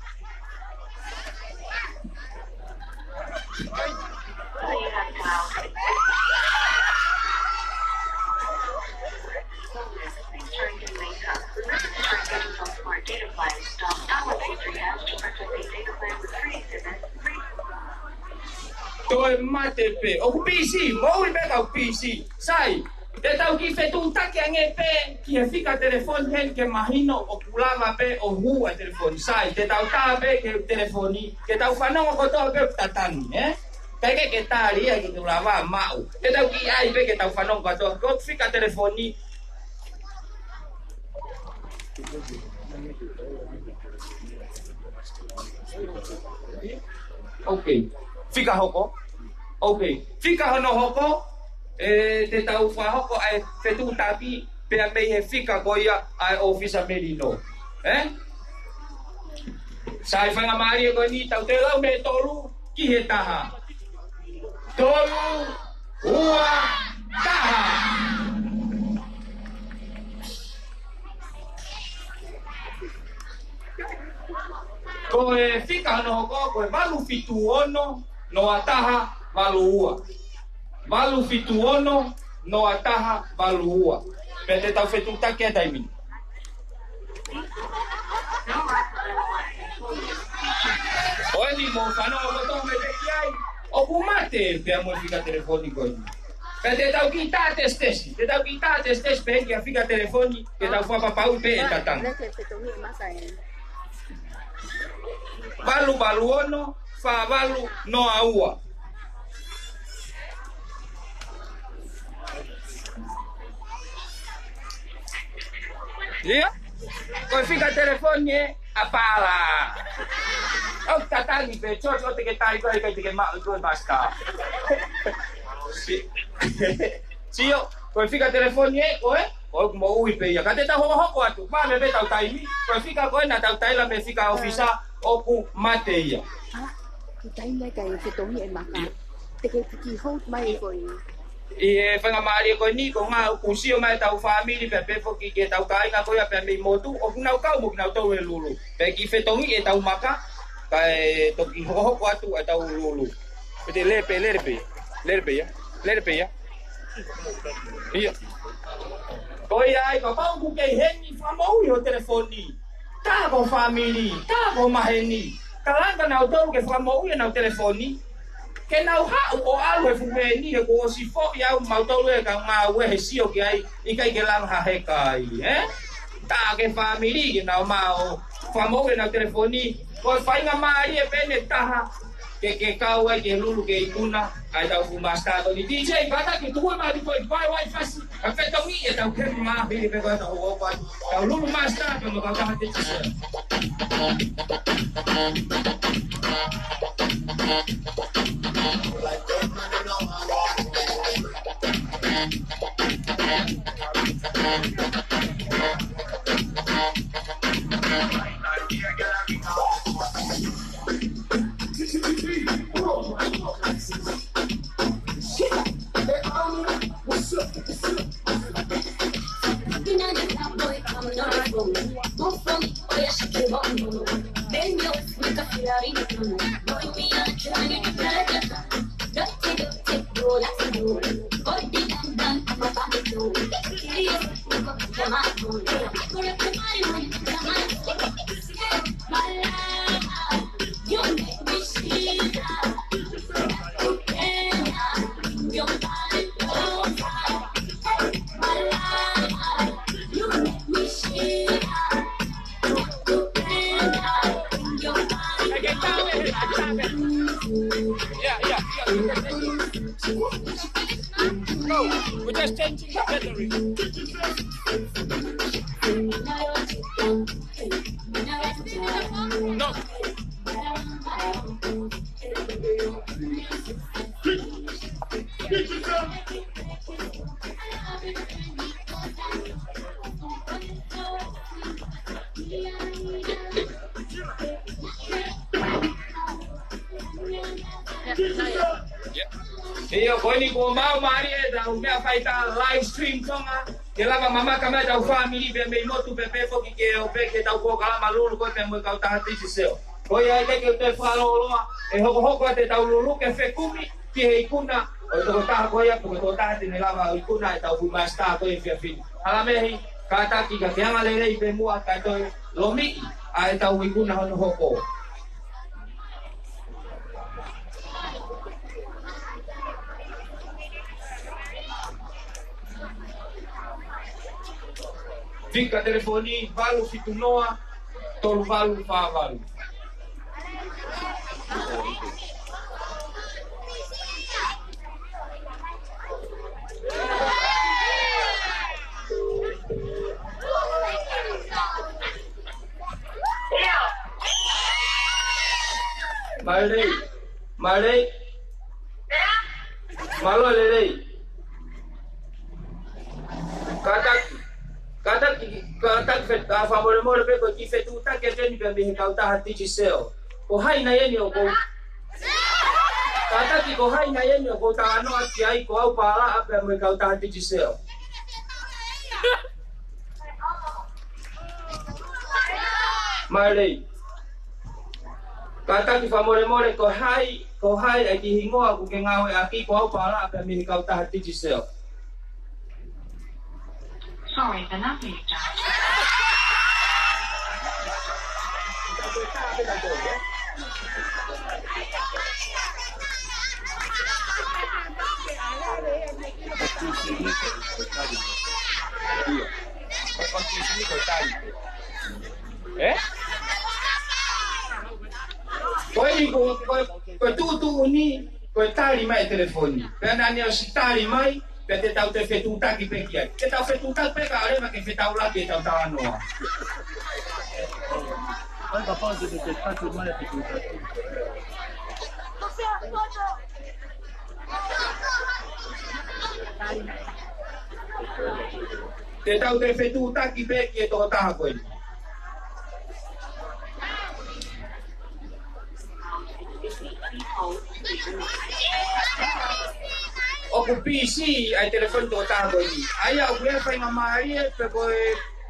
Toi mate pe, o PC, mo be ka PC. Sai, te tau ki fetutaki ange pe, ki e fika telefoni hen ke mahino o kulava pe o hua telefoni. Sai, te tau ta pe ke telefoni, ke tau whanonga kotoa pe tatani, Peke ke tali ya ke kulava mau. Te tau ki ai pe ke tau whanonga kotoa, ko fika telefoni. Okay. Fika hoko. Okay. Fika hono hoko. Te tau wha hoko ai fetutaki pe a mei he fika koia ai ofisa merino. Sai whanga maari e koe ni tau te lau me tolu ki he taha. Tolu ua taha. Koe fika hono hoko koe valu fitu ono no ataha valu ua. Valu fitu ono no ataha valu ua. Pe te tau fetutaki e taimini. Oe ni mo whanau o kotoa me te kiai. O kumate pe a mo fika telefoni koe. Pe te tau ki tā testesi. Te tau ki tā testesi pe henki a fika telefoni. Te tau whapapau pe e tatanga. Valu valu ono, fa valu no aua. Ia? Koe fika telefoni e apala. O tatani pe chocho te ke tai koe te ke mau koe basta. Sio, koe fika telefoni e koe? Koe mo ui pe ia. Ka te tau hoko atu. Ma me pe tau taimi. Koe fika koe na tau taila me fika ofisa. Oku mate ia. Kita inai kai whetongi e maka. Te kei tiki haut mai koe. I e whanga maari koe ni, ko ngā kusio mai tau whamiri pe pefo ki ke tau kainga koe a pe mei motu, o kunau kau mo kinau tau e lulu. Pe ki whetongi e tau maka, ka e toki hohoko atu e tau lulu. Pete lepe ia. Ia. Koe ai, ka pau ku kei heni whamau i ho telefoni. Tā ko whamiri, tā ko maheni. Ka langa nau tau ke whamau i nau telefoni. Ke nau hau o alu e fuweni e ko o si fo i au mautolu e ka ngā ue he sio ki ai i kai ke lang ha he kai, Tā ke whamiri ki nau mao whamau e nau telefoni. Ko whainga maari e pene taha ke kau ai ke lulu ke ikuna ai tau fumasta ni DJ kata ki tuwe maari ko i pai wai fasi. Ka whetongi e tau kemi maa hiri pe koe tau hokai. Tau lulu masta ke mo kau taha te tisa. From No, we're just changing the battery. No. Iyo ko ni ko mau mari da o mea faita live stream tonga ke lava mama kama da family be me motu be pe fo ki ke o pe ke da ko kala malulu ko pe mo ka ta hati seo ko ya ke te falo lo e ho ho ko te ta lulu ke fe kumi ki he kuna o to ta ko ya ko to ta te ne lava kuna ta fu masta ko e fe fin ala me hi ka ta ki ka nga le le pe mo ata to lo mi a ta fu kuna ho ho ko Fica telefoni, valu fitunoa, tolu valu fa valu. Malay, Malay, malo lelei. Kata ka famole mole pe ko ki fetu ta ke teni pe me ka ta hati ci seo. Ko hai na yeni o ko. Kata ki ko hai na yeni o ko ta ano ati ai ko au pala ape me ka ta hati ci seo. Malay. Kata ki famole mole ko hai ai ki hingo aku ke ngawe aki ko au pala ape me ka ta hati ci seo. Sorry, the number you dialed. Ko tu ni ko tali mai telefoni. Pena ni o sitali mai pe te tau te fetuta ki pe kia. Te tau fetuta pe ka ale ma ke fetau la ke tau tau noa. Ai papa de te tatu mai fetuta. Te tau te fetuta ki pe kia to taha koe. O ku PC ai telefon to ta ko ni ai au ku fa nga mai pe ko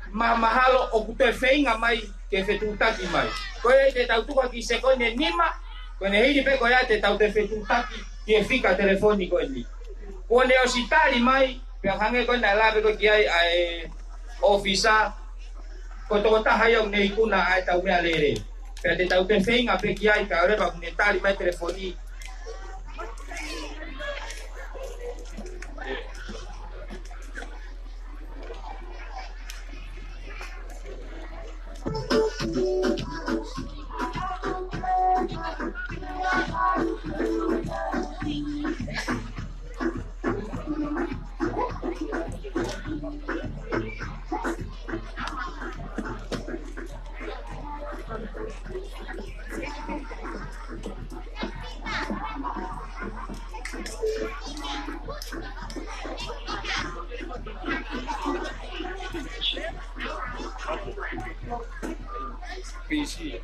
mahalo o ku te fe nga mai ke fe tu ta ki mai ko te tau tu ki se ko ne nima ko ne hiri pe ko ya te tau te fe tu ta ki ke fika telefoni ko ni ko ne o sitali mai pe hange ko na la pe ko ki ai ofisa ko to ta hayo ne ikuna ai tau me alere pe te tau te fe nga pe ki ai ka re ba ne tali mai telefoni. PC.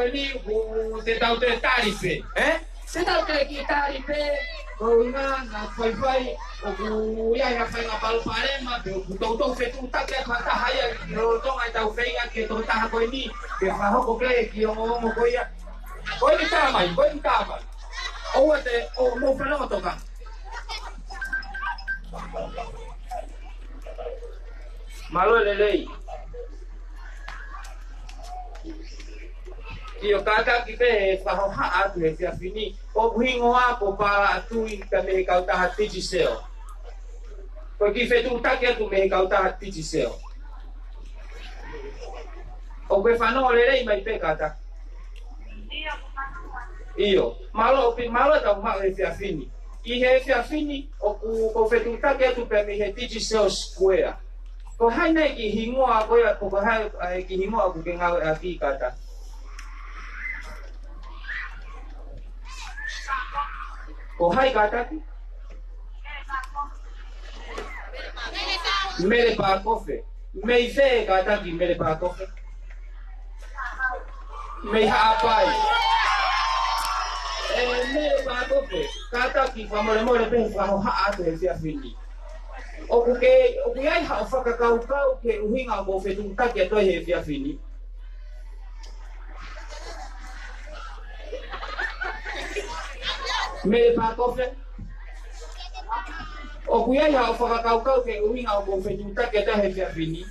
koe ni te tau te taripe. Te tau te ki taripe, ko inga na whai o ku iai na whai ngā paluparema, pe o ku tautou whetu take a kata haia ki o tonga i tau whenga ke tō taha koe ni, ke whahoko kle ki o ngongo koe ia. Koe ni tāmai, koe ni tāmai. Oua te, o mō whanonga toka. Malo lelei. Ki o kata ki te he whahoha atu he whia whini. O hingo a ko pāra atu i ka me he kautaha tiji seo. Ko ki whetu take atu me he kautaha tiji seo. O kwe whanonga lelei mai pe kata. Iyo. Malo tau mao he whia whini. I he whia whini o ko whetu take atu pe me he tiji seo square. Ko hai nei ki hingoa koe ko hai ki hingoa ku ke ngau a ki kata. Ko hai kata ki? Mere pa kofe. Mei fe kata ki mere pa kofe. Mei haapai. Mere pa kofe. Kata ki whamore more pe whahoha atu he whia whini. O ku iai hao whakakaukau ke uhinga o whetu taki a toi he whia whini. Mere pā kofe. O ku iai hao whakakaukau ke uhinga o whetu taki a toi he whia whini.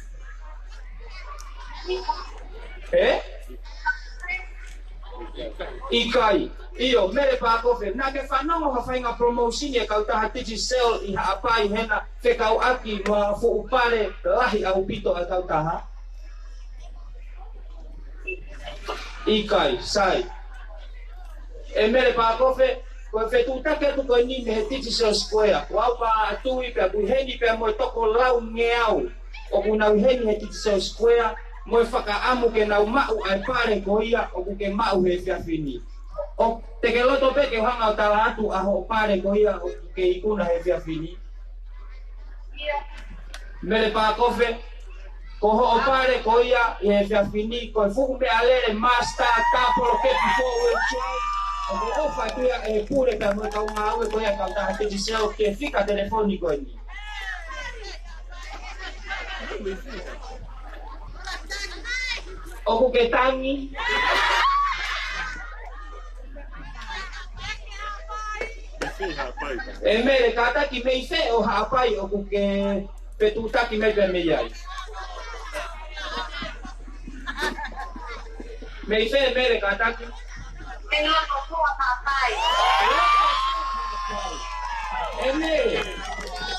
Ikai. Iyo, mere pā kofe. Nā ke whanongo ha whainga promotion e kautaha tiji sale i haapai hena whekau aki mua fuupare lahi au pito a kautaha. Ikai, sai. E mere pā kofe, koe whetu take atu koe ni me he tiji sale square. Wau pā atui pia kui heni pia moe toko lau ngeau. O ku nau heni he tiji sale square. Moe whakaamu ke nau mau ai pare ko ia o ku ke mau he whia whini. O te ke loto pe ke hanga o tala atu aho pare ko ia o ke ikuna he whia whini. Mere pā kofe, ko ho o pare ko ia i he whia whini, ko e fuku me alere master tapolo kepi forward try. O ke ofa tuia e pure ka moe kau ngā ue ko ia kautaha tiji seo ke fika telefoni ko ni. O ku ke tangi. E mere kata ki mei fe o haapai o ku ke petu taki mei pe mei ai. Mei fe mere kata ki. E no o haapai. E mere.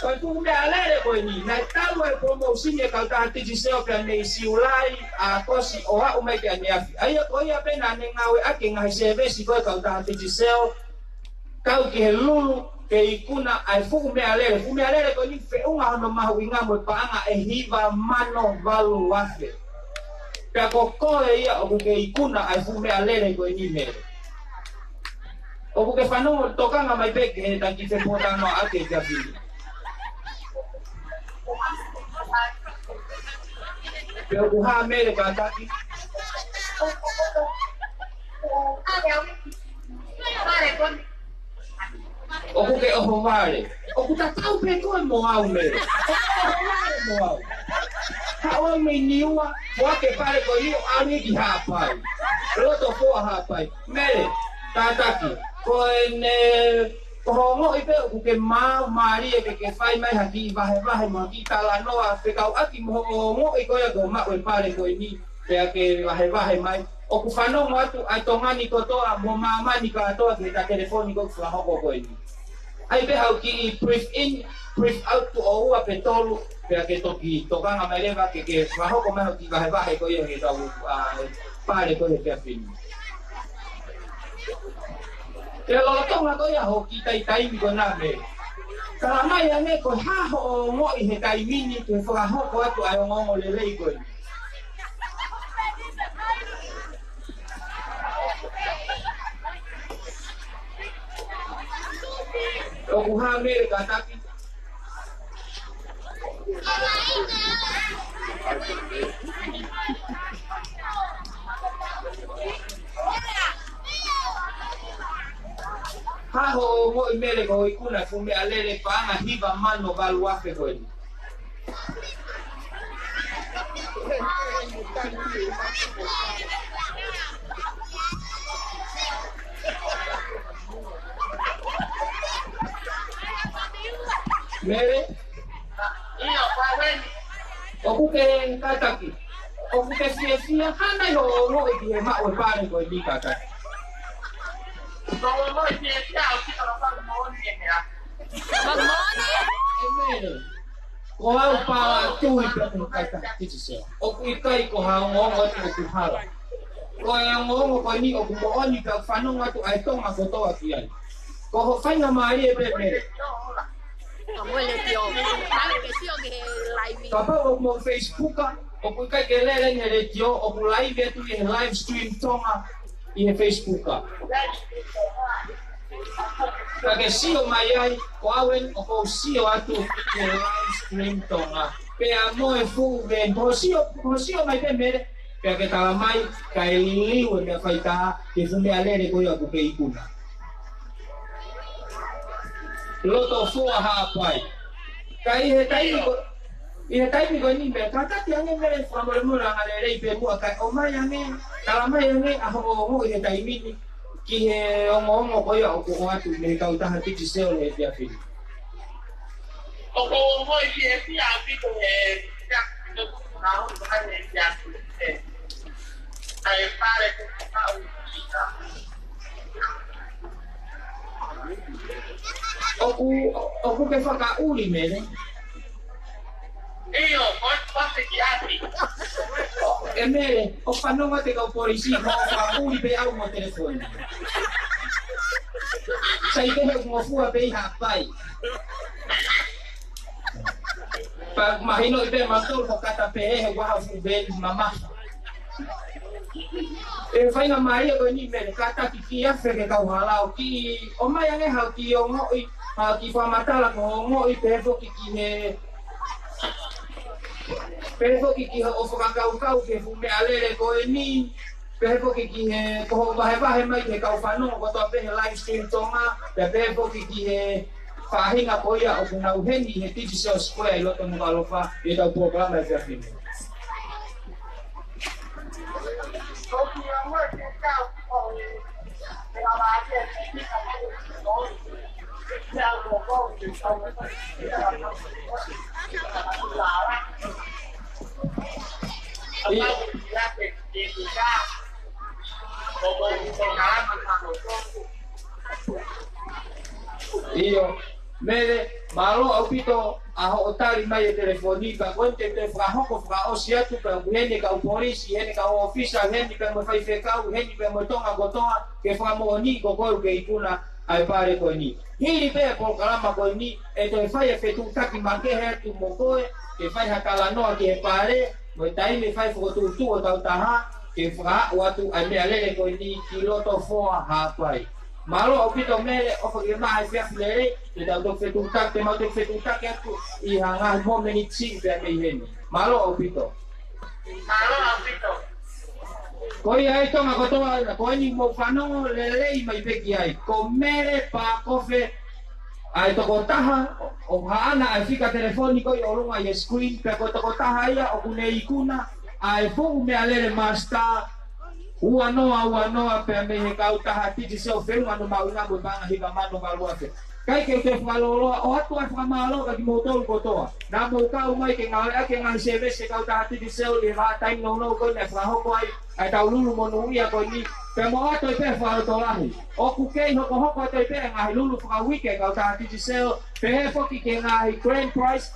Koi ku me alere koe ni. Nai tau e promotion e kautaha tiji seo pe mei siulai a kosi o hau mei ke ane afi. Aia koe ia pena ne ngawe ake ngahi sevesi koe kautaha tiji seo. Kau ki he lulu ke ikuna ai fuku me alere. Fuku me alere ko ni whiunga hono mahu inga mo paanga e hiva mano valu wafe. Pea ko koe ia o ke ikuna ai fuku me alere ko ni mere. O ke whanongo tokanga mai peke he taki te potano ake kia pili. Pea ku haa mere ka taki. O ku ke oho ware. O ku tatau pe koe mo au mere. Mo au. Ha o me niua, wa ke pare ko i o ani ki haapai. Roto fua haapai. Mere, tataki. Ko ne kohongo i pe o ku ke mau maari e ke whai mai haki i vahe mo haki tala noa. Pe kau aki mo hongo i koe ko mau e pare ko i ni. Pea ke vahe mai. O ku whanongo atu ai tongani kotoa mo maamani ka atoa ke ta telefoni ko kua hoko ko i ni. Ai pe hau ki i brief in, brief out tu o ua pe tolu, pea ke toki tokanga mai lewa ke wahoko mai ki vahe ko ia ke tau pare ko ia kia whini. Ke lolotonga ko ia ho ki taimi ko nā me. Kala mai ane ko haho o ngoi he taimini ke whakahoko atu ai o ngongo lelei ko i. O ku haa mere ka taki. ko ikuna fume alele paanga hiva mano valuafe ko ini. Mere? Iyo, pawen. Oku ke kataki. Oku ke sia hana yo ngo iki ma o pare ko ini kaka. Kalau mau sia kita dapat mau ni ya. Magmoni! Mere. Ko au pa tu ipe kaka titi se. Oku ikai ko ha ngongo ni oku hala. Ko ngongo ko ni oku mo oni ka fano ngatu ai tonga ko to akiai. Ko ho faina mai e mere. Amuele tío. Dale que tío que live. Papa o mo Facebook o ku kai ke lele ngere tio o ku live tu e live stream tonga i Facebook. Kake sio mai ai ko awen o ko sio atu e live stream tonga. Pe amo e fu ben ko sio mai pe mere. Pe ke tala mai kai liu me faita ke fu me alere ko ya ku ke ikuna. Loto fua hapai. Kai he tai ko ni me kata ti ane mere famole mura ngale rei pe mua kai o mai ane kala mai ane aho he tai mini ki he ongo ko ya o ko atu me ka uta hati ti seo le dia fi. O ko mo si a fi ko e ya no na ho ka ne ya e. Ai pare ko ka u ta. Oku ke whaka uri mere. Iyo, pode kiasi. E mere, o whanonga te kau polisi, mo whaka uri pe au mo telefoni. Sai te he mo fua pe i hapai. Pa mahino i pe matol ko kata pe he waha fu ben mama. E whainga mai ko ni mere, kata ki ki afe ke kau halau ki, o mai ange hau ki o ngoi, ki whamatala ko ngoi pefo ki he pefo ki he o whakakau ke fume alere ko e ni pefo ki he ko vahe mai ke kau whanonga ko toa pehe live stream tonga pe pefo ki he whahinga ko ia o kuna uheni he Digital Square i loto mga alofa i tau programa e whiawhine. Iyo, mere, malo au pito aho otari mai e telefonika, konte te frahoko frao siatu pe hene ka polisi, hene ka ofisa, hene pe mo fai fekau, hene pe mo tonga gotoa, ke framo ni kokol ke ikuna ai pare ko ni. Hili pe po kalama ko ni e te fai e fetu taki manke he tu mokoe, ke fai hakala noa ke pare, mo tai me fai fotu tu o tau taha, ke fra watu ai me alele ko ni kiloto foa hapai. Malo au pito mere o ke mai fia flere te dau do fetu tak te mau te fetu tak aku i hanga mo meni chi pe me heni. Malo au pito. Koi ai tonga ko toa ko ni mo fano lele mai pe ki ai. Ko mere pa kofe ai to ko taha o hana ai fika telefonico i olunga i screen pe ko to ko taha ia o kune ikuna ai fu me alele masta ua noa pe me he kau taha titi se o feu manu mauna mo banga higa manu maluafe. Kai ke te whaloloa o atu ai whamalo ka ki motolu kotoa. Nā mo kau mai ke ngale ake ngai seve se kau taha titi se o li haa taim no ko ne whahoko ai tau lulu mo nuia ko ni. Pe mo ato i pe whalotolahi. O kukei hoko ato i pe ngai lulu whakawike kau taha titi se o. Pe he foki ke ngai grand price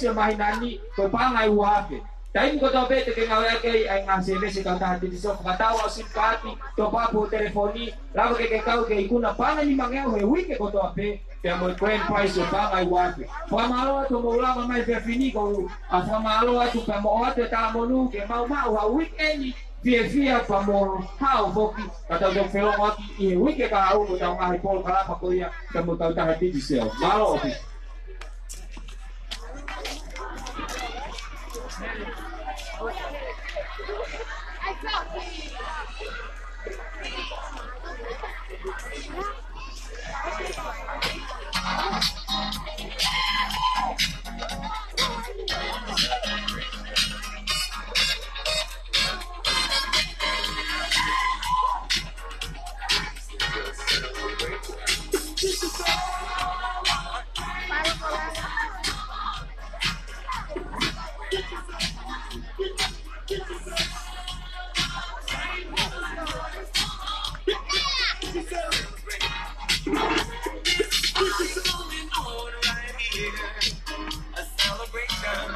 e mahi nani ko pangai uafe. Taim ko to bete ke ngau ake ai ngase bese kau taha titi so katawa simpati to papu telefoni lava ke kau ke ikuna pana ni mangeu he wike ko to ape pe mo grand price o panga i wapi famalo to mo lava mai pe fini ko a famalo tu pe mo ate ta monu ke mau ha weekend fia pa mo hao boki kata do felo waki i wike ka au mo ta ngai pol kala pa ko ia pe mo kau taha titi se malo opi.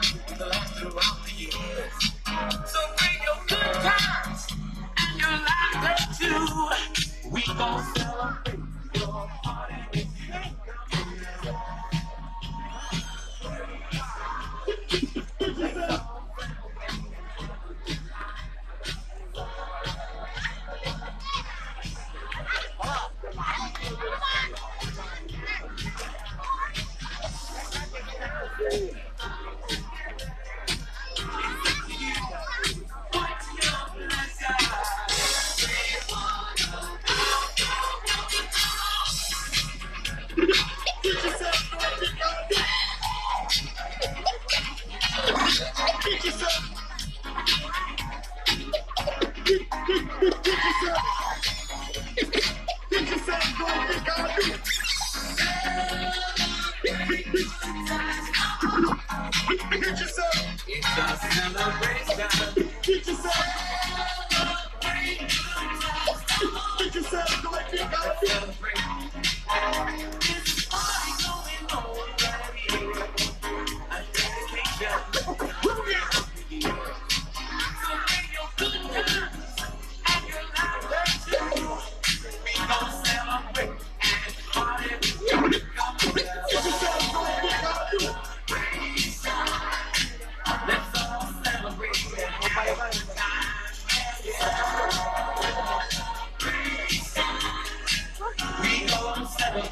to last throughout the years. So bring your good times and your laughter too. We gon' celebrate your party if you ain't coming. It's a celebration. Get yourself. Get yourself. Do what you gotta do.